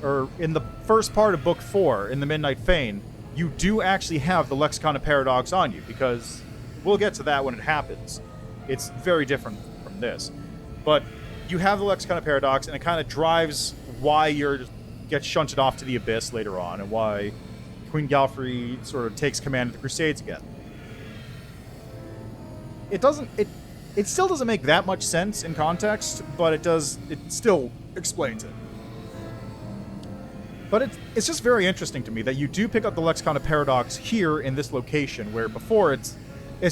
or in the first part of Book 4, in the Midnight Fane, you do actually have the Lexicon of Paradox on you, because we'll get to that when it happens. It's very different from this. But you have the Lexicon of Paradox, and it kind of drives why you get shunted off to the Abyss later on, and why Queen Galfrey sort of takes command of the Crusades again. It still doesn't make that much sense in context, but it still explains it. But it's just very interesting to me that you do pick up the Lexicon of Paradox here in this location, where before it's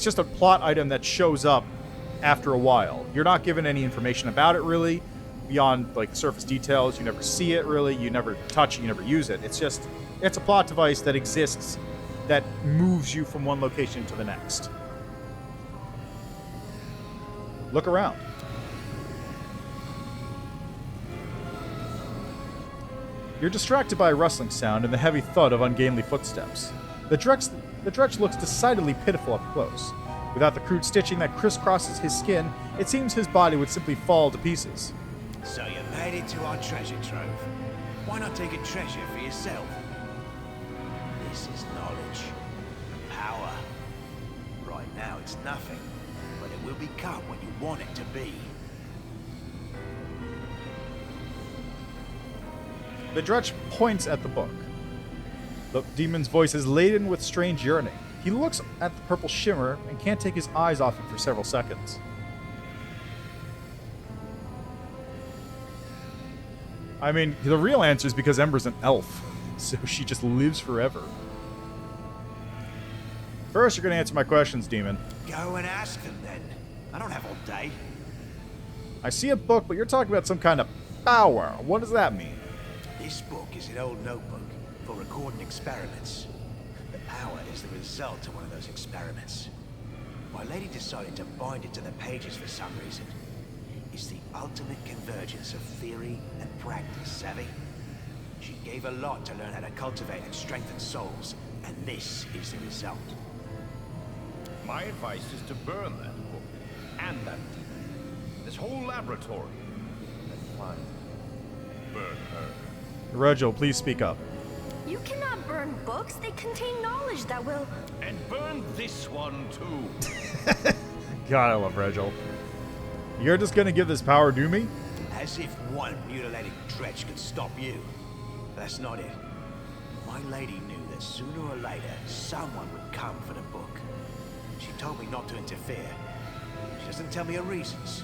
just a plot item that shows up after a while. You're not given any information about it, really, beyond, like, surface details. You never see it, really. You never touch it. You never use it. It's a plot device that exists that moves you from one location to the next. Look around. You're distracted by a rustling sound and the heavy thud of ungainly footsteps. The dretch looks decidedly pitiful up close. Without the crude stitching that crisscrosses his skin, it seems his body would simply fall to pieces. So you made it to our treasure trove. Why not take a treasure for yourself? This is knowledge. Power. Right now it's nothing, but it will become what you want it to be. The dretch points at the book. The demon's voice is laden with strange yearning. He looks at the purple shimmer and can't take his eyes off it for several seconds. I mean, the real answer is because Ember's an elf, so she just lives forever. First, you're going to answer my questions, demon. Go and ask them then. I don't have all day. I see a book, but you're talking about some kind of power. What does that mean? This book is an old notebook for recording experiments. The power is the result of one of those experiments. My lady decided to bind it to the pages for some reason. It's the ultimate convergence of theory and practice, savvy? She gave a lot to learn how to cultivate and strengthen souls, and this is the result. My advice is to burn that book and that demon. This whole laboratory. And finally, burn her. Regil, please speak up. You cannot burn books. They contain knowledge that will... And burn this one, too. God, I love Regil. You're just gonna give this power to me? As if one mutilated dredge could stop you. That's not it. My lady knew that sooner or later, someone would come for the book. She told me not to interfere. She doesn't tell me her reasons.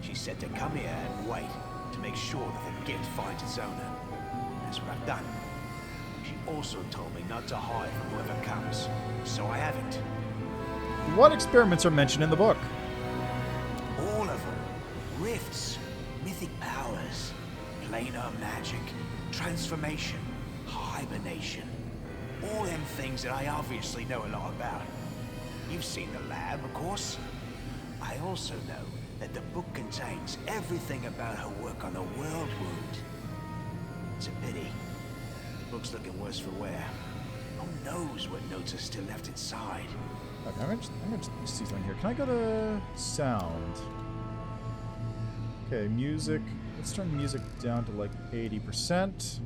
She said to come here and wait to make sure that the gift finds its owner. That's what I've done. She also told me not to hide from whoever comes, so I haven't. What experiments are mentioned in the book? All of them. Rifts, mythic powers, planar magic, transformation, hibernation. All them things that I obviously know a lot about. You've seen the lab, of course. I also know that the book contains everything about her work on the world wound. It's a pity. The book's looking worse for wear. Who knows what notes are still left inside? Okay, I'm gonna just see something here. Can I go to sound? Okay, music. Let's turn music down to like 80%.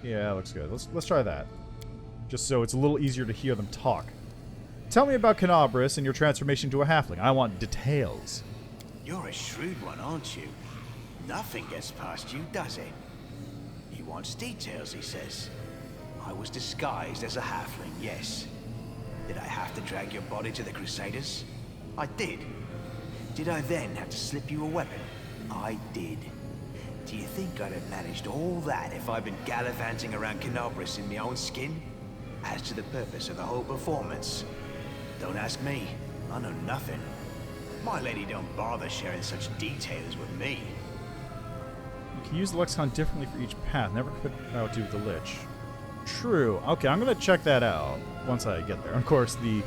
Yeah, that looks good. Let's try that. Just so it's a little easier to hear them talk. Tell me about Canobris and your transformation to a halfling. I want details. You're a shrewd one, aren't you? Nothing gets past you, does it? He wants details, he says. I was disguised as a halfling, yes. Did I have to drag your body to the Crusaders? I did. Did I then have to slip you a weapon? I did. Do you think I'd have managed all that if I'd been gallivanting around Canobris in my own skin? As to the purpose of the whole performance, don't ask me. I know nothing. My lady don't bother sharing such details with me. You can use the lexicon differently for each path. Never could know what to do with the lich. True. Okay, I'm gonna check that out once I get there. Of course, the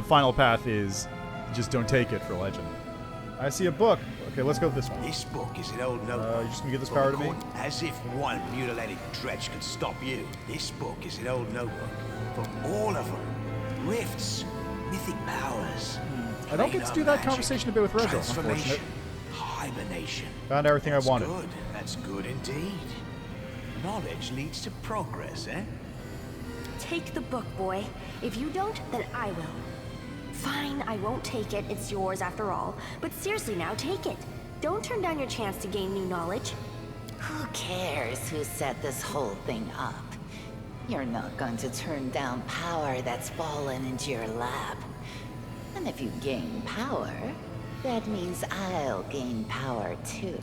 final path is just don't take it for legend. I see a book. Okay, let's go with this one. This book is an old notebook. You just gonna give this power to me? As if one mutilated dredge could stop you. This book is an old notebook for all of them. Rifts, mythic powers. I don't get to do that conversation a bit with Regil, unfortunately. Hibernation. Found everything I wanted. Good. That's good indeed. Knowledge leads to progress, eh? Take the book, boy. If you don't, then I will. Fine, I won't take it. It's yours after all. But seriously now, take it. Don't turn down your chance to gain new knowledge. Who cares who set this whole thing up? You're not going to turn down power that's fallen into your lap. And if you gain power, that means I'll gain power too.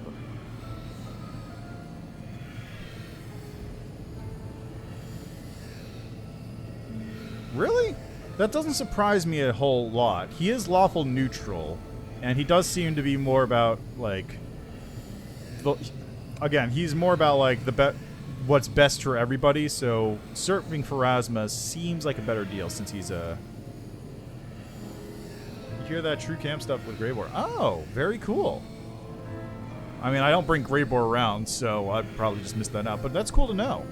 Really? That doesn't surprise me a whole lot. He is lawful neutral, and he does seem to be more about, like... Again, he's more about, like, what's best for everybody, so serving Pharasma seems like a better deal since he's a... You hear that true camp stuff with Greybor? Oh, very cool. I mean, I don't bring Greybor around, so I probably just missed that out, but that's cool to know.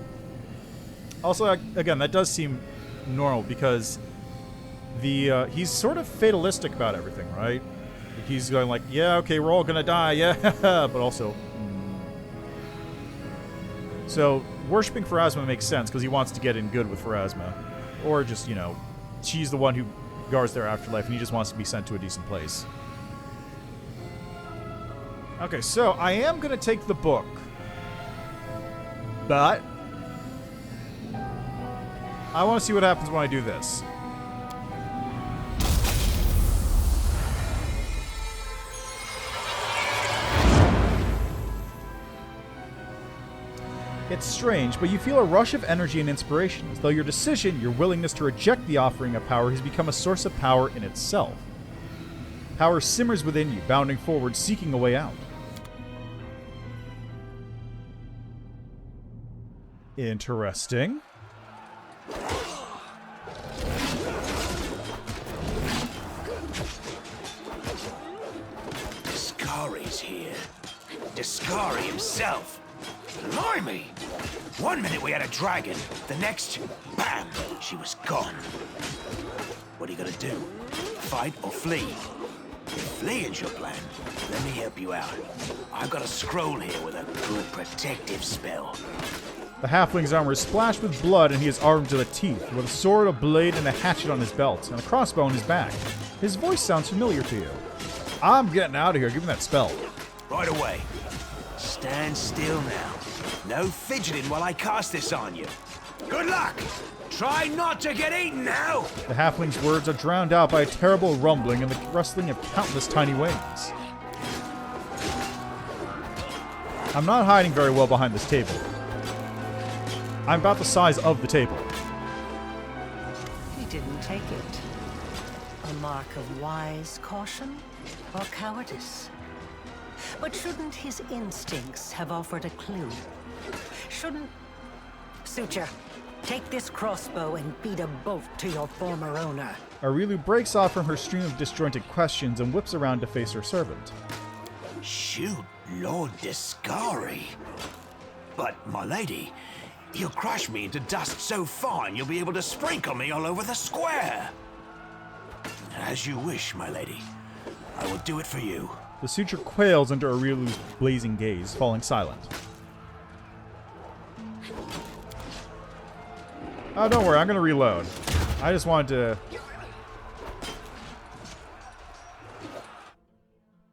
Also, again, that does seem normal because he's sort of fatalistic about everything, right? He's going like, yeah, okay, we're all gonna die, yeah, but also... So, worshipping Pharasma makes sense because he wants to get in good with Pharasma. Or just, you know, she's the one who guards their afterlife and he just wants to be sent to a decent place. Okay, so I am gonna take the book. But I want to see what happens when I do this. It's strange, but you feel a rush of energy and inspiration, as though your decision, your willingness to reject the offering of power, has become a source of power in itself. Power simmers within you, bounding forward, seeking a way out. Interesting. Discari's here. Discari himself. Blimey! One minute we had a dragon, the next, bam, she was gone. What are you gonna do? Fight or flee? If fleeing's your plan, let me help you out. I've got a scroll here with a good protective spell. The halfling's armor is splashed with blood, and he is armed to the teeth, with a sword, a blade, and a hatchet on his belt, and a crossbow on his back. His voice sounds familiar to you. I'm getting out of here. Give me that spell. Right away. Stand still now. No fidgeting while I cast this on you. Good luck! Try not to get eaten now! The halfling's words are drowned out by a terrible rumbling and the rustling of countless tiny wings. I'm not hiding very well behind this table. I'm about the size of the table. He didn't take it. A mark of wise caution or cowardice? But shouldn't his instincts have offered a clue? Shouldn't... Suture, take this crossbow and beat a bolt to your former owner. Aurelu breaks off from her stream of disjointed questions and whips around to face her servant. Shoot, Lord Discari. But, my lady, you'll crush me into dust so fine you'll be able to sprinkle me all over the square. As you wish, my lady. I will do it for you. The suture quails under Aurelu's blazing gaze, falling silent. Oh, don't worry, I'm gonna reload. I just wanted to...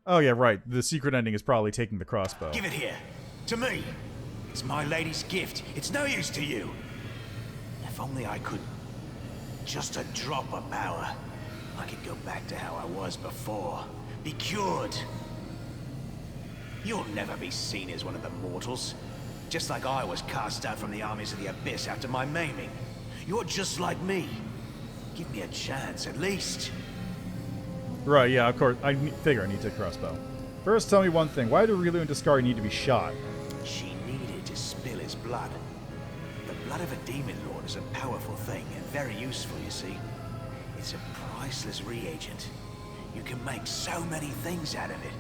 Oh yeah, right. The secret ending is probably taking the crossbow. Give it here. To me. It's my lady's gift. It's no use to you. If only I could... Just a drop of power. I could go back to how I was before. Be cured. You'll never be seen as one of the mortals. Just like I was cast out from the armies of the Abyss after my maiming. You're just like me. Give me a chance, at least. Right, yeah, of course. I figure I need to crossbow. First, tell me one thing. Why do Aurelu and Discari need to be shot? She needed to spill his blood. The blood of a demon lord is a powerful thing, and very useful, you see. It's a priceless reagent. You can make so many things out of it.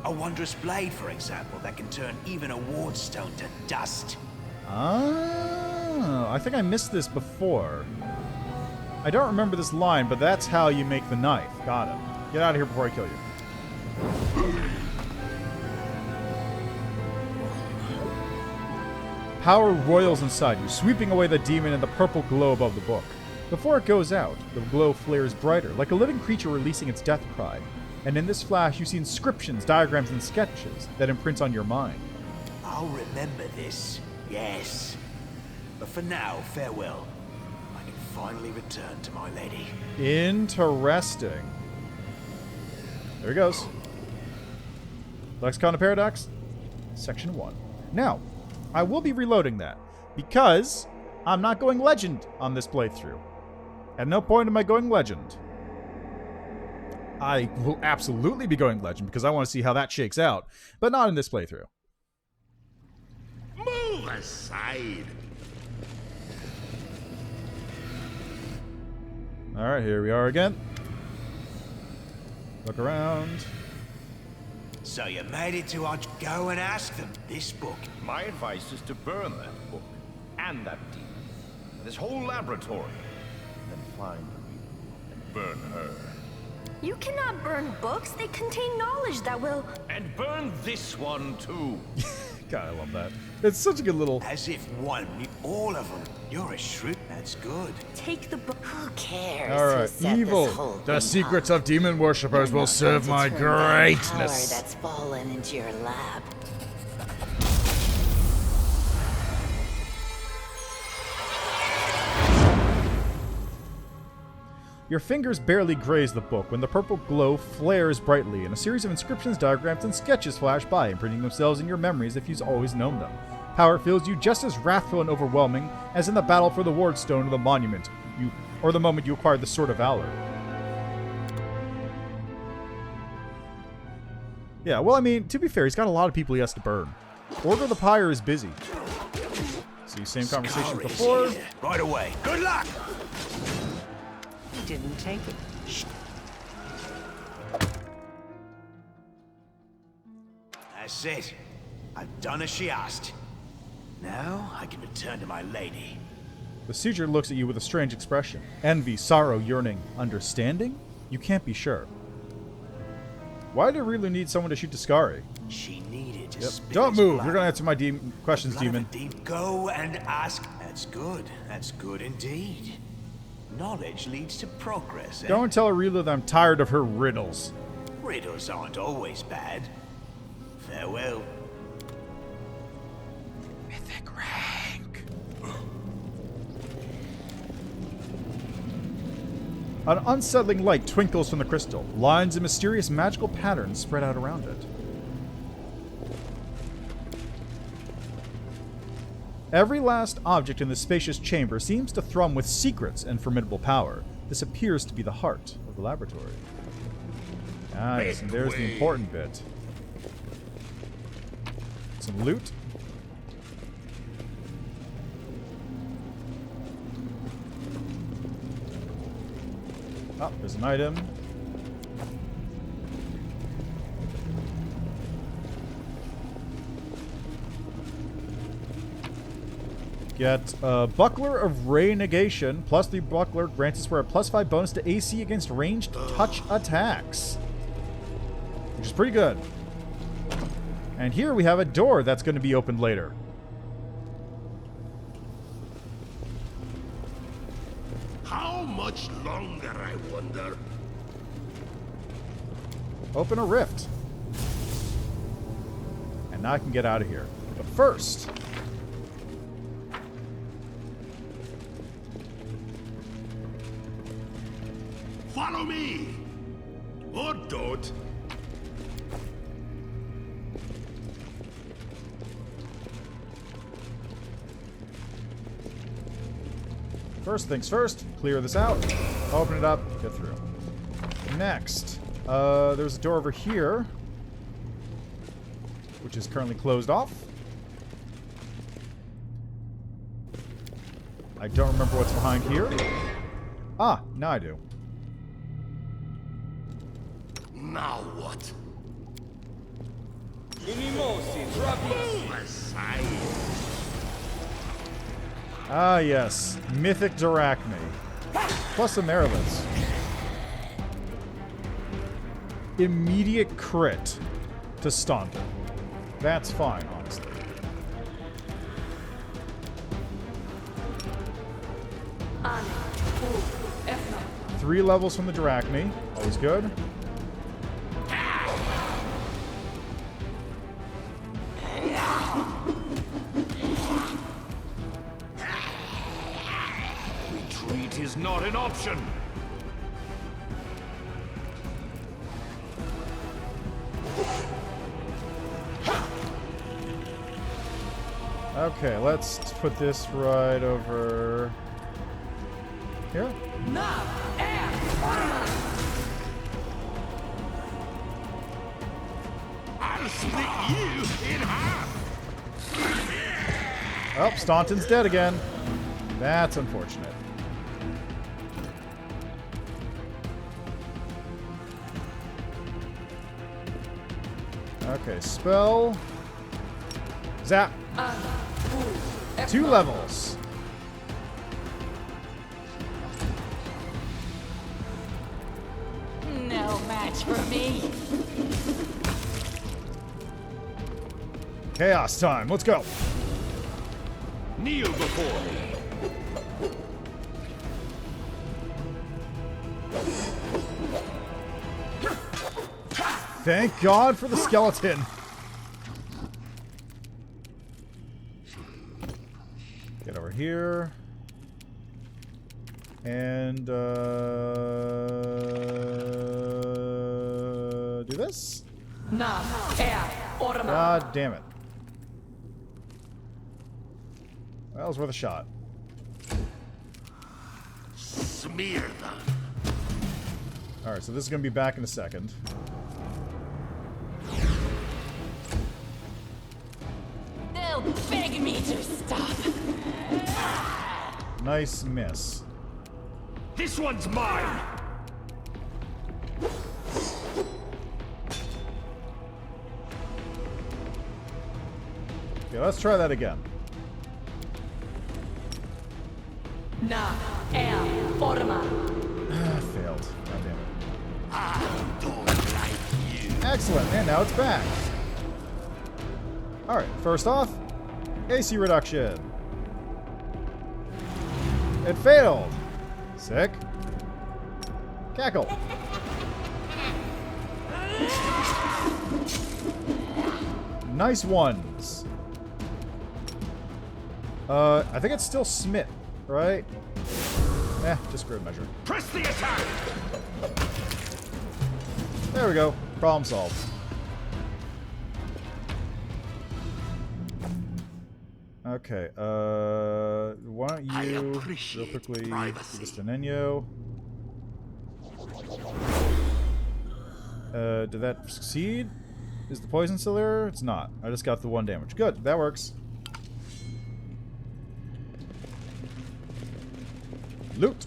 A wondrous blade, for example, that can turn even a wardstone to dust. Oh, I think I missed this before. I don't remember this line, but that's how you make the knife. Got it. Get out of here before I kill you. Power roils inside you, sweeping away the demon in the purple glow above the book. Before it goes out, the glow flares brighter, like a living creature releasing its death cry. And in this flash, you see inscriptions, diagrams, and sketches that imprint on your mind. I'll remember this, yes. But for now, farewell. I can finally return to my lady. Interesting. There he goes. Lexicon of Paradox, Section 1. Now, I will be reloading that, because I'm not going legend on this playthrough. At no point am I going legend. I will absolutely be going legend, because I want to see how that shakes out, but not in this playthrough. Move aside. Alright, here we are again. Look around. So you made it to our... Go and ask them. This book. My advice is to burn that book and that demon, this whole laboratory, then find Aurelu and burn her. You cannot burn books. They contain knowledge that will... And burn this one too. God, I love that. It's such a good little... As if one knew all of them. You're a shrewd. That's good. Take the book. Who cares? All who right, set evil. This whole The thing secrets up? of demon worshippers You're will not serve going my to turn down power greatness. that's fallen into your lap. Your fingers barely graze the book when the purple glow flares brightly and a series of inscriptions, diagrams, and sketches flash by, imprinting themselves in your memory as if you've always known them. power feels you just as wrathful and overwhelming as in the battle for the ward stone or the monument, or the moment you acquired the Sword of Valor. Yeah, well, I mean, to be fair, he's got a lot of people he has to burn. Order of the Pyre is busy. See, same conversation before. Right away. Good luck! He didn't take it. That's it. I've done as she asked. Now I can return to my lady. The Sieger looks at you with a strange expression. Envy, sorrow, yearning. Understanding? You can't be sure. Why do you really need someone to shoot Tiscari? She needed to Yep. Don't move. You're gonna answer my questions, demon. Go and ask. That's good. That's good indeed. Knowledge leads to progress, eh? Go and tell Aurelia that I'm tired of her riddles. Riddles aren't always bad. Farewell. Mythic rank. An unsettling light twinkles from the crystal. Lines and mysterious magical patterns spread out around it. Every last object in the spacious chamber seems to thrum with secrets and formidable power. This appears to be the heart of the laboratory. Ah, yes, and there's the important bit. Some loot. Oh, there's an item. Get a Buckler of Ray Negation, plus the Buckler grants us for a +5 bonus to AC against ranged touch attacks. Which is pretty good. And here we have a door that's going to be opened later. How much longer, I wonder? Open a rift. And now I can get out of here. But first... Follow me! Or don't. First things first, clear this out, open it up, get through. Next, there's a door over here, which is currently closed off. I don't remember what's behind here. Ah, now I do. Now what? Ah, yes. Mythic Drachme. Plus a Marilith. Immediate crit to Staunton. That's fine, honestly. Three levels from the Drachme. Always good. Retreat is not an option. Okay, let's put this right over here. I'll split you in half. Oh, Staunton's dead again. That's unfortunate. Okay, spell. Zap. 2 levels. No match for me. Chaos time. Let's go. Kneel before me. Thank God for the skeleton. Get over here. And, do this? God damn it. That was worth a shot. Smear them. Alright, so this is going to be back in a second. They'll beg me to stop. Nice miss. This one's mine. Okay, let's try that again. Na er forma. Failed. God damn it. I don't like you. Excellent, and now it's back. Alright, first off, AC reduction. It failed. Sick. Cackle. Nice ones. I think it's still Smith, right? Just grid measure. Press the attack. There we go. Problem solved. Okay, why don't you, real quickly, do this to Nenyo. Did that succeed? Is the poison still there? It's not. I just got the 1 damage. Good, that works. Loot.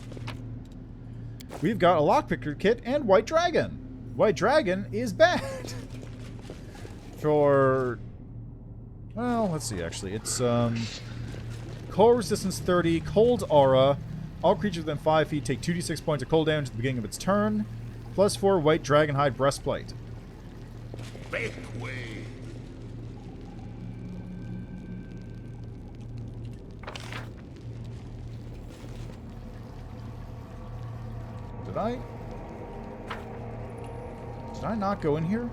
We've got a lockpicker kit and White Dragon. White Dragon is bad. For... well, let's see, actually. It's, cold resistance 30, cold aura. All creatures within 5 feet take 2d6 points of cold damage at the beginning of its turn. Plus 4 white dragonhide breastplate. Make way. Did I not go in here?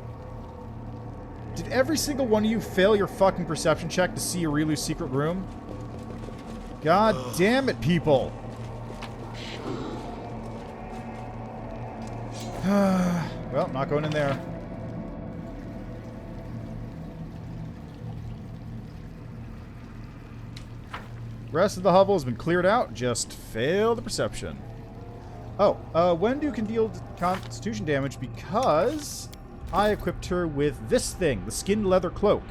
Did every single one of you fail your fucking perception check to see Aurilu's secret room? God damn it, people! Well, not going in there. Rest of the hovel has been cleared out. Just fail the perception. Oh, Wendu can deal constitution damage because I equipped her with this thing, the skinned leather cloak.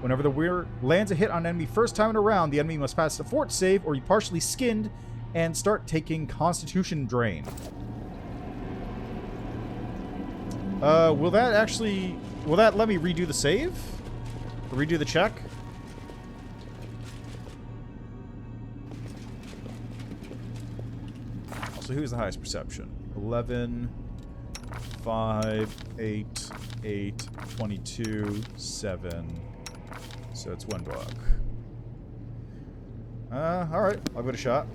Whenever the wearer lands a hit on an enemy first time in a round, the enemy must pass a fort save or be partially skinned and start taking constitution drain. Will that let me redo the save? Or redo the check? Also, who's the highest perception? 11, 5, 8, 8, 22, 7. So it's 1 block. Alright, I'll give it a shot.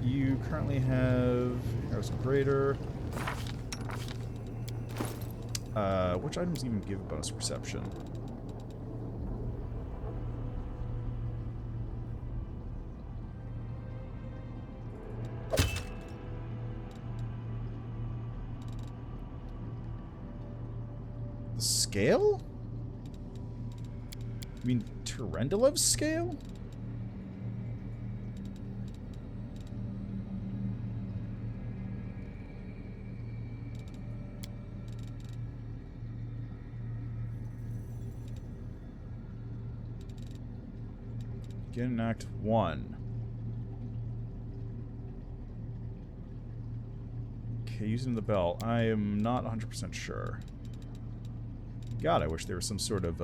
You currently have Heroes Greater. Which items even give bonus perception? The scale? You mean Terendilev's scale? Get in Act 1. Okay, using the bell. I am not 100% sure. God, I wish there was some sort of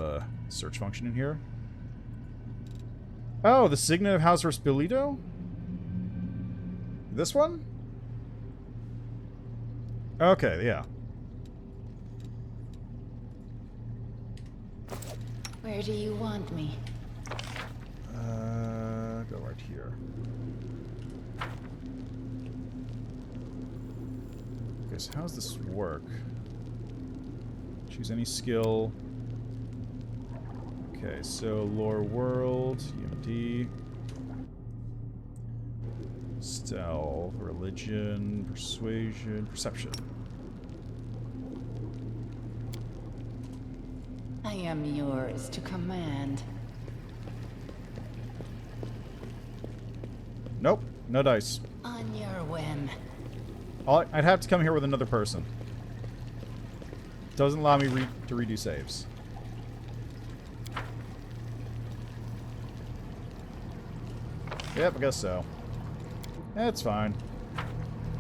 search function in here. Oh, the Signet of House Respilito? This one? Okay, yeah. Where do you want me? Go right here. Okay, so how does this work? Choose any skill. Okay, so lore world, EMD, stealth, religion, persuasion, perception. I am yours to command. Nope, no dice. On your whim. I'd have to come here with another person. Doesn't allow me to redo saves. Yep, I guess so. That's fine.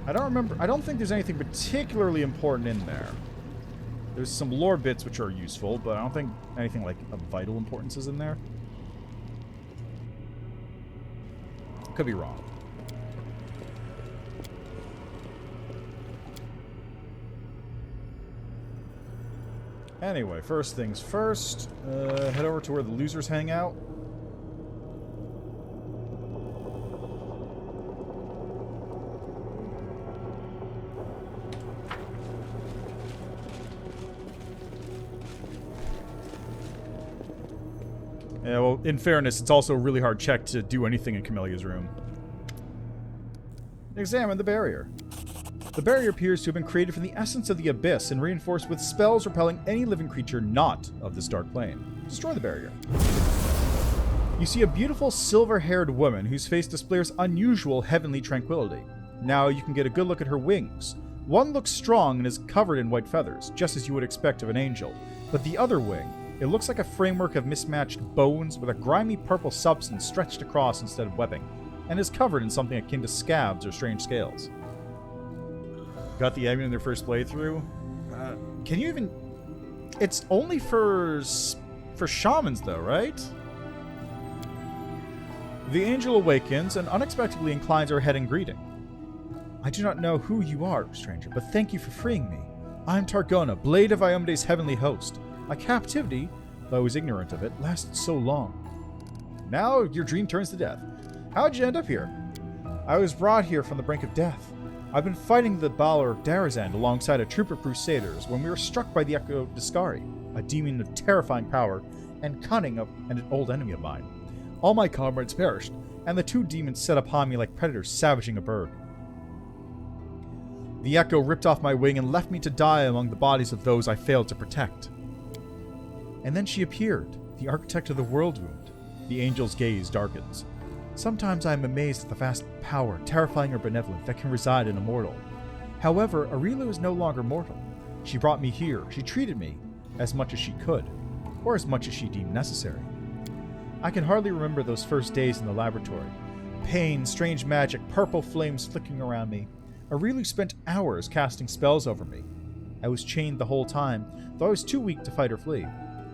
I don't think there's anything particularly important in there. There's some lore bits which are useful, but I don't think anything like of vital importance is in there. Could be wrong. Anyway, first things first. Head over to where the losers hang out. Yeah, well, in fairness, it's also a really hard check to do anything in Camellia's room. Examine the barrier. The barrier appears to have been created from the essence of the abyss and reinforced with spells repelling any living creature not of this dark plane. Destroy the barrier. You see a beautiful silver-haired woman whose face displays unusual heavenly tranquility. Now you can get a good look at her wings. One looks strong and is covered in white feathers, just as you would expect of an angel. But the other wing, it looks like a framework of mismatched bones with a grimy purple substance stretched across instead of webbing, and is covered in something akin to scabs or strange scales. Got the amulet in their first playthrough? Can you even... It's only for shamans, though, right? The angel awakens and unexpectedly inclines her head in greeting. I do not know who you are, stranger, but thank you for freeing me. I am Targona, blade of Iomede's heavenly host. My captivity, though I was ignorant of it, lasted so long. Now your dream turns to death. How'd you end up here? I was brought here from the brink of death. I've been fighting the Balor Drezen alongside a troop of crusaders when we were struck by the Echo Discari, a demon of terrifying power and cunning and an old enemy of mine. All my comrades perished, and the two demons set upon me like predators savaging a bird. The Echo ripped off my wing and left me to die among the bodies of those I failed to protect. And then she appeared, the architect of the world wound. The angel's gaze darkens. Sometimes I am amazed at the vast power, terrifying or benevolent, that can reside in a mortal. However, Arilu is no longer mortal. She brought me here. She treated me as much as she could, or as much as she deemed necessary. I can hardly remember those first days in the laboratory. Pain, strange magic, purple flames flickering around me. Arilu spent hours casting spells over me. I was chained the whole time, though I was too weak to fight or flee.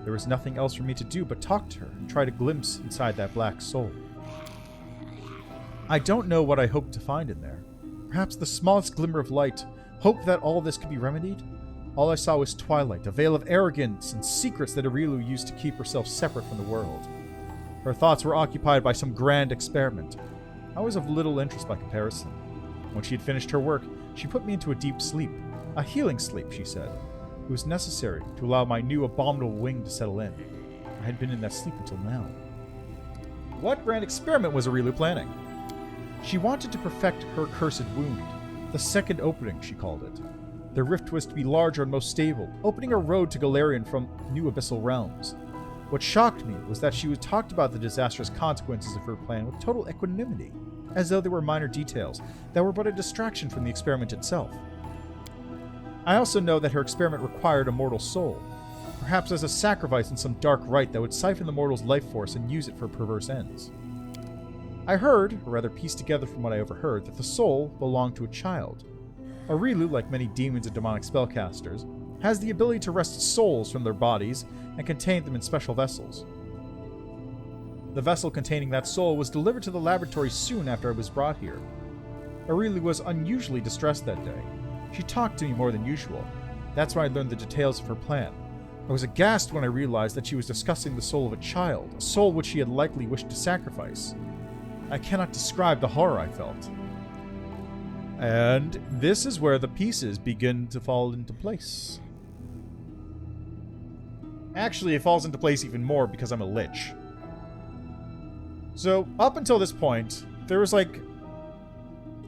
There was nothing else for me to do but talk to her and try to glimpse inside that black soul. I don't know what I hoped to find in there. Perhaps the smallest glimmer of light, hope that all this could be remedied? All I saw was twilight, a veil of arrogance and secrets that Arilu used to keep herself separate from the world. Her thoughts were occupied by some grand experiment. I was of little interest by comparison. When she had finished her work, she put me into a deep sleep. A healing sleep, she said. It was necessary to allow my new abominable wing to settle in. I had been in that sleep until now. What grand experiment was Arilu planning? She wanted to perfect her cursed wound. The second opening, she called it. The rift was to be larger and most stable, opening a road to Galarian from new abyssal realms. What shocked me was that she talked about the disastrous consequences of her plan with total equanimity, as though they were minor details that were but a distraction from the experiment itself. I also know that her experiment required a mortal soul, perhaps as a sacrifice in some dark rite that would siphon the mortal's life force and use it for perverse ends. I heard, or rather pieced together from what I overheard, that the soul belonged to a child. Arilu, like many demons and demonic spellcasters, has the ability to wrest souls from their bodies and contain them in special vessels. The vessel containing that soul was delivered to the laboratory soon after I was brought here. Arilu was unusually distressed that day. She talked to me more than usual. That's when I learned the details of her plan. I was aghast when I realized that she was discussing the soul of a child, a soul which she had likely wished to sacrifice. I cannot describe the horror I felt. And this is where the pieces begin to fall into place. Actually, it falls into place even more because I'm a lich. So, up until this point, there was like...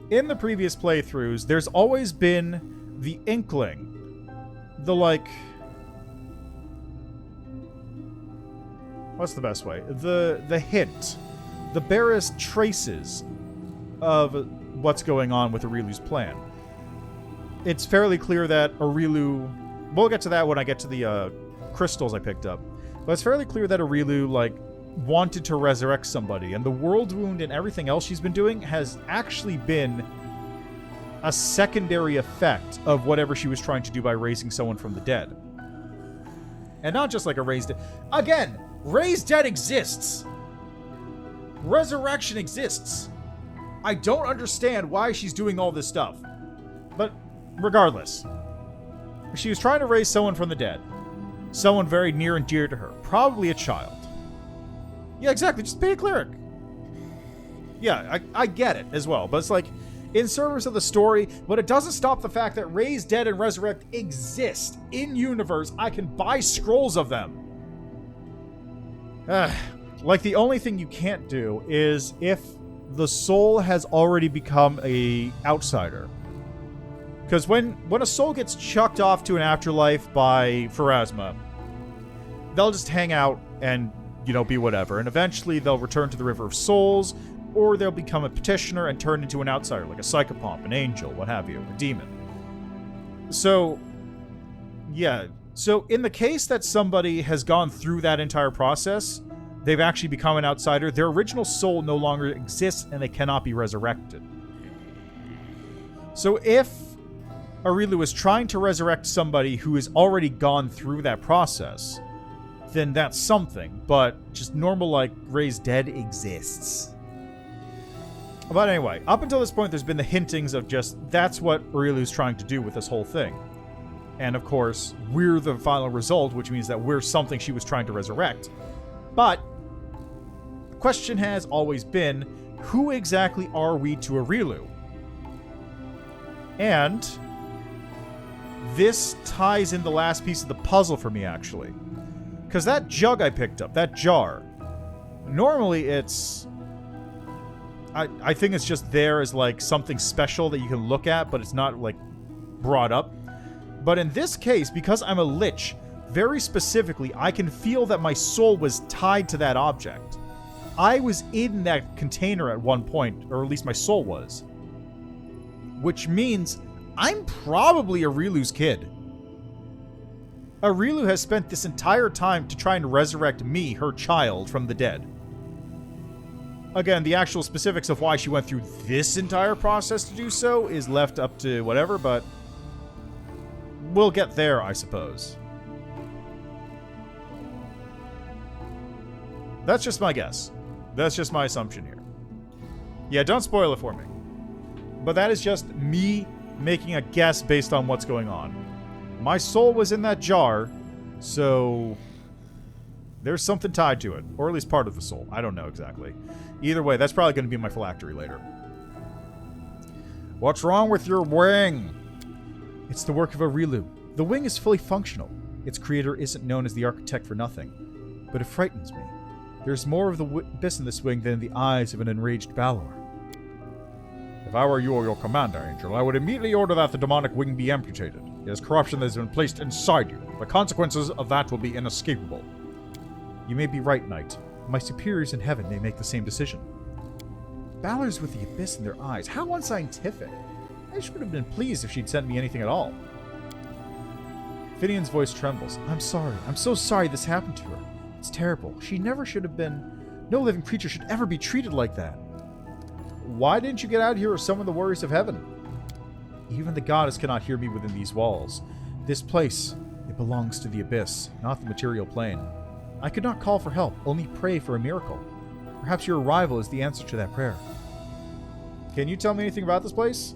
in the previous playthroughs, there's always been the inkling. The, like... what's the best way? The hint. The barest traces of what's going on with Aurilu's plan. It's fairly clear that Aurilu... We'll get to that when I get to the crystals I picked up. But it's fairly clear that Aurilu, like, wanted to resurrect somebody. And the world wound and everything else she's been doing has actually been a secondary effect of whatever she was trying to do by raising someone from the dead. And not just like a raised dead. Again, raised dead exists. Resurrection exists. I don't understand why she's doing all this stuff. But regardless, she was trying to raise someone from the dead. Someone very near and dear to her. Probably a child. Yeah, exactly. Just pay a cleric. Yeah, I get it as well. But it's like, in service of the story, but it doesn't stop the fact that raise dead and resurrect exist in universe. I can buy scrolls of them. Like, the only thing you can't do is if the soul has already become a outsider. Because when a soul gets chucked off to an afterlife by Pharasma, they'll just hang out and, you know, be whatever. And eventually they'll return to the River of Souls, or they'll become a petitioner and turn into an outsider, like a psychopomp, an angel, what have you, a demon. So, yeah. So in the case that somebody has gone through that entire process, they've actually become an outsider, their original soul no longer exists and they cannot be resurrected. So if Aurilu is trying to resurrect somebody who has already gone through that process, then that's something. But just normal, like, raised dead exists. But anyway, up until this point, there's been the hintings of just, that's what Aurilu's trying to do with this whole thing. And of course, we're the final result, which means that we're something she was trying to resurrect. But the question has always been, who exactly are we to Aurilu? And this ties in the last piece of the puzzle for me, actually. Because that jug I picked up, that jar, normally it's... I think it's just there as, like, something special that you can look at, but it's not, like, brought up. But in this case, because I'm a lich, very specifically, I can feel that my soul was tied to that object. I was in that container at one point, or at least my soul was. Which means I'm probably Aurilu's kid. Aurilu has spent this entire time to try and resurrect me, her child, from the dead. Again, the actual specifics of why she went through this entire process to do so is left up to whatever, but we'll get there, I suppose. That's just my guess. That's just my assumption here. Yeah, don't spoil it for me. But that is just me making a guess based on what's going on. My soul was in that jar, so there's something tied to it. Or at least part of the soul. I don't know exactly. Either way, that's probably going to be my phylactery later. What's wrong with your wing? It's the work of Aurilu. The wing is fully functional. Its creator isn't known as the architect for nothing. But it frightens me. There's more of the abyss in this wing than in the eyes of an enraged Balor. If I were you or your commander, Angel, I would immediately order that the demonic wing be amputated. It is corruption that has been placed inside you. The consequences of that will be inescapable. You may be right, Knight. My superiors in heaven may make the same decision. Balor's with the abyss in their eyes. How unscientific. I should have been pleased if she'd sent me anything at all. Finian's voice trembles. I'm sorry. I'm so sorry this happened to her. It's terrible. She never should have been... No living creature should ever be treated like that. Why didn't you get out here or summon the warriors of heaven? Even the goddess cannot hear me within these walls. This place, it belongs to the abyss, not the material plane. I could not call for help, only pray for a miracle. Perhaps your arrival is the answer to that prayer. Can you tell me anything about this place?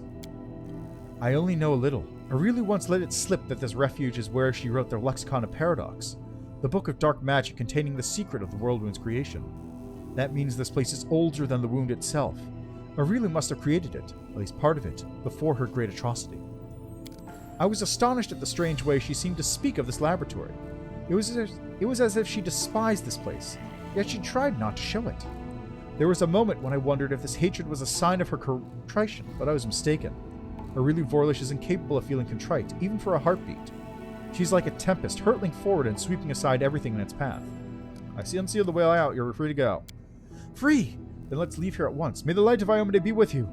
I only know a little. Aurilu once let it slip that this refuge is where she wrote the Lexicon of Paradox, the book of dark magic containing the secret of the Whirlwind's creation. That means this place is older than the wound itself. Aurilu must have created it, at least part of it, before her great atrocity. I was astonished at the strange way she seemed to speak of this laboratory. It was as if she despised this place, yet she tried not to show it. There was a moment when I wondered if this hatred was a sign of her contrition, but I was mistaken. Aurilu Vorlish is incapable of feeling contrite, even for a heartbeat. She's like a tempest, hurtling forward and sweeping aside everything in its path. I see unsealed the way out. You're free to go. Free! Then let's leave here at once. May the light of Iomade be with you.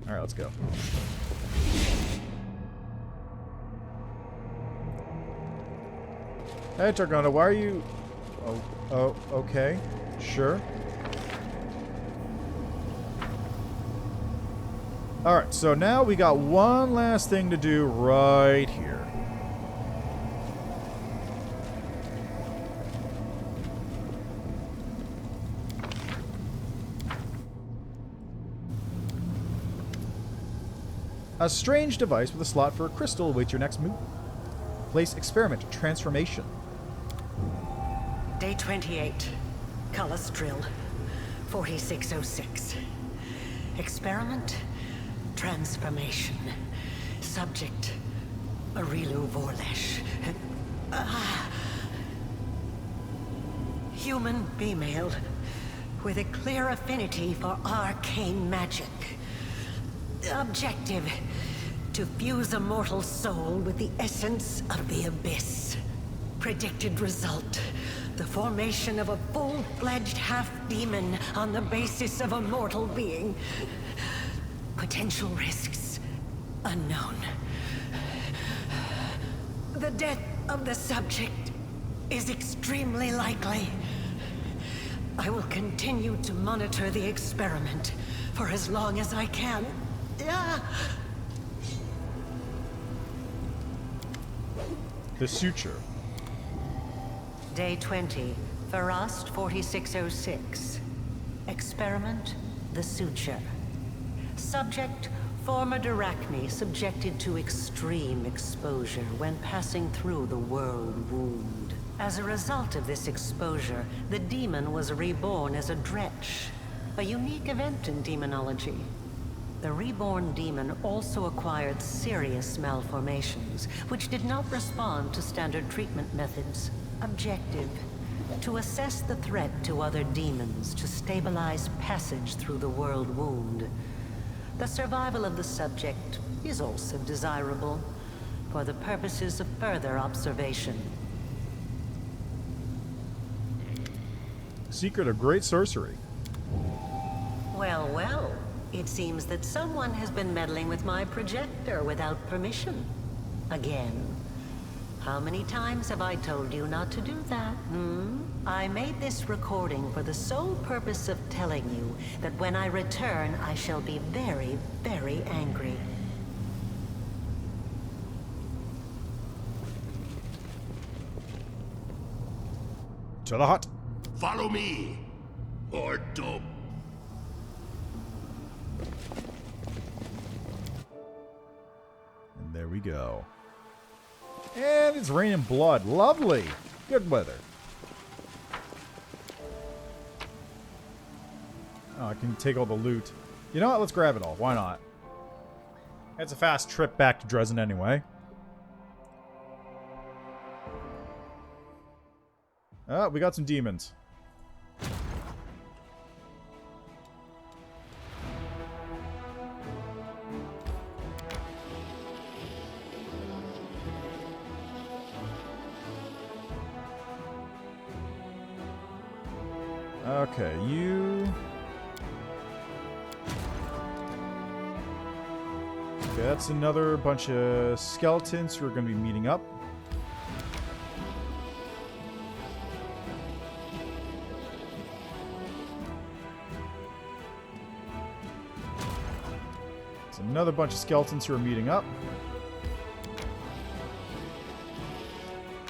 Alright, let's go. Hey, Targona, why are you... Oh, okay. Sure. Alright, so now we got one last thing to do right here. A strange device with a slot for a crystal awaits your next move. Place experiment transformation. Day 28. Cullis drill. 4606. Experiment transformation. Subject Arilu Vorlesh. Human female with a clear affinity for arcane magic. Objective: to fuse a mortal soul with the essence of the abyss. Predicted result: the formation of a full-fledged half-demon on the basis of a mortal being. Potential risks unknown. The death of the subject is extremely likely. I will continue to monitor the experiment for as long as I can. The suture. Day 20, Farast 4606. Experiment, the suture. Subject, former Dirachni subjected to extreme exposure when passing through the world wound. As a result of this exposure, the demon was reborn as a Dretch, a unique event in demonology. The reborn demon also acquired serious malformations, which did not respond to standard treatment methods. Objective: to assess the threat to other demons to stabilize passage through the world wound. The survival of the subject is also desirable for the purposes of further observation. Secret of great sorcery. Well, well. It seems that someone has been meddling with my projector without permission. Again. How many times have I told you not to do that, I made this recording for the sole purpose of telling you that when I return, I shall be very, very angry. To the hut. Follow me, or don't. And there we go. And it's raining blood. Lovely. Good weather. Oh, I can take all the loot. You know what? Let's grab it all. Why not? It's a fast trip back to Drezen anyway. Oh, we got some demons. Okay, you... Okay, that's another bunch of skeletons who are going to be meeting up. It's another bunch of skeletons who are meeting up.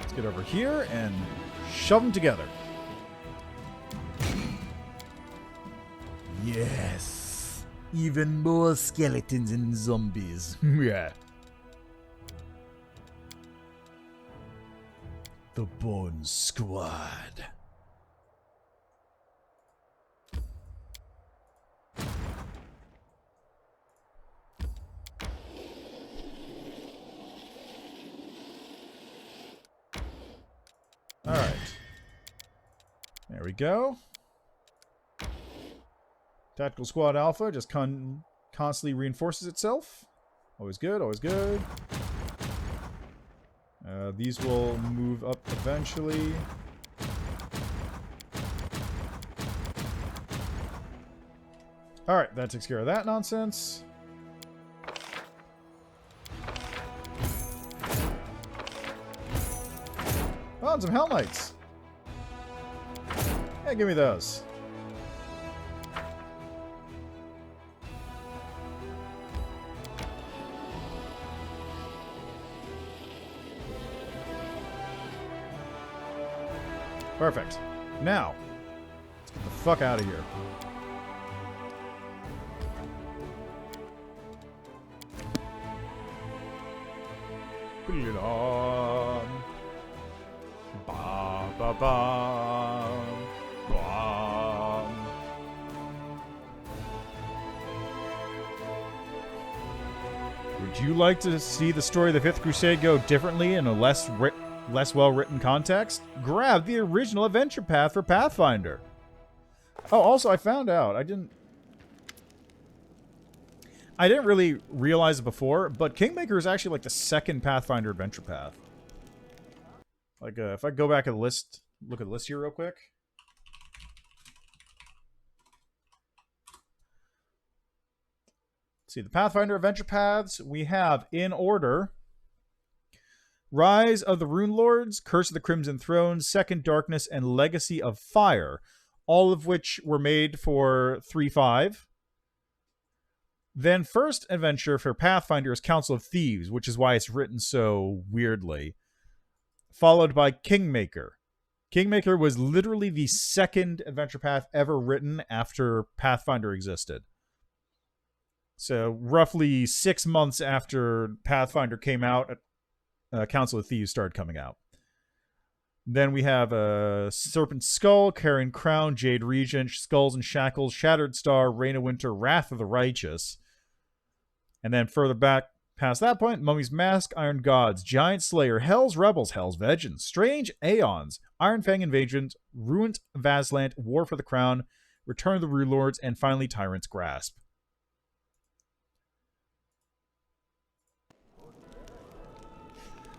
Let's get over here and shove them together. Yes. Even more skeletons and zombies. Yeah. The Bone Squad. Alright. There we go. Tactical Squad Alpha just constantly reinforces itself. Always good, always good. These will move up eventually. Alright, that takes care of that nonsense. Oh, and some Hell Knights. Yeah, give me those. Perfect. Now, let's get the fuck out of here. Put it on. Ba ba ba. Ba. Would you like to see the story of the Fifth Crusade go differently in a less well-written context? Grab the original adventure path for Pathfinder. Oh, also, I found out. I didn't really realize it before, but Kingmaker is actually like the second Pathfinder adventure path. Like, if I go back at the list, look at the list here real quick. Let's see, the Pathfinder adventure paths we have in order: Rise of the Rune Lords, Curse of the Crimson Throne, Second Darkness, and Legacy of Fire, all of which were made for 3.5. Then first adventure for Pathfinder is Council of Thieves, which is why it's written so weirdly. Followed by Kingmaker. Kingmaker was literally the second adventure path ever written after Pathfinder existed. So roughly 6 months after Pathfinder came out, Council of Thieves started coming out. Then we have Serpent Skull, Carrion Crown, Jade Regent, Skulls and Shackles, Shattered Star, Reign of Winter, Wrath of the Righteous. And then further back past that point, Mummy's Mask, Iron Gods, Giant Slayer, Hell's Rebels, Hell's Vengeance, Strange Aeons, Iron Fang Invasions, Ruined Vazlant, War for the Crown, Return of the Rune Lords, and finally Tyrant's Grasp.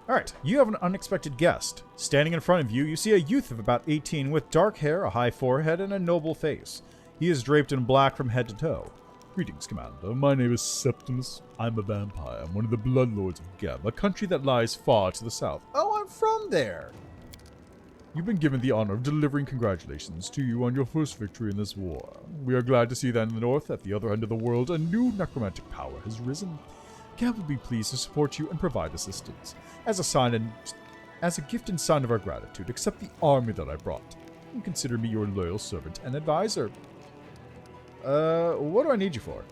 Alright, you have an unexpected guest. Standing in front of you, you see a youth of about 18 with dark hair, a high forehead, and a noble face. He is draped in black from head to toe. Greetings, Commander. My name is Septimus. I'm a vampire. I'm one of the Bloodlords of Geb, a country that lies far to the south. Oh, I'm from there! You've been given the honor of delivering congratulations to you on your first victory in this war. We are glad to see that in the north, at the other end of the world, a new necromantic power has risen. Geb will be pleased to support you and provide assistance. As a gift and sign of our gratitude, accept the army that I brought, and consider me your loyal servant and advisor. What do I need you for?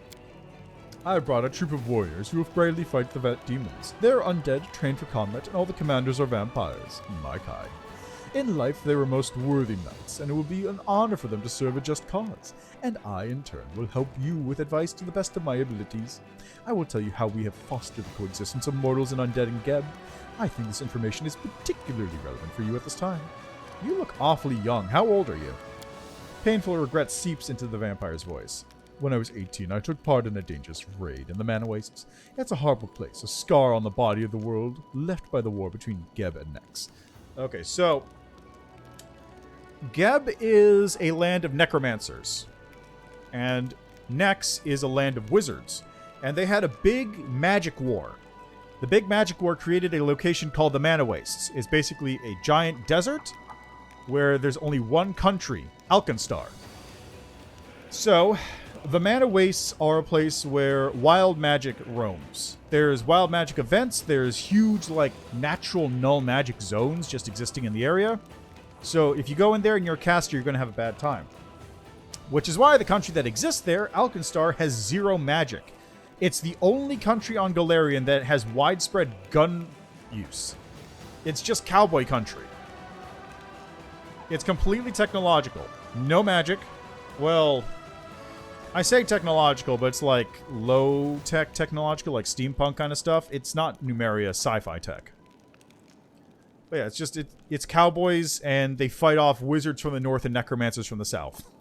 I brought a troop of warriors who will bravely fight the vet demons. They're undead, trained for combat, and all the commanders are vampires, my kind. In life, they were most worthy knights, and it will be an honor for them to serve a just cause. And I, in turn, will help you with advice to the best of my abilities. I will tell you how we have fostered the coexistence of mortals and undead in Geb. I think this information is particularly relevant for you at this time. You look awfully young. How old are you? Painful regret seeps into the vampire's voice. When I was 18, I took part in a dangerous raid in the Mana Wastes. It's a horrible place, a scar on the body of the world, left by the war between Geb and Nex. Okay, so Geb is a land of necromancers, and Nex is a land of wizards, and they had a big magic war. The big magic war created a location called the Mana Wastes. It's basically a giant desert where there's only one country, Alkenstar. So, the Mana Wastes are a place where wild magic roams. There's wild magic events, there's huge, like, natural null magic zones just existing in the area. So, if you go in there and you're a caster, you're going to have a bad time. Which is why the country that exists there, Alkenstar, has zero magic. It's the only country on Galarian that has widespread gun use. It's just cowboy country. It's completely technological. No magic. Well, I say technological, but it's like low-tech technological, like steampunk kind of stuff. It's not Numeria sci-fi tech. But yeah, it's just, it's cowboys, and they fight off wizards from the north and necromancers from the south.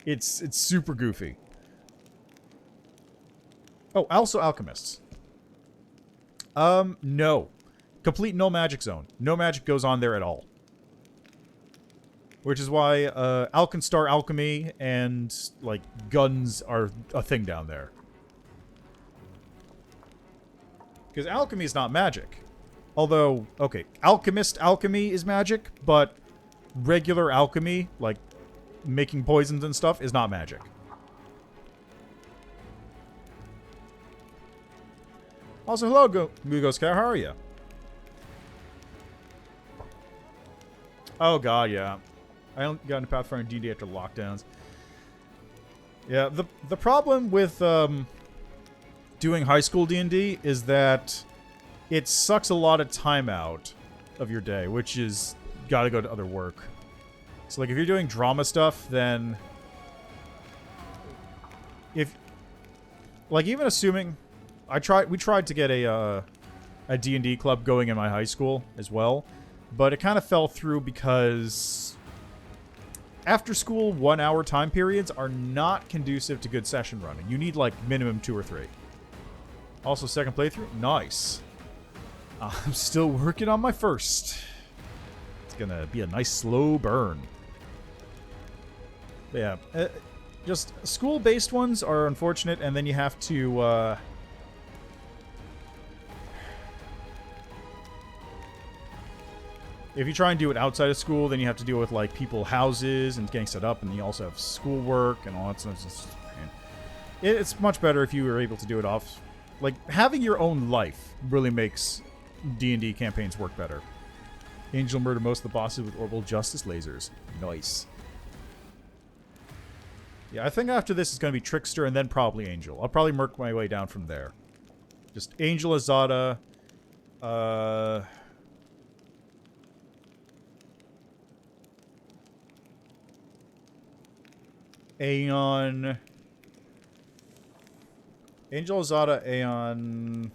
It's super goofy. Oh, also alchemists. No. Complete no magic zone. No magic goes on there at all. Which is why Alkenstar alchemy and, like, guns are a thing down there. Because alchemy is not magic. Although, okay, alchemist alchemy is magic, but regular alchemy, like making poisons and stuff, is not magic. Also, hello, Gugos Cat, how are you? Oh god, yeah. I only got into Pathfinder and D&D after lockdowns. Yeah, the problem with doing high school D&D is that it sucks a lot of time out of your day, which is gotta go to other work. So, like, if you're doing drama stuff, then if, like, even assuming we tried to get a D&D club going in my high school as well, but it kind of fell through because after school 1 hour time periods are not conducive to good session running. You need, like, minimum 2 or 3. Also, second playthrough? Nice. I'm still working on my first. It's gonna be a nice slow burn. But yeah, just school-based ones are unfortunate, and then you have to, if you try and do it outside of school, then you have to deal with, like, people houses and getting set up, and you also have schoolwork and all that stuff. It's much better if you are able to do it off. Like, having your own life really makes D&D campaigns work better. Angel murdered most of the bosses with orbital justice lasers. Nice. Yeah, I think after this is going to be Trickster and then probably Angel. I'll probably work my way down from there. Just Angel, Azada, Aeon, Angel, Azada, Aeon,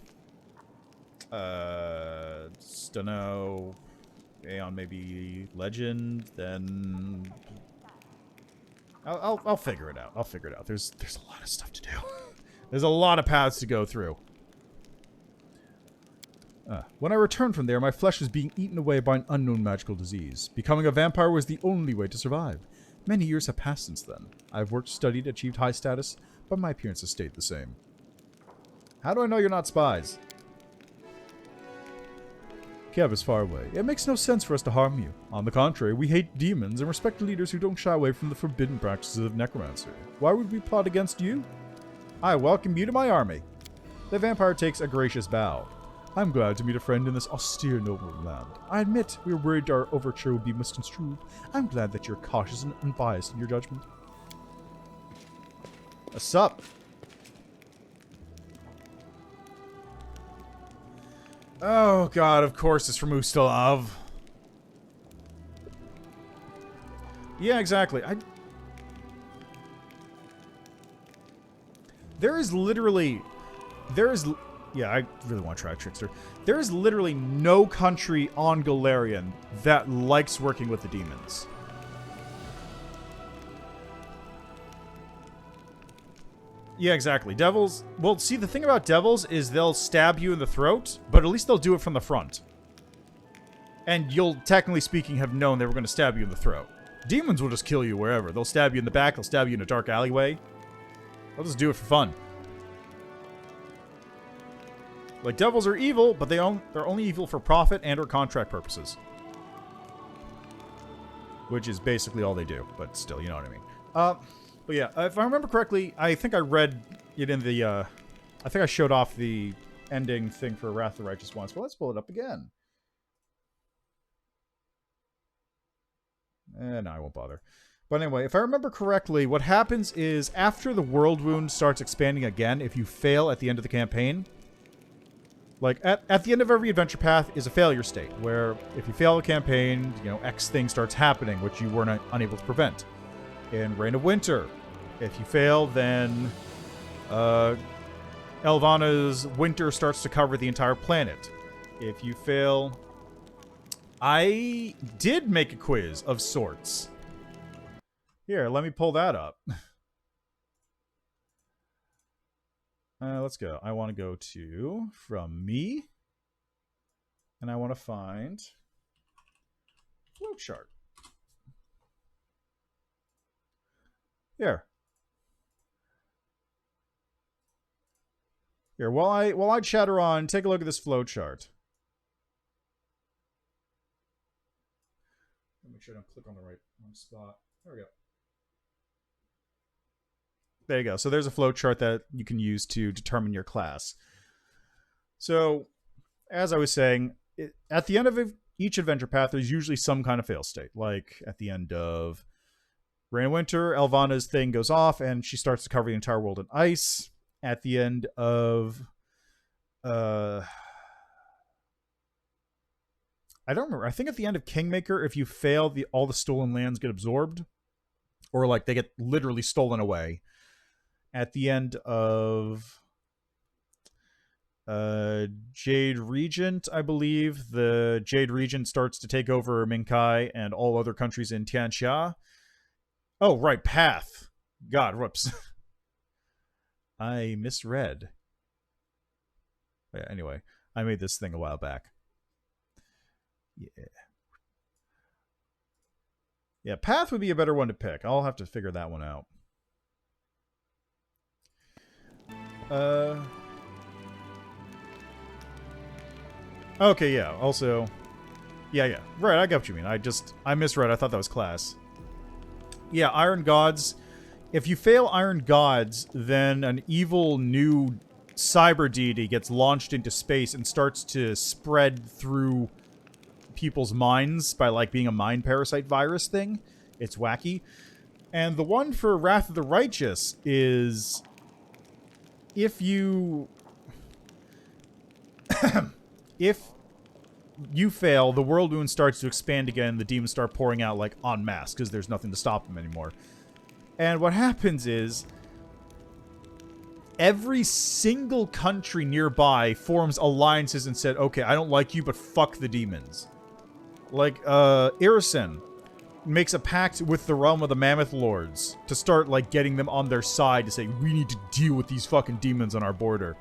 Stunno, Aeon, maybe Legend, then I'll figure it out. I'll figure it out. There's a lot of stuff to do. There's a lot of paths to go through. When I returned from there, my flesh was being eaten away by an unknown magical disease. Becoming a vampire was the only way to survive. Many years have passed since then. I've worked, studied, achieved high status, but my appearance has stayed the same. How do I know you're not spies? Kev is far away. It makes no sense for us to harm you. On the contrary, we hate demons and respect leaders who don't shy away from the forbidden practices of necromancy. Why would we plot against you? I welcome you to my army. The vampire takes a gracious bow. I'm glad to meet a friend in this austere noble land. I admit we were worried our overture would be misconstrued. I'm glad that you're cautious and unbiased in your judgment. What's up? Oh god, of course it's from Ustalav. Yeah, exactly. Yeah, I really want to try Trickster. There is literally no country on Galarian that likes working with the demons. Yeah, exactly. Devils... Well, see, the thing about devils is they'll stab you in the throat, but at least they'll do it from the front. And you'll, technically speaking, have known they were going to stab you in the throat. Demons will just kill you wherever. They'll stab you in the back, they'll stab you in a dark alleyway. They'll just do it for fun. Like, devils are evil, but they're only evil for profit and or contract purposes. Which is basically all they do, but still, you know what I mean. But yeah, if I remember correctly, I think I read it in the, I think I showed off the ending thing for Wrath of the Righteous once, but let's pull it up again. No, I won't bother. But anyway, if I remember correctly, what happens is after the World Wound starts expanding again, if you fail at the end of the campaign, like, at the end of every adventure path is a failure state, where if you fail a campaign, you know, X thing starts happening, which you were unable to prevent. In Reign of Winter, if you fail, then Elvana's winter starts to cover the entire planet. If you fail... I did make a quiz of sorts. Here, let me pull that up. Let's go. I want to go to From Me. And I want to find Flowchart. Here. Here, while I chatter on, take a look at this flowchart. Make sure I don't click on the right spot. There we go. There you go. So there's a flowchart that you can use to determine your class. So, as I was saying, at the end of each adventure path, there's usually some kind of fail state. Like at the end of Rain and Winter, Elvana's thing goes off and she starts to cover the entire world in ice. At the end of I don't remember. I think at the end of Kingmaker, if you fail, all the stolen lands get absorbed. Or like they get literally stolen away. At the end of Jade Regent, I believe, the Jade Regent starts to take over Minkai and all other countries in Tianxia. Oh, right, Path. God, whoops. I misread. Yeah, anyway, I made this thing a while back. Yeah. Yeah, Path would be a better one to pick. I'll have to figure that one out. Okay, yeah. Also, yeah. Right, I get what you mean. I misread. I thought that was class. Yeah, Iron Gods. If you fail Iron Gods, then an evil new cyber deity gets launched into space and starts to spread through people's minds by, like, being a mind parasite virus thing. It's wacky. And the one for Wrath of the Righteous is if you fail, the world wound starts to expand again, the demons start pouring out, like, en masse, because there's nothing to stop them anymore. And what happens is every single country nearby forms alliances and said, okay, I don't like you, but fuck the demons. Like, Irisen makes a pact with the realm of the Mammoth Lords to start, like, getting them on their side to say, we need to deal with these fucking demons on our border.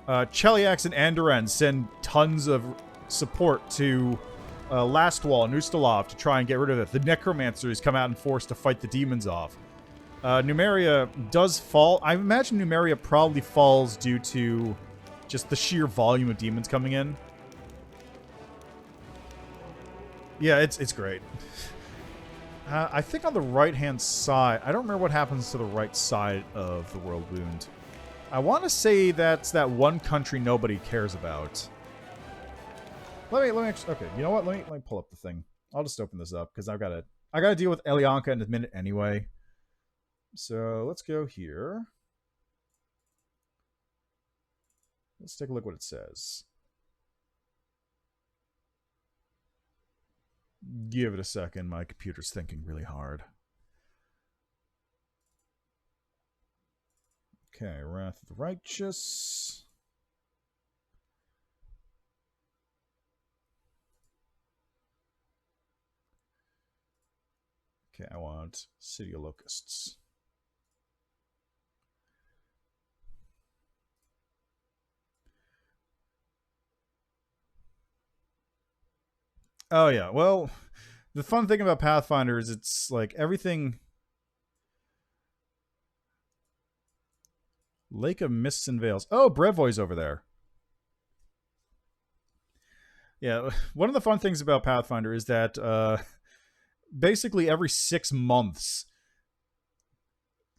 Cheliax and Andoran send tons of support to Lastwall and Ustalav to try and get rid of it. The Necromancers come out in force to fight the demons off. Numeria does fall. I imagine Numeria probably falls due to just the sheer volume of demons coming in. Yeah, it's great. I think on the right-hand side, I don't remember what happens to the right side of the World Wound. I want to say that's that one country nobody cares about. Let me actually, okay, you know what? Let me pull up the thing. I'll just open this up because I gotta deal with Elianka in a minute anyway. So let's go here. Let's take a look what it says. Give it a second. My computer's thinking really hard. Okay, Wrath of the Righteous. Okay, I want City of Locusts. Oh, yeah. Well, the fun thing about Pathfinder is it's like everything... Lake of Mists and Veils. Oh, Brevoy's over there. Yeah, one of the fun things about Pathfinder is that basically every 6 months,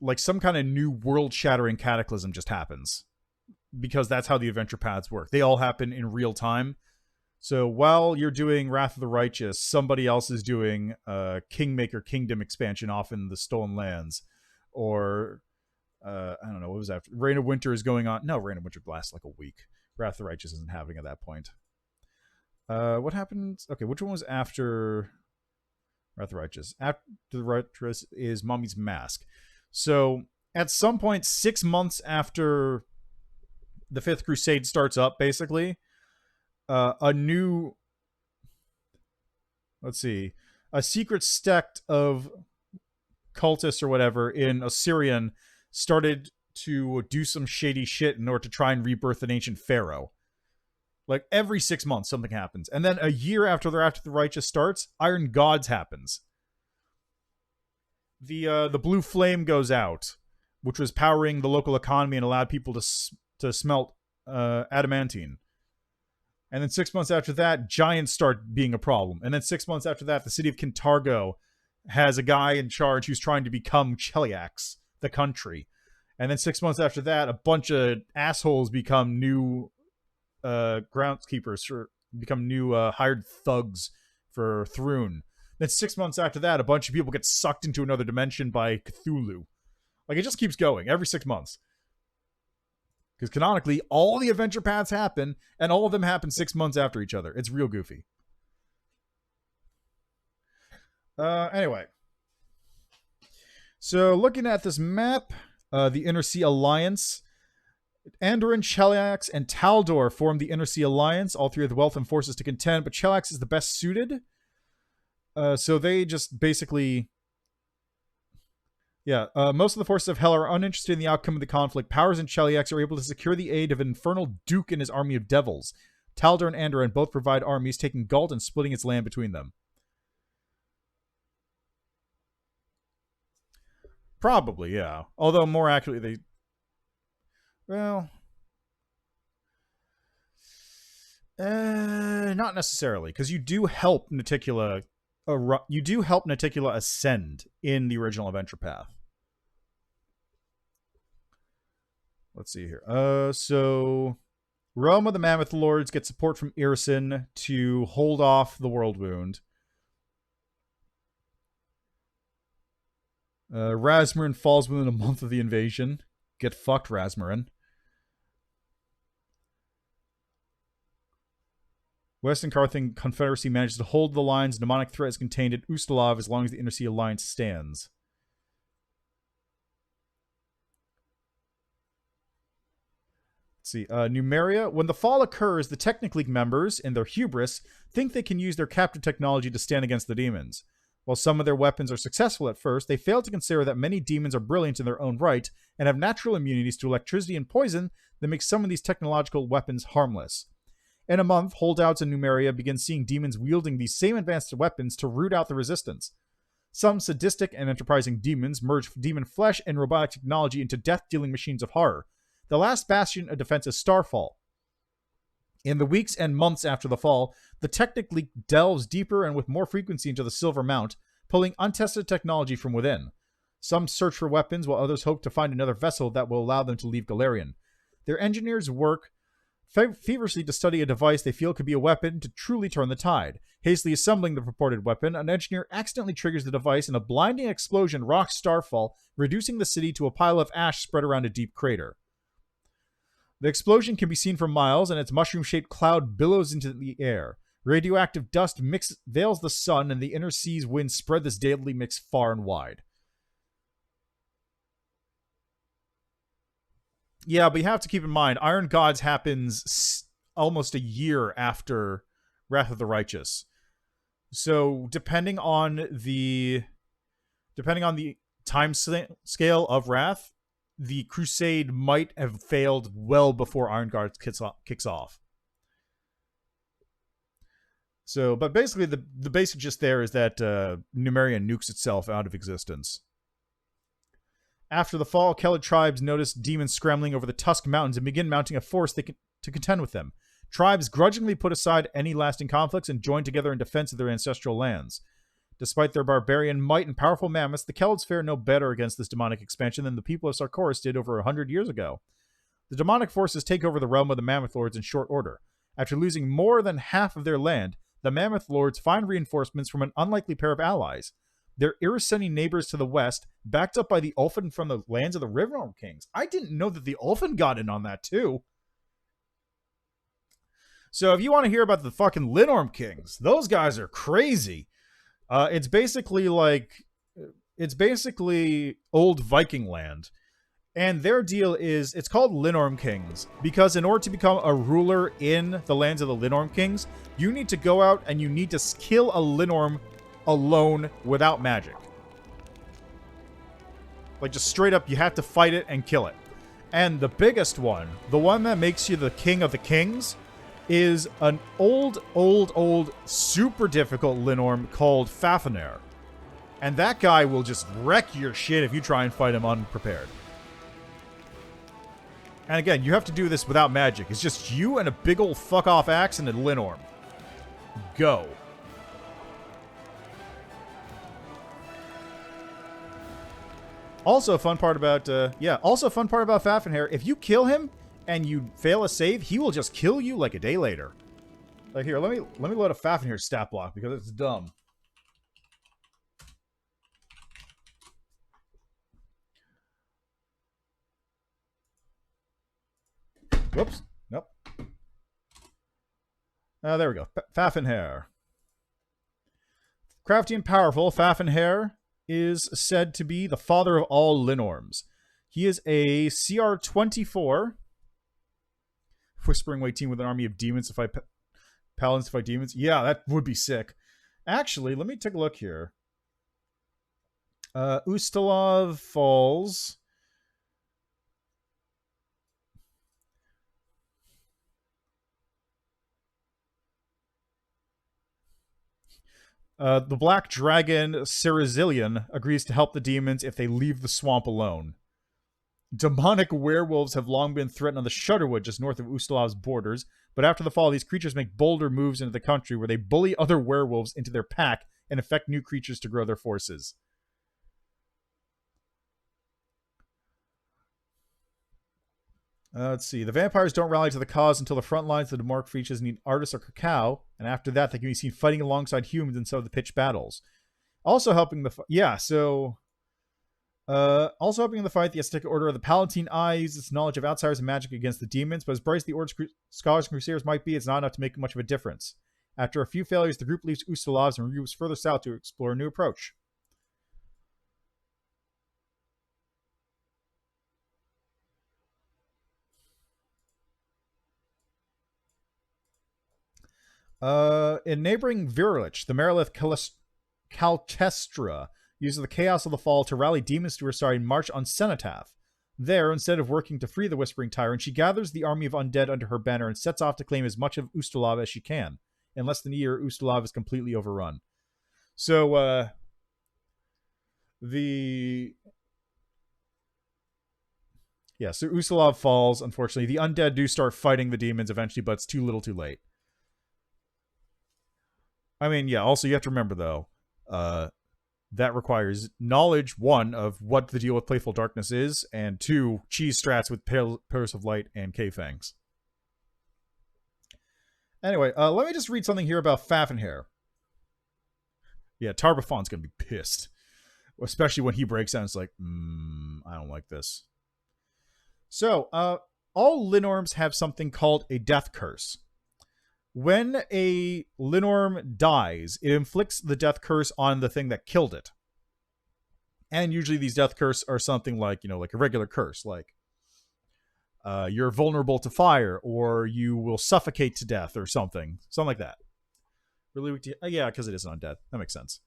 like some kind of new world-shattering cataclysm just happens. Because that's how the adventure paths work. They all happen in real time. So while you're doing Wrath of the Righteous, somebody else is doing Kingmaker Kingdom expansion off in the Stolen Lands. Or, I don't know, what was after? Reign of Winter is going on. No, Reign of Winter lasts like a week. Wrath of the Righteous isn't happening at that point. What happened? Okay, which one was after Wrath of the Righteous? After the Righteous is Mummy's Mask. So at some point, 6 months after the Fifth Crusade starts up, basically, a new, let's see, a secret sect of cultists or whatever in Assyrian started to do some shady shit in order to try and rebirth an ancient pharaoh. Like every 6 months something happens. And then a year after the Righteous starts, Iron Gods happens. the blue flame goes out, which was powering the local economy and allowed people to smelt adamantine. And then 6 months after that, giants start being a problem. And then 6 months after that, the city of Kintargo has a guy in charge who's trying to become Cheliax, the country. And then 6 months after that, a bunch of assholes become new groundskeepers, or become new hired thugs for Thrun. Then 6 months after that, a bunch of people get sucked into another dimension by Cthulhu. Like, it just keeps going every 6 months. Because canonically, all the adventure paths happen, and all of them happen 6 months after each other. It's real goofy. Anyway. So, looking at this map, the Inner Sea Alliance, Andoran, Cheliax, and Taldor form the Inner Sea Alliance. All three have the wealth and forces to contend, but Cheliax is the best suited. So they just basically... Yeah, most of the forces of Hell are uninterested in the outcome of the conflict. Powers and Cheliax are able to secure the aid of an infernal duke and his army of devils. Taldor and Andoran both provide armies, taking Galt and splitting its land between them. Probably, yeah. Although, more accurately, they... Well... not necessarily, because you do help Naticula... You do help Naticula ascend in the original adventure path. Let's see here. So... Realm of the Mammoth Lords get support from Irison to hold off the World Wound. Rasmurin falls within a month of the invasion. Get fucked, Rasmurin. Western Carthan Confederacy manages to hold the lines. Demonic threat is contained at Ustalav as long as the Inner Sea Alliance stands. Let's see. Numeria. When the fall occurs, the Technic League members, in their hubris, think they can use their captured technology to stand against the demons. While some of their weapons are successful at first, they fail to consider that many demons are brilliant in their own right and have natural immunities to electricity and poison that make some of these technological weapons harmless. In a month, holdouts in Numeria begin seeing demons wielding these same advanced weapons to root out the resistance. Some sadistic and enterprising demons merge demon flesh and robotic technology into death-dealing machines of horror. The last bastion of defense is Starfall. In the weeks and months after the fall, the Technic League delves deeper and with more frequency into the Silver Mount, pulling untested technology from within. Some search for weapons, while others hope to find another vessel that will allow them to leave Galarian. Their engineers work feverishly to study a device they feel could be a weapon to truly turn the tide. Hastily assembling the purported weapon, an engineer accidentally triggers the device and a blinding explosion rocks Starfall, reducing the city to a pile of ash spread around a deep crater. The explosion can be seen for miles, and its mushroom-shaped cloud billows into the air. Radioactive dust veils the sun, and the inner sea's winds spread this deadly mix far and wide. Yeah, but you have to keep in mind, Iron Gods happens almost a year after Wrath of the Righteous. So, depending on the time scale of Wrath, the Crusade might have failed well before Iron Guard kicks off. So, but basically, the basic gist there is that Numeria nukes itself out of existence. After the fall, Kellid tribes notice demons scrambling over the Tusk Mountains and begin mounting a force to contend with them. Tribes grudgingly put aside any lasting conflicts and join together in defense of their ancestral lands. Despite their barbarian might and powerful mammoths, the Kellids fare no better against this demonic expansion than the people of Sarkoris did over 100 years ago. The demonic forces take over the realm of the Mammoth Lords in short order. After losing more than half of their land, the Mammoth Lords find reinforcements from an unlikely pair of allies. Their Irriseni neighbors to the west, backed up by the Ulfin from the lands of the Rivernorm Kings. I didn't know that the Ulfin got in on that too. So if you want to hear about the fucking Linorm Kings, those guys are crazy. It's basically old Viking land. And their deal is, it's called Linorm Kings, because in order to become a ruler in the lands of the Linorm Kings, you need to go out and you need to kill a Linorm alone without magic. Like, just straight up, you have to fight it and kill it. And the biggest one, the one that makes you the king of the kings, is an old, super difficult Linorm called Fafnir. And that guy will just wreck your shit if you try and fight him unprepared. And again, you have to do this without magic. It's just you and a big old fuck-off axe and a Linorm. Go. Also, a fun part about, Fafnir, if you kill him and you fail a save, he will just kill you like a day later. Like, here, let me load a Fafnir stat block because it's dumb. Whoops. Nope. There we go. Fafnir. Crafty and powerful, Fafnir is said to be the father of all Linorms. He is a CR-24 Whispering Way team with an army of demons to fight paladins to fight demons. Yeah, that would be sick. Actually, let me take a look here. Ustalav Falls. The Black Dragon Cerizilian agrees to help the demons if they leave the swamp alone. Demonic werewolves have long been threatened on the Shudderwood just north of Ustalav's borders, but after the fall, these creatures make bolder moves into the country where they bully other werewolves into their pack and affect new creatures to grow their forces. Let's see. The vampires don't rally to the cause until the front lines of the demonic creatures need artists or cacao, and after that, they can be seen fighting alongside humans in some of the pitched battles. Also helping the also helping in the fight, the Aztec Order of the Palatine Eye uses its knowledge of outsiders and magic against the demons, but as bright as the Order's scholars and crusaders might be, it's not enough to make much of a difference. After a few failures, the group leaves Ustalavs and moves further south to explore a new approach. In neighboring Virilich, the Marilith Calchestra uses the chaos of the fall to rally demons to her side and march on Cenotaph. There, instead of working to free the Whispering Tyrant, she gathers the army of undead under her banner and sets off to claim as much of Ustalav as she can. In less than a year, Ustalav is completely overrun. So, so Ustalav falls, unfortunately. The undead do start fighting the demons eventually, but it's too little too late. I mean, yeah, also you have to remember, though, that requires knowledge, one, of what the deal with Playful Darkness is, and two, cheese strats with Pillars of Light and K-Fangs. Anyway, let me just read something here about Fafnir. Yeah, Tarbafon's going to be pissed. Especially when he breaks down, it's like, I don't like this. So, all Linorms have something called a death curse. When a Linorm dies, it inflicts the death curse on the thing that killed it. And usually these death curses are something like, like a regular curse, like you're vulnerable to fire, or you will suffocate to death, or something like that. Really weak to, yeah, because it is undead. That makes sense.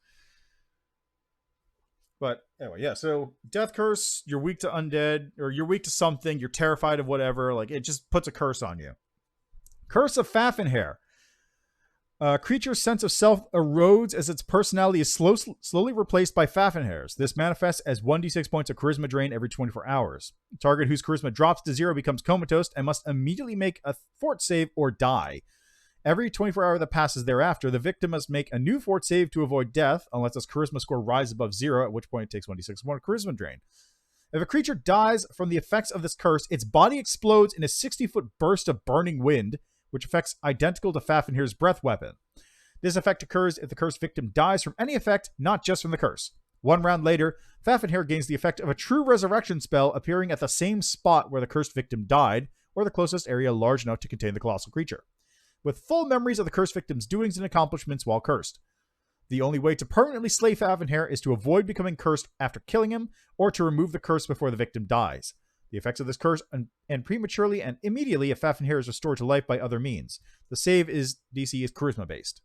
But anyway, yeah, so death curse, you're weak to undead, or you're weak to something, you're terrified of whatever, like it just puts a curse on you. Curse of Fafnir. Creature's sense of self erodes as its personality is slowly replaced by Fafnir's. This manifests as 1d6 points of charisma drain every 24 hours. Target whose charisma drops to 0 becomes comatose and must immediately make a fort save or die. Every 24 hour that passes thereafter, the victim must make a new fort save to avoid death, unless its charisma score rises above 0, at which point it takes 1d6 more charisma drain. If a creature dies from the effects of this curse, its body explodes in a 60-foot burst of burning wind, which affects identical to Fafnir's breath weapon. This effect occurs if the cursed victim dies from any effect, not just from the curse. One round later, Fafnir gains the effect of a true resurrection spell appearing at the same spot where the cursed victim died, or the closest area large enough to contain the colossal creature, with full memories of the cursed victim's doings and accomplishments while cursed. The only way to permanently slay Fafnir is to avoid becoming cursed after killing him, or to remove the curse before the victim dies. The effects of this curse end prematurely and immediately if Fafnir is restored to life by other means. The save DC is charisma based.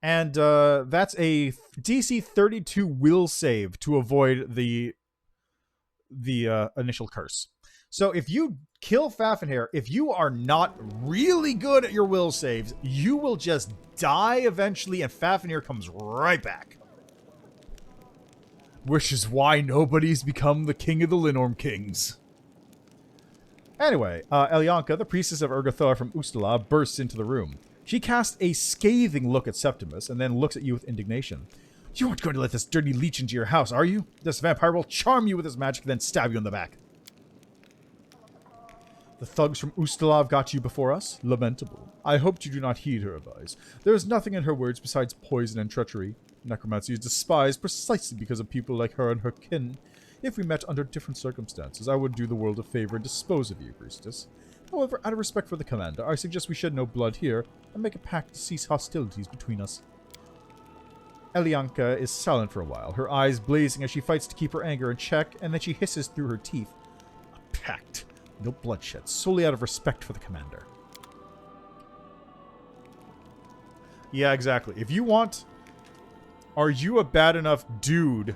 And that's a DC 32 will save to avoid the initial curse. So if you kill Fafnir, if you are not really good at your will saves, you will just die eventually and Fafnir comes right back. Which is why nobody's become the king of the Linorm Kings. Anyway, Elyanka, the priestess of Urgathoa from Ustala, bursts into the room. She casts a scathing look at Septimus and then looks at you with indignation. You aren't going to let this dirty leech into your house, are you? This vampire will charm you with his magic and then stab you in the back. The thugs from Ustala have got you before us? Lamentable. I hoped you do not heed her advice. There is nothing in her words besides poison and treachery. Necromancy is despised precisely because of people like her and her kin. If we met under different circumstances, I would do the world a favor and dispose of you, priestess. However, out of respect for the commander, I suggest we shed no blood here and make a pact to cease hostilities between us. Elyanka is silent for a while, her eyes blazing as she fights to keep her anger in check, and then she hisses through her teeth. A pact. No bloodshed, solely out of respect for the commander. Yeah, exactly. If you want... Are you a bad enough dude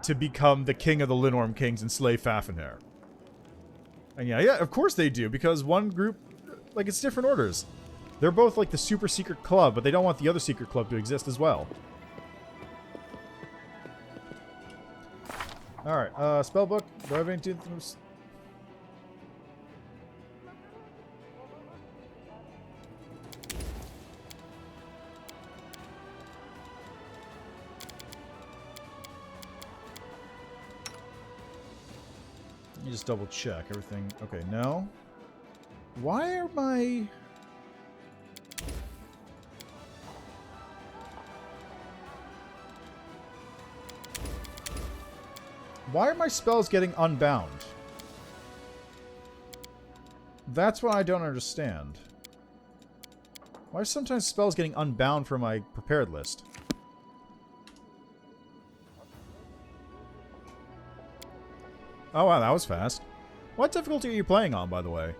to become the king of the Linorm Kings and slay Fafnir? And yeah, of course they do, because one group... Like, it's different orders. They're both like the super secret club, but they don't want the other secret club to exist as well. Alright, spellbook. Do I have anything? You just double check everything. Okay, no. Why are my... Why are my spells getting unbound? That's what I don't understand. Why are sometimes spells getting unbound from my prepared list? Oh wow, that was fast. What difficulty are you playing on, by the way?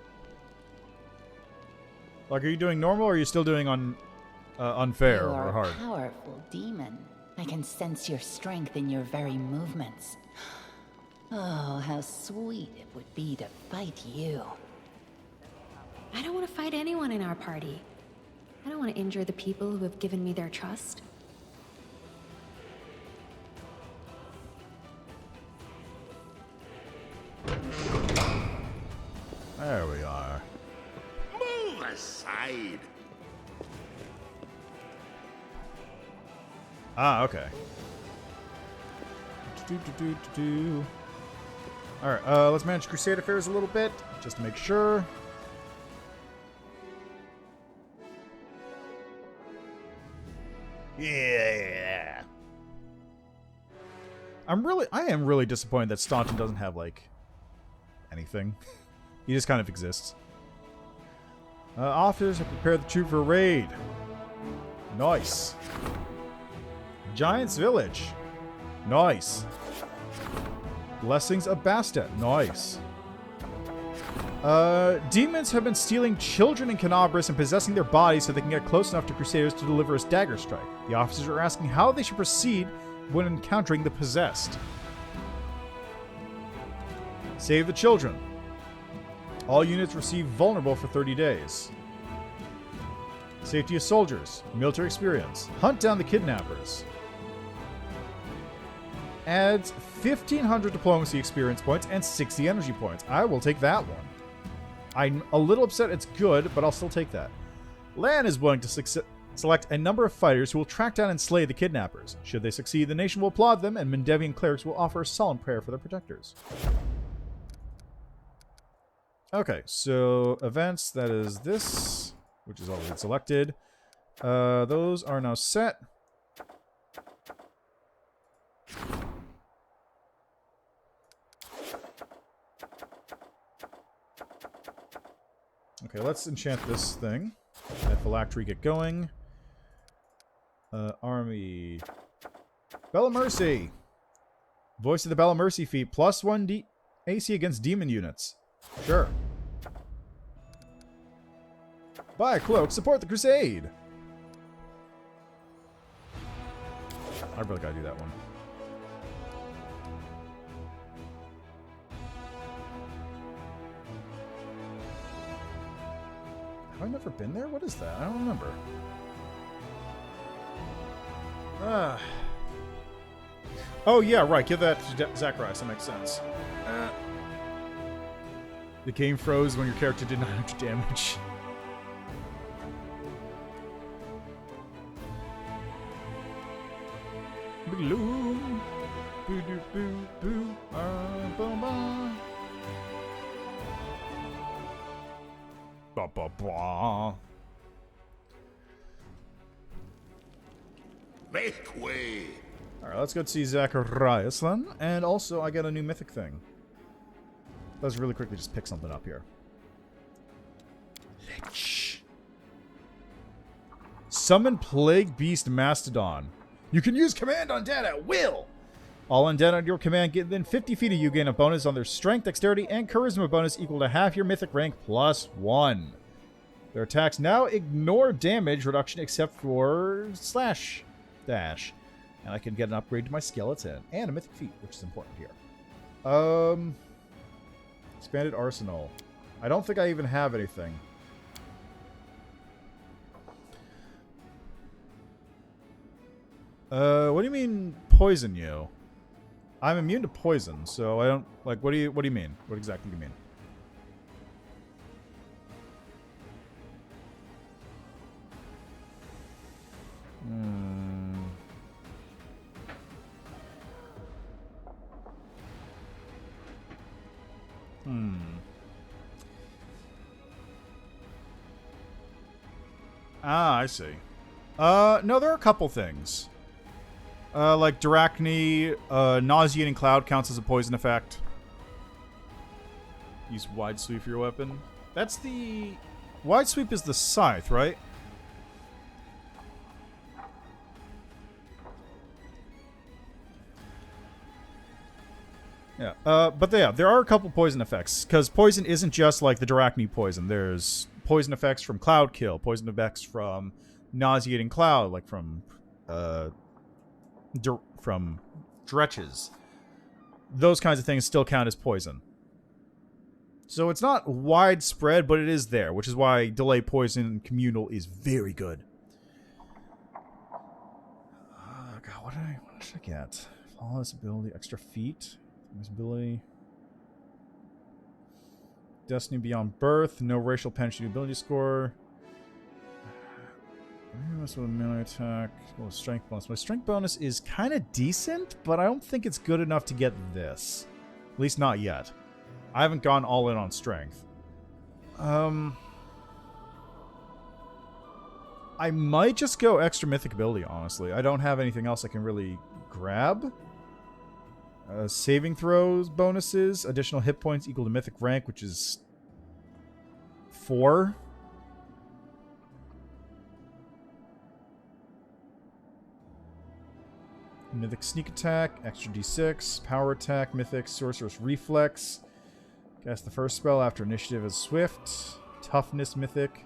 Like, are you doing normal or are you still doing on unfair or hard? You are a powerful demon. I can sense your strength in your very movements. Oh, how sweet it would be to fight you. I don't want to fight anyone in our party. I don't want to injure the people who have given me their trust. There we are. Move aside. Ah, okay. Alright, let's manage Crusade Affairs a little bit, just to make sure. Yeah. I am really disappointed that Staunton doesn't have, like, anything. He just kind of exists. Officers have prepared the troop for a raid. Nice. Giant's Village. Nice. Blessings of Bastet. Nice. Demons have been stealing children in Canabras and possessing their bodies so they can get close enough to Crusaders to deliver a dagger strike. The officers are asking how they should proceed when encountering the possessed. Save the children. All units receive vulnerable for 30 days. Safety of soldiers. Military experience. Hunt down the kidnappers. Adds 1,500 diplomacy experience points and 60 energy points. I will take that one. I'm a little upset it's good, but I'll still take that. Lan is willing to select a number of fighters who will track down and slay the kidnappers. Should they succeed, the nation will applaud them, and Mendevian clerics will offer a solemn prayer for their protectors. Okay, so events, that is this, which is already selected. Those are now set. Okay, let's enchant this thing. Let Phylactery get going. Army. Bella Mercy! Voice of the Bella Mercy feat. +1 AC against demon units. Sure. Buy a cloak. Support the crusade! I really gotta do that one. Have I never been there? What is that? I don't remember. Oh, yeah, right. Give that to Zacharias. That makes sense. The game froze when your character did 900 damage. Bloom. Boo doo boo boo. Ba ba ba. Make way. Alright, let's go see Zacharias then. And also, I got a new mythic thing. Let's really quickly just pick something up here. Lich. Summon Plague Beast Mastodon. You can use Command Undead at will! All undead on your command get within 50 feet of you gain a bonus on their strength, dexterity, and charisma bonus equal to half your mythic rank plus 1. Their attacks now ignore damage reduction except for slash dash. And I can get an upgrade to my skeleton and a mythic feat, which is important here. Expanded arsenal. I don't think I even have anything. What do you mean poison you? I'm immune to poison, so I don't like what do you mean? What exactly do you mean? Ah, I see. No, there are a couple things. Like Drachny, nauseating cloud counts as a poison effect. Use wide sweep for your weapon. That's the... Wide sweep is the scythe, right? Yeah, but yeah, there are a couple poison effects, because poison isn't just like the Drachny poison. There's poison effects from Cloud Kill, poison effects from Nauseating Cloud, like from Dretches. Those kinds of things still count as poison. So it's not widespread, but it is there, which is why Delay Poison Communal is very good. God, what should I get? Flawless ability, extra feet, ability, Destiny Beyond Birth, no racial pension ability score. With a melee attack, well, strength bonus. My strength bonus is kind of decent, but I don't think it's good enough to get this. At least not yet. I haven't gone all in on strength. I might just go extra mythic ability, honestly. I don't have anything else I can really grab. Saving throws bonuses, additional hit points equal to mythic rank, which is 4. Mythic sneak attack, extra d6, power attack, mythic sorcerer's reflex. Cast the first spell after initiative is swift. Toughness mythic.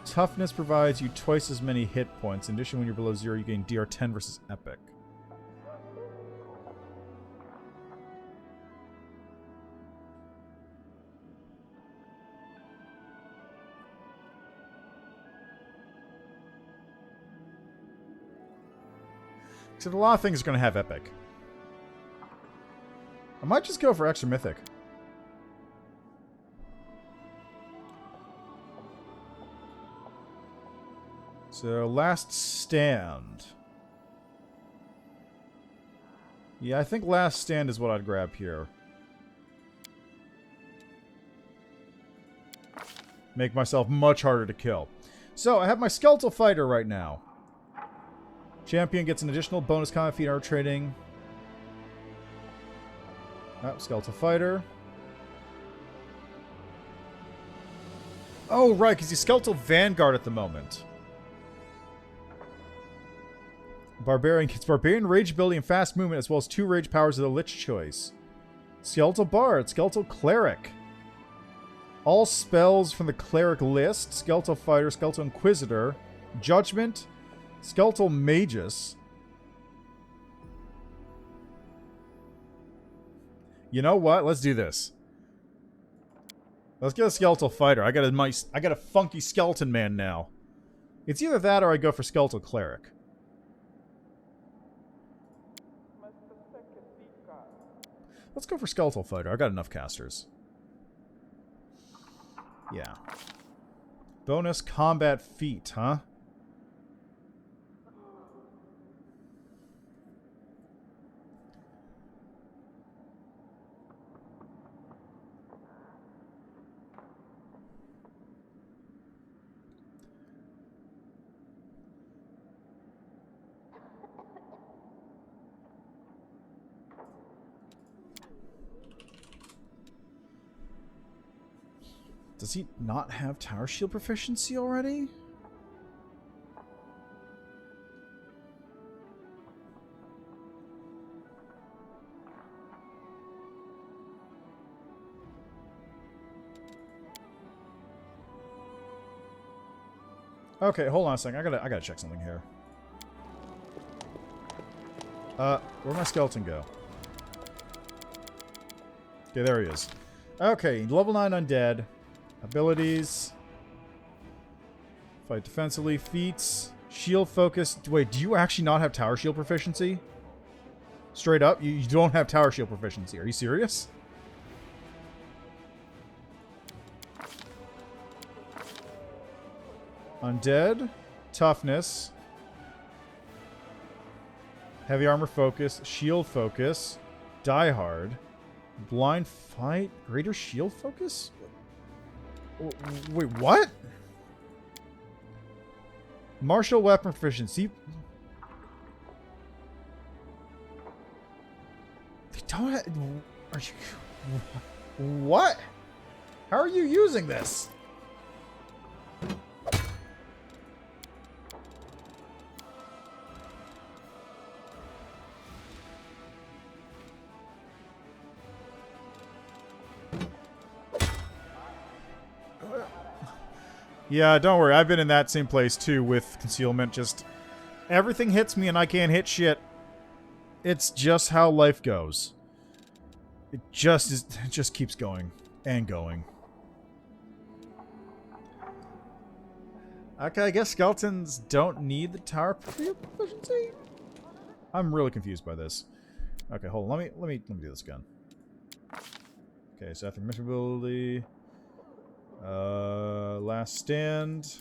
Toughness provides you twice as many hit points. In addition, when you're below 0, you gain DR10 versus Epic. Except a lot of things are going to have Epic. I might just go for extra mythic. So, Last Stand. Yeah, I think Last Stand is what I'd grab here. Make myself much harder to kill. So, I have my Skeletal Fighter right now. Champion gets an additional bonus combat feat armor training. Skeletal Fighter. Oh, right, because he's Skeletal Vanguard at the moment. Barbarian gets Barbarian Rage ability and fast movement, as well as 2 rage powers of the Lich choice. Skeletal Bard, Skeletal Cleric. All spells from the Cleric list. Skeletal Fighter, Skeletal Inquisitor, Judgment, Skeletal Magus. You know what? Let's do this. Let's get a Skeletal Fighter. I got a funky skeleton man now. It's either that or I go for Skeletal Cleric. Let's go for Skeletal Fighter. I got enough casters. Yeah. Bonus combat feat, huh? Does he not have Tower Shield proficiency already? Okay, hold on a second. I gotta check something here. Where'd my skeleton go? Okay, there he is. Okay, level 9 undead. Abilities. Fight defensively. Feats. Shield focus. Wait, do you actually not have Tower Shield proficiency? Straight up? You don't have Tower Shield proficiency. Are you serious? Undead. Toughness. Heavy armor focus. Shield focus. Die hard. Blind fight. Greater shield focus? Wait, what? Martial weapon proficiency. They don't have... Are you... What? How are you using this? Yeah, don't worry. I've been in that same place too with concealment. Just everything hits me and I can't hit shit. It's just how life goes. It just keeps going and going. Okay, I guess skeletons don't need the tower proficiency. I'm really confused by this. Okay, hold on. Let me do this again. Okay, so after mission ability. Last stand.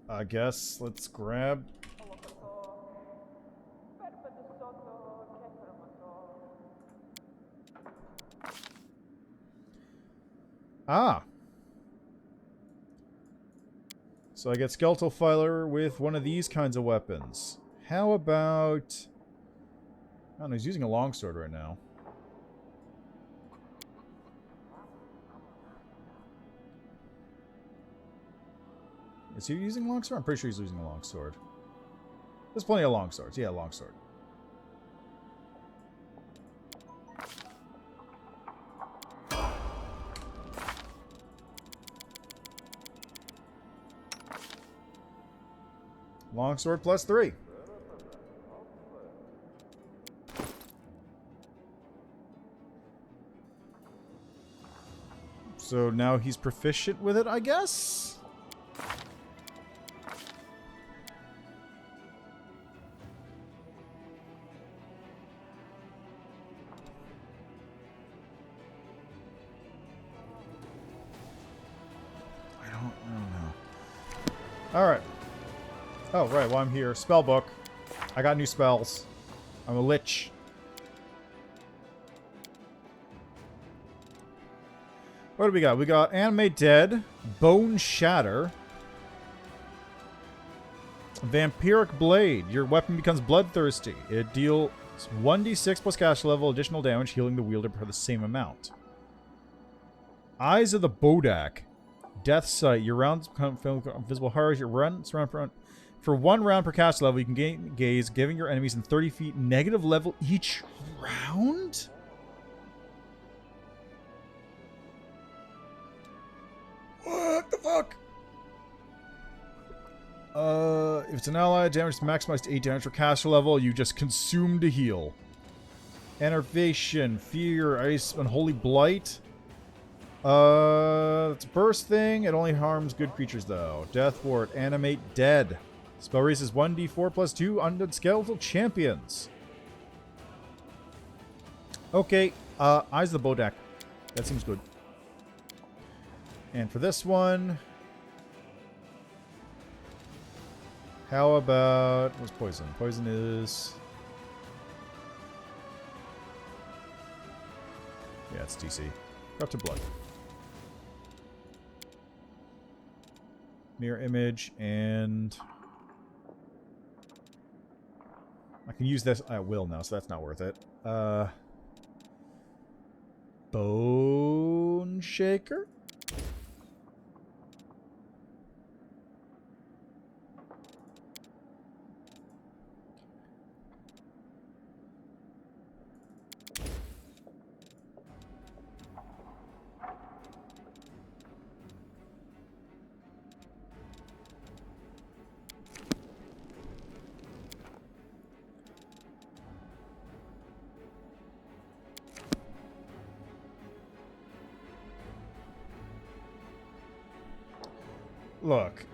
I guess let's grab. Ah. So I get Skeletal Filer with one of these kinds of weapons. How about... I don't know, he's using a longsword right now. Is he using longsword? I'm pretty sure he's using a longsword. There's plenty of longswords. Yeah, longsword. Longsword plus 3. So now he's proficient with it, I guess? I don't know. Alright. Oh, right, well I'm here. Spellbook. I got new spells. I'm a lich. What do we got? We got Animate Dead, Bone Shatter, Vampiric Blade. Your weapon becomes bloodthirsty. It deals 1d6 plus cast level additional damage, healing the wielder for the same amount. Eyes of the Bodak. Death Sight. Your rounds become invisible horrors. Your run surround for 1 round per cast level. You can gain gaze, giving your enemies in 30 feet negative level each round? What the fuck? If it's an ally, damage is maximized to 8 damage per caster level. You just consume to heal. Enervation, Fear, Ice, Unholy Blight. It's a burst thing. It only harms good creatures, though. Death Ward. Animate dead. Spell raises 1d4 plus 2 undead skeletal champions. Okay. Eyes of the Bodak. That seems good. And for this one... How about... What's poison? Poison is... Yeah, it's DC. Up to blood. Mirror image, and... I can use this at will now, so that's not worth it. Bone Shaker? Look,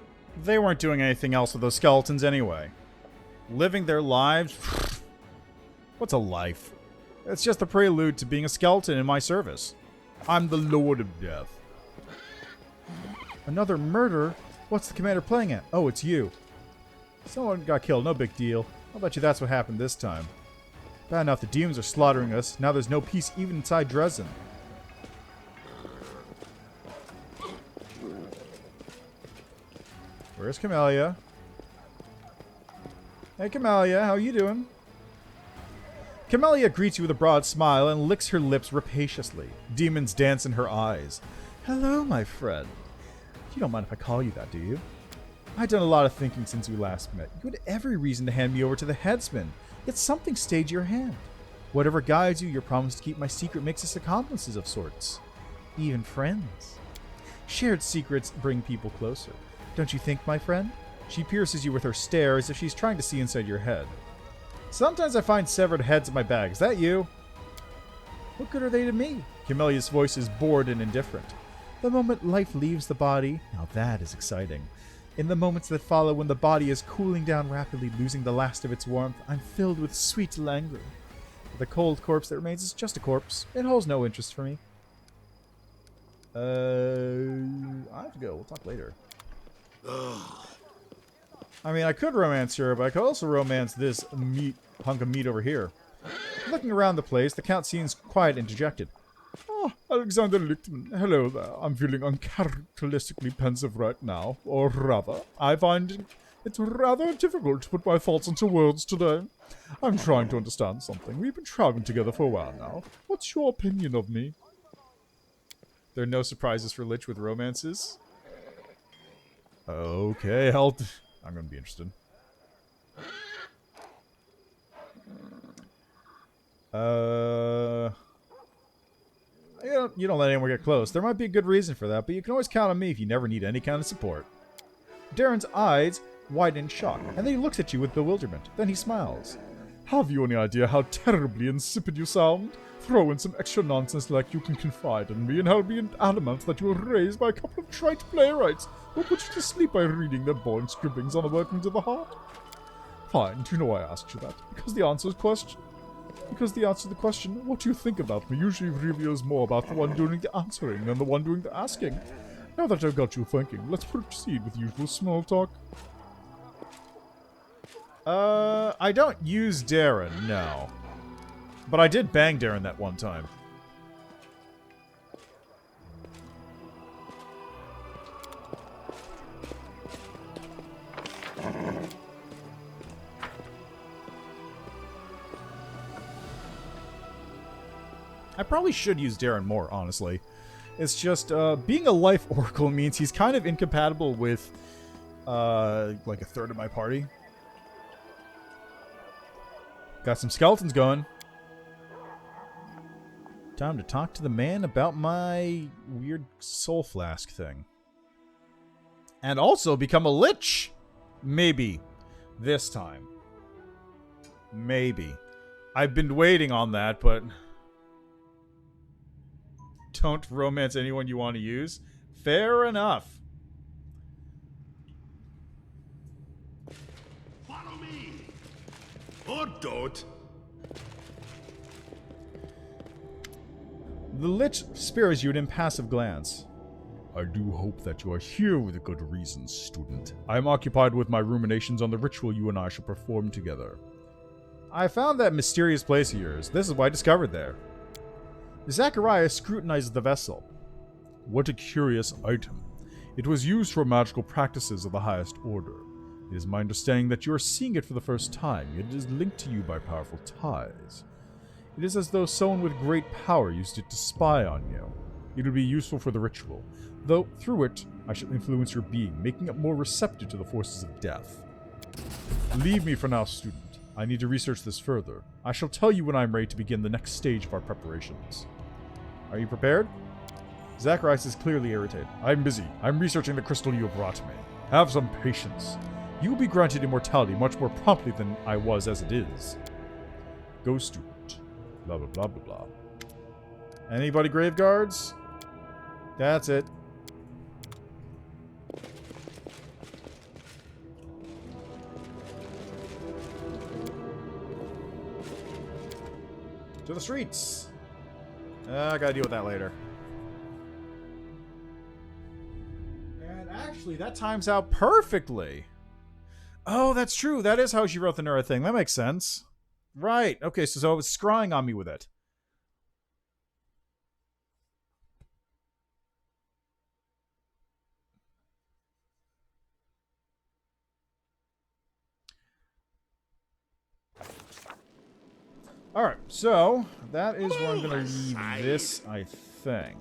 they weren't doing anything else with those skeletons anyway. Living their lives? What's a life? It's just a prelude to being a skeleton in my service. I'm the Lord of Death. Another murder? What's the commander playing at? Oh, it's you. Someone got killed, no big deal. I'll bet you that's what happened this time. Bad enough the demons are slaughtering us. Now there's no peace even inside Drezen. Where's Camellia? Hey, Camellia, how you doing? Camellia greets you with a broad smile and licks her lips rapaciously. Demons dance in her eyes. Hello, my friend. You don't mind if I call you that, do you? I've done a lot of thinking since we last met. You had every reason to hand me over to the headsman, yet something stayed your hand. Whatever guides you, your promise to keep my secret makes us accomplices of sorts. Even friends. Shared secrets bring people closer. Don't you think, my friend? She pierces you with her stare as if she's trying to see inside your head. Sometimes I find severed heads in my bag. Is that you? What good are they to me? Camellia's voice is bored and indifferent. The moment life leaves the body, now that is exciting. In the moments that follow when the body is cooling down rapidly, losing the last of its warmth, I'm filled with sweet languor. The cold corpse that remains is just a corpse. It holds no interest for me. I have to go. We'll talk later. I mean, I could romance her, but I could also romance this hunk of meat over here. Looking around the place, the Count seems quiet and dejected. Oh, Alexander Lichtman, hello there. I'm feeling uncharacteristically pensive right now. Or rather, I find it's rather difficult to put my thoughts into words today. I'm trying to understand something. We've been traveling together for a while now. What's your opinion of me? There are no surprises for Lich with romances. Okay, I'm going to be interested. You don't let anyone get close. There might be a good reason for that, but you can always count on me if you never need any kind of support. Darren's eyes widen in shock, and then he looks at you with bewilderment. Then he smiles. Have you any idea how terribly insipid you sound? Throw in some extra nonsense like you can confide in me, and I'll be adamant that you were raised by a couple of trite playwrights who put you to sleep by reading their boring scribblings on the workings of the heart. Fine, do you know why I asked you that? Because the answer to the question, what do you think about me, usually reveals more about the one doing the answering than the one doing the asking. Now that I've got you thinking, let's proceed with usual small talk. I don't use Darren, no. But I did bang Darren that one time. I probably should use Darren more, honestly. It's just, being a life oracle means he's kind of incompatible with, like a third of my party. Got some skeletons going. Time to talk to the man about my weird soul flask thing. And also become a lich! Maybe. This time. Maybe. I've been waiting on that, but... Don't romance anyone you want to use. Fair enough. Follow me! Or don't. The Lich spares you an impassive glance. I do hope that you are here with a good reason, student. I am occupied with my ruminations on the ritual you and I shall perform together. I found that mysterious place of yours. This is what I discovered there. Zacharias scrutinizes the vessel. What a curious item. It was used for magical practices of the highest order. It is my understanding that you are seeing it for the first time, yet it is linked to you by powerful ties. It is as though someone with great power used it to spy on you. It will be useful for the ritual, though through it I shall influence your being, making it more receptive to the forces of death. Leave me for now, student. I need to research this further. I shall tell you when I am ready to begin the next stage of our preparations. Are you prepared? Zacharias is clearly irritated. I'm busy. I'm researching the crystal you have brought me. Have some patience. You will be granted immortality much more promptly than I was as it is. Go, student. Blah, blah, blah, blah, blah. Anybody grave guards? That's it. To the streets. I gotta deal with that later. And actually, that times out perfectly. Oh, that's true. That is how she wrote the Nura thing. That makes sense. Right. Okay, so it was scrying on me with it. Alright, so that is where I'm going to leave this, I think.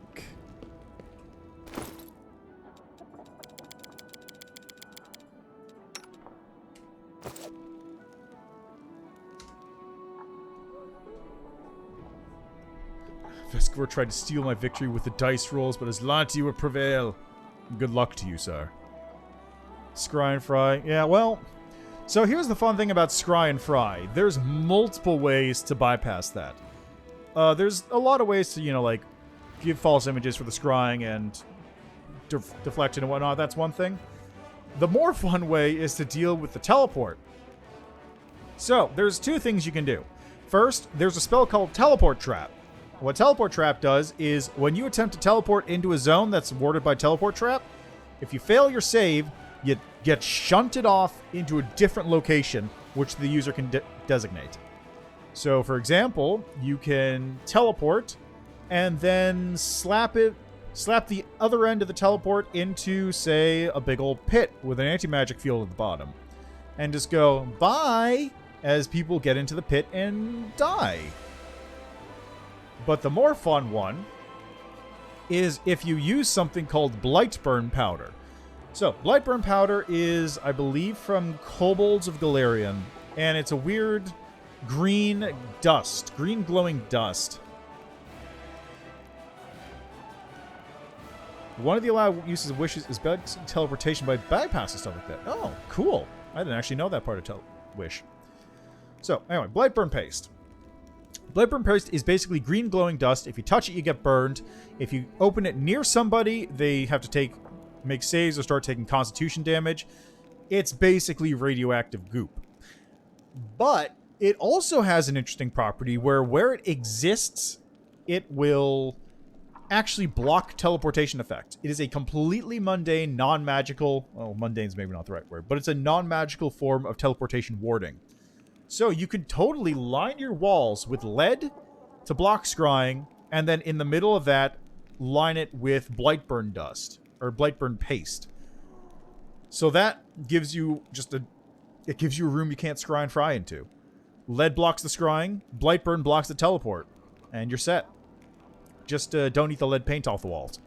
Vescor tried to steal my victory with the dice rolls, but his loyalty would prevail. Good luck to you, sir. Scry and Fry. Yeah, well... So here's the fun thing about Scry and Fry. There's multiple ways to bypass that. There's a lot of ways to, you know, like, give false images for the scrying and deflection and whatnot. That's one thing. The more fun way is to deal with the teleport. So, there's two things you can do. First, there's a spell called Teleport Trap. What Teleport Trap does is, when you attempt to teleport into a zone that's warded by Teleport Trap, if you fail your save, you get shunted off into a different location, which the user can designate. So, for example, you can teleport, and then slap the other end of the teleport into, say, a big old pit with an anti-magic field at the bottom. And just go, bye, as people get into the pit and die. But the more fun one is if you use something called Blightburn Powder. So, Blightburn Powder is, I believe, from Kobolds of Galarian, and it's a weird green dust, green glowing dust. One of the allowed uses of wishes is teleportation by bypassing stuff like that. Oh, cool. I didn't actually know that part of Wish. So, anyway, Blightburn Paste. Blightburn Paste is basically green glowing dust. If you touch it, you get burned. If you open it near somebody, they have to make saves or start taking constitution damage. It's basically radioactive goop. But it also has an interesting property where it exists, it will actually block teleportation effect. It is a completely mundane, non-magical, well, mundane's maybe not the right word, but it's a non-magical form of teleportation warding. So you can totally line your walls with lead to block scrying, and then in the middle of that, line it with Blightburn dust. Or Blightburn Paste. So that gives you it gives you a room you can't scry and fry into. Lead blocks the scrying, Blightburn blocks the teleport, and you're set. Just don't eat the lead paint off the walls.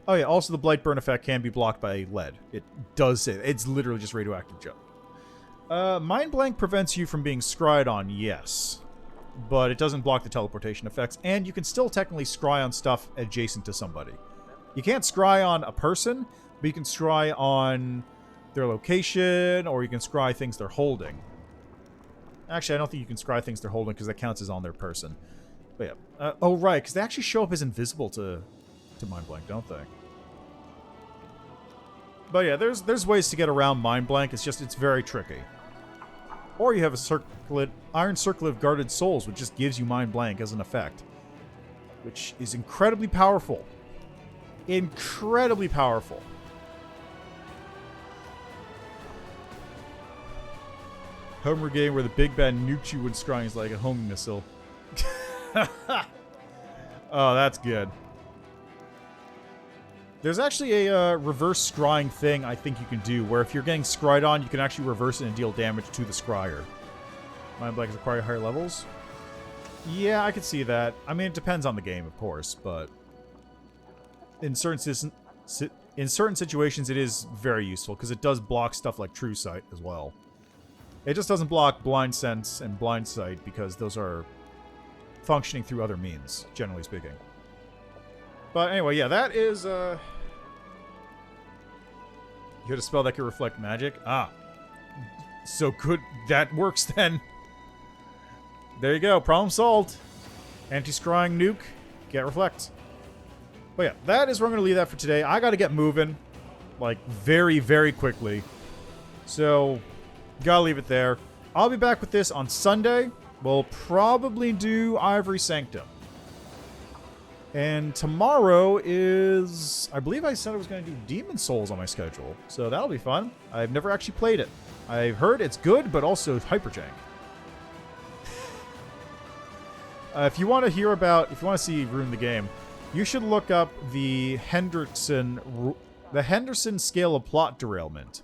Oh yeah, also the Blightburn effect can be blocked by lead. It does say it's literally just radioactive junk. Mind Blank prevents you from being scryed on, yes. But it doesn't block the teleportation effects, and you can still technically scry on stuff adjacent to somebody. You can't scry on a person, but you can scry on their location, or you can scry things they're holding. Actually, I don't think you can scry things they're holding, because that counts as on their person. But yeah. Oh, right, because they actually show up as invisible to Mind Blank, don't they? But yeah, there's ways to get around Mind Blank. It's just, it's very tricky. Or you have a Iron Circlet of Guarded Souls, which just gives you Mind Blank as an effect. Which is incredibly powerful. Incredibly powerful. Homer game where the big bad nukes you when scrying is like a homing missile. Oh, that's good. There's actually a reverse scrying thing I think you can do, where if you're getting scryed on, you can actually reverse it and deal damage to the scryer. Mind Blank is required higher levels? Yeah, I could see that. I mean, it depends on the game, of course, but in certain situations, it is very useful, because it does block stuff like True Sight as well. It just doesn't block Blind Sense and Blind Sight, because those are functioning through other means, generally speaking. But anyway, yeah, that is, You had a spell that could reflect magic? Ah. So good. That works, then. There you go. Problem solved. Anti-scrying nuke. Get reflect. But yeah, that is where I'm going to leave that for today. I got to get moving. Like, very, very quickly. So, gotta leave it there. I'll be back with this on Sunday. We'll probably do Ivory Sanctum. And tomorrow is... I believe I said I was going to do Demon Souls on my schedule. So that'll be fun. I've never actually played it. I've heard it's good, but also hyperjank. If you want to hear about... If you want to see Ruin the Game, you should look up the Henderson scale of plot derailment.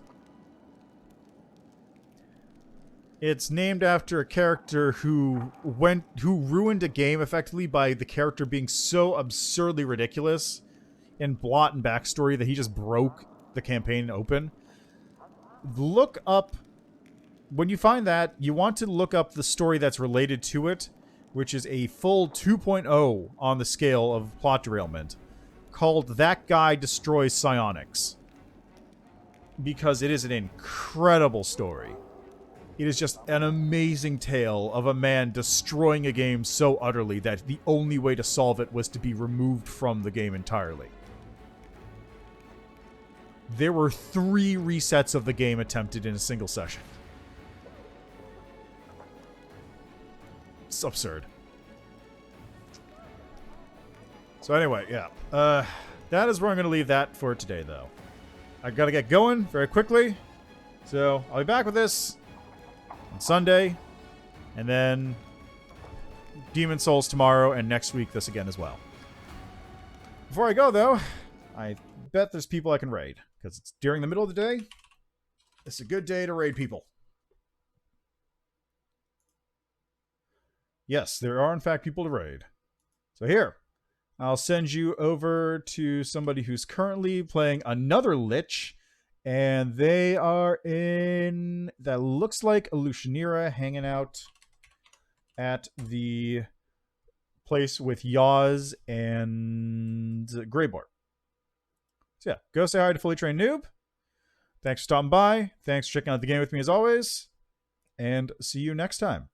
It's named after a character who ruined a game effectively by the character being so absurdly ridiculous in plot and backstory that he just broke the campaign open. Look up, when you find that, you want to look up the story that's related to it, which is a full 2.0 on the scale of plot derailment, called That Guy Destroys Psionics. Because it is an incredible story. It is just an amazing tale of a man destroying a game so utterly that the only way to solve it was to be removed from the game entirely. There were 3 resets of the game attempted in a single session. It's absurd. So anyway, yeah. That is where I'm going to leave that for today, though. I've got to get going very quickly. So I'll be back with this on Sunday, and then Demon Souls tomorrow, and next week this again as well. Before I go, though, I bet there's people I can raid, because it's during the middle of the day. It's a good day to raid people. Yes, there are in fact people to raid. So here, I'll send you over to somebody who's currently playing another Lich. And they are in... That looks like a Lucianira hanging out at the place with Yaz and Greybor. So yeah, go say hi to Fully Trained Noob. Thanks for stopping by. Thanks for checking out the game with me as always. And see you next time.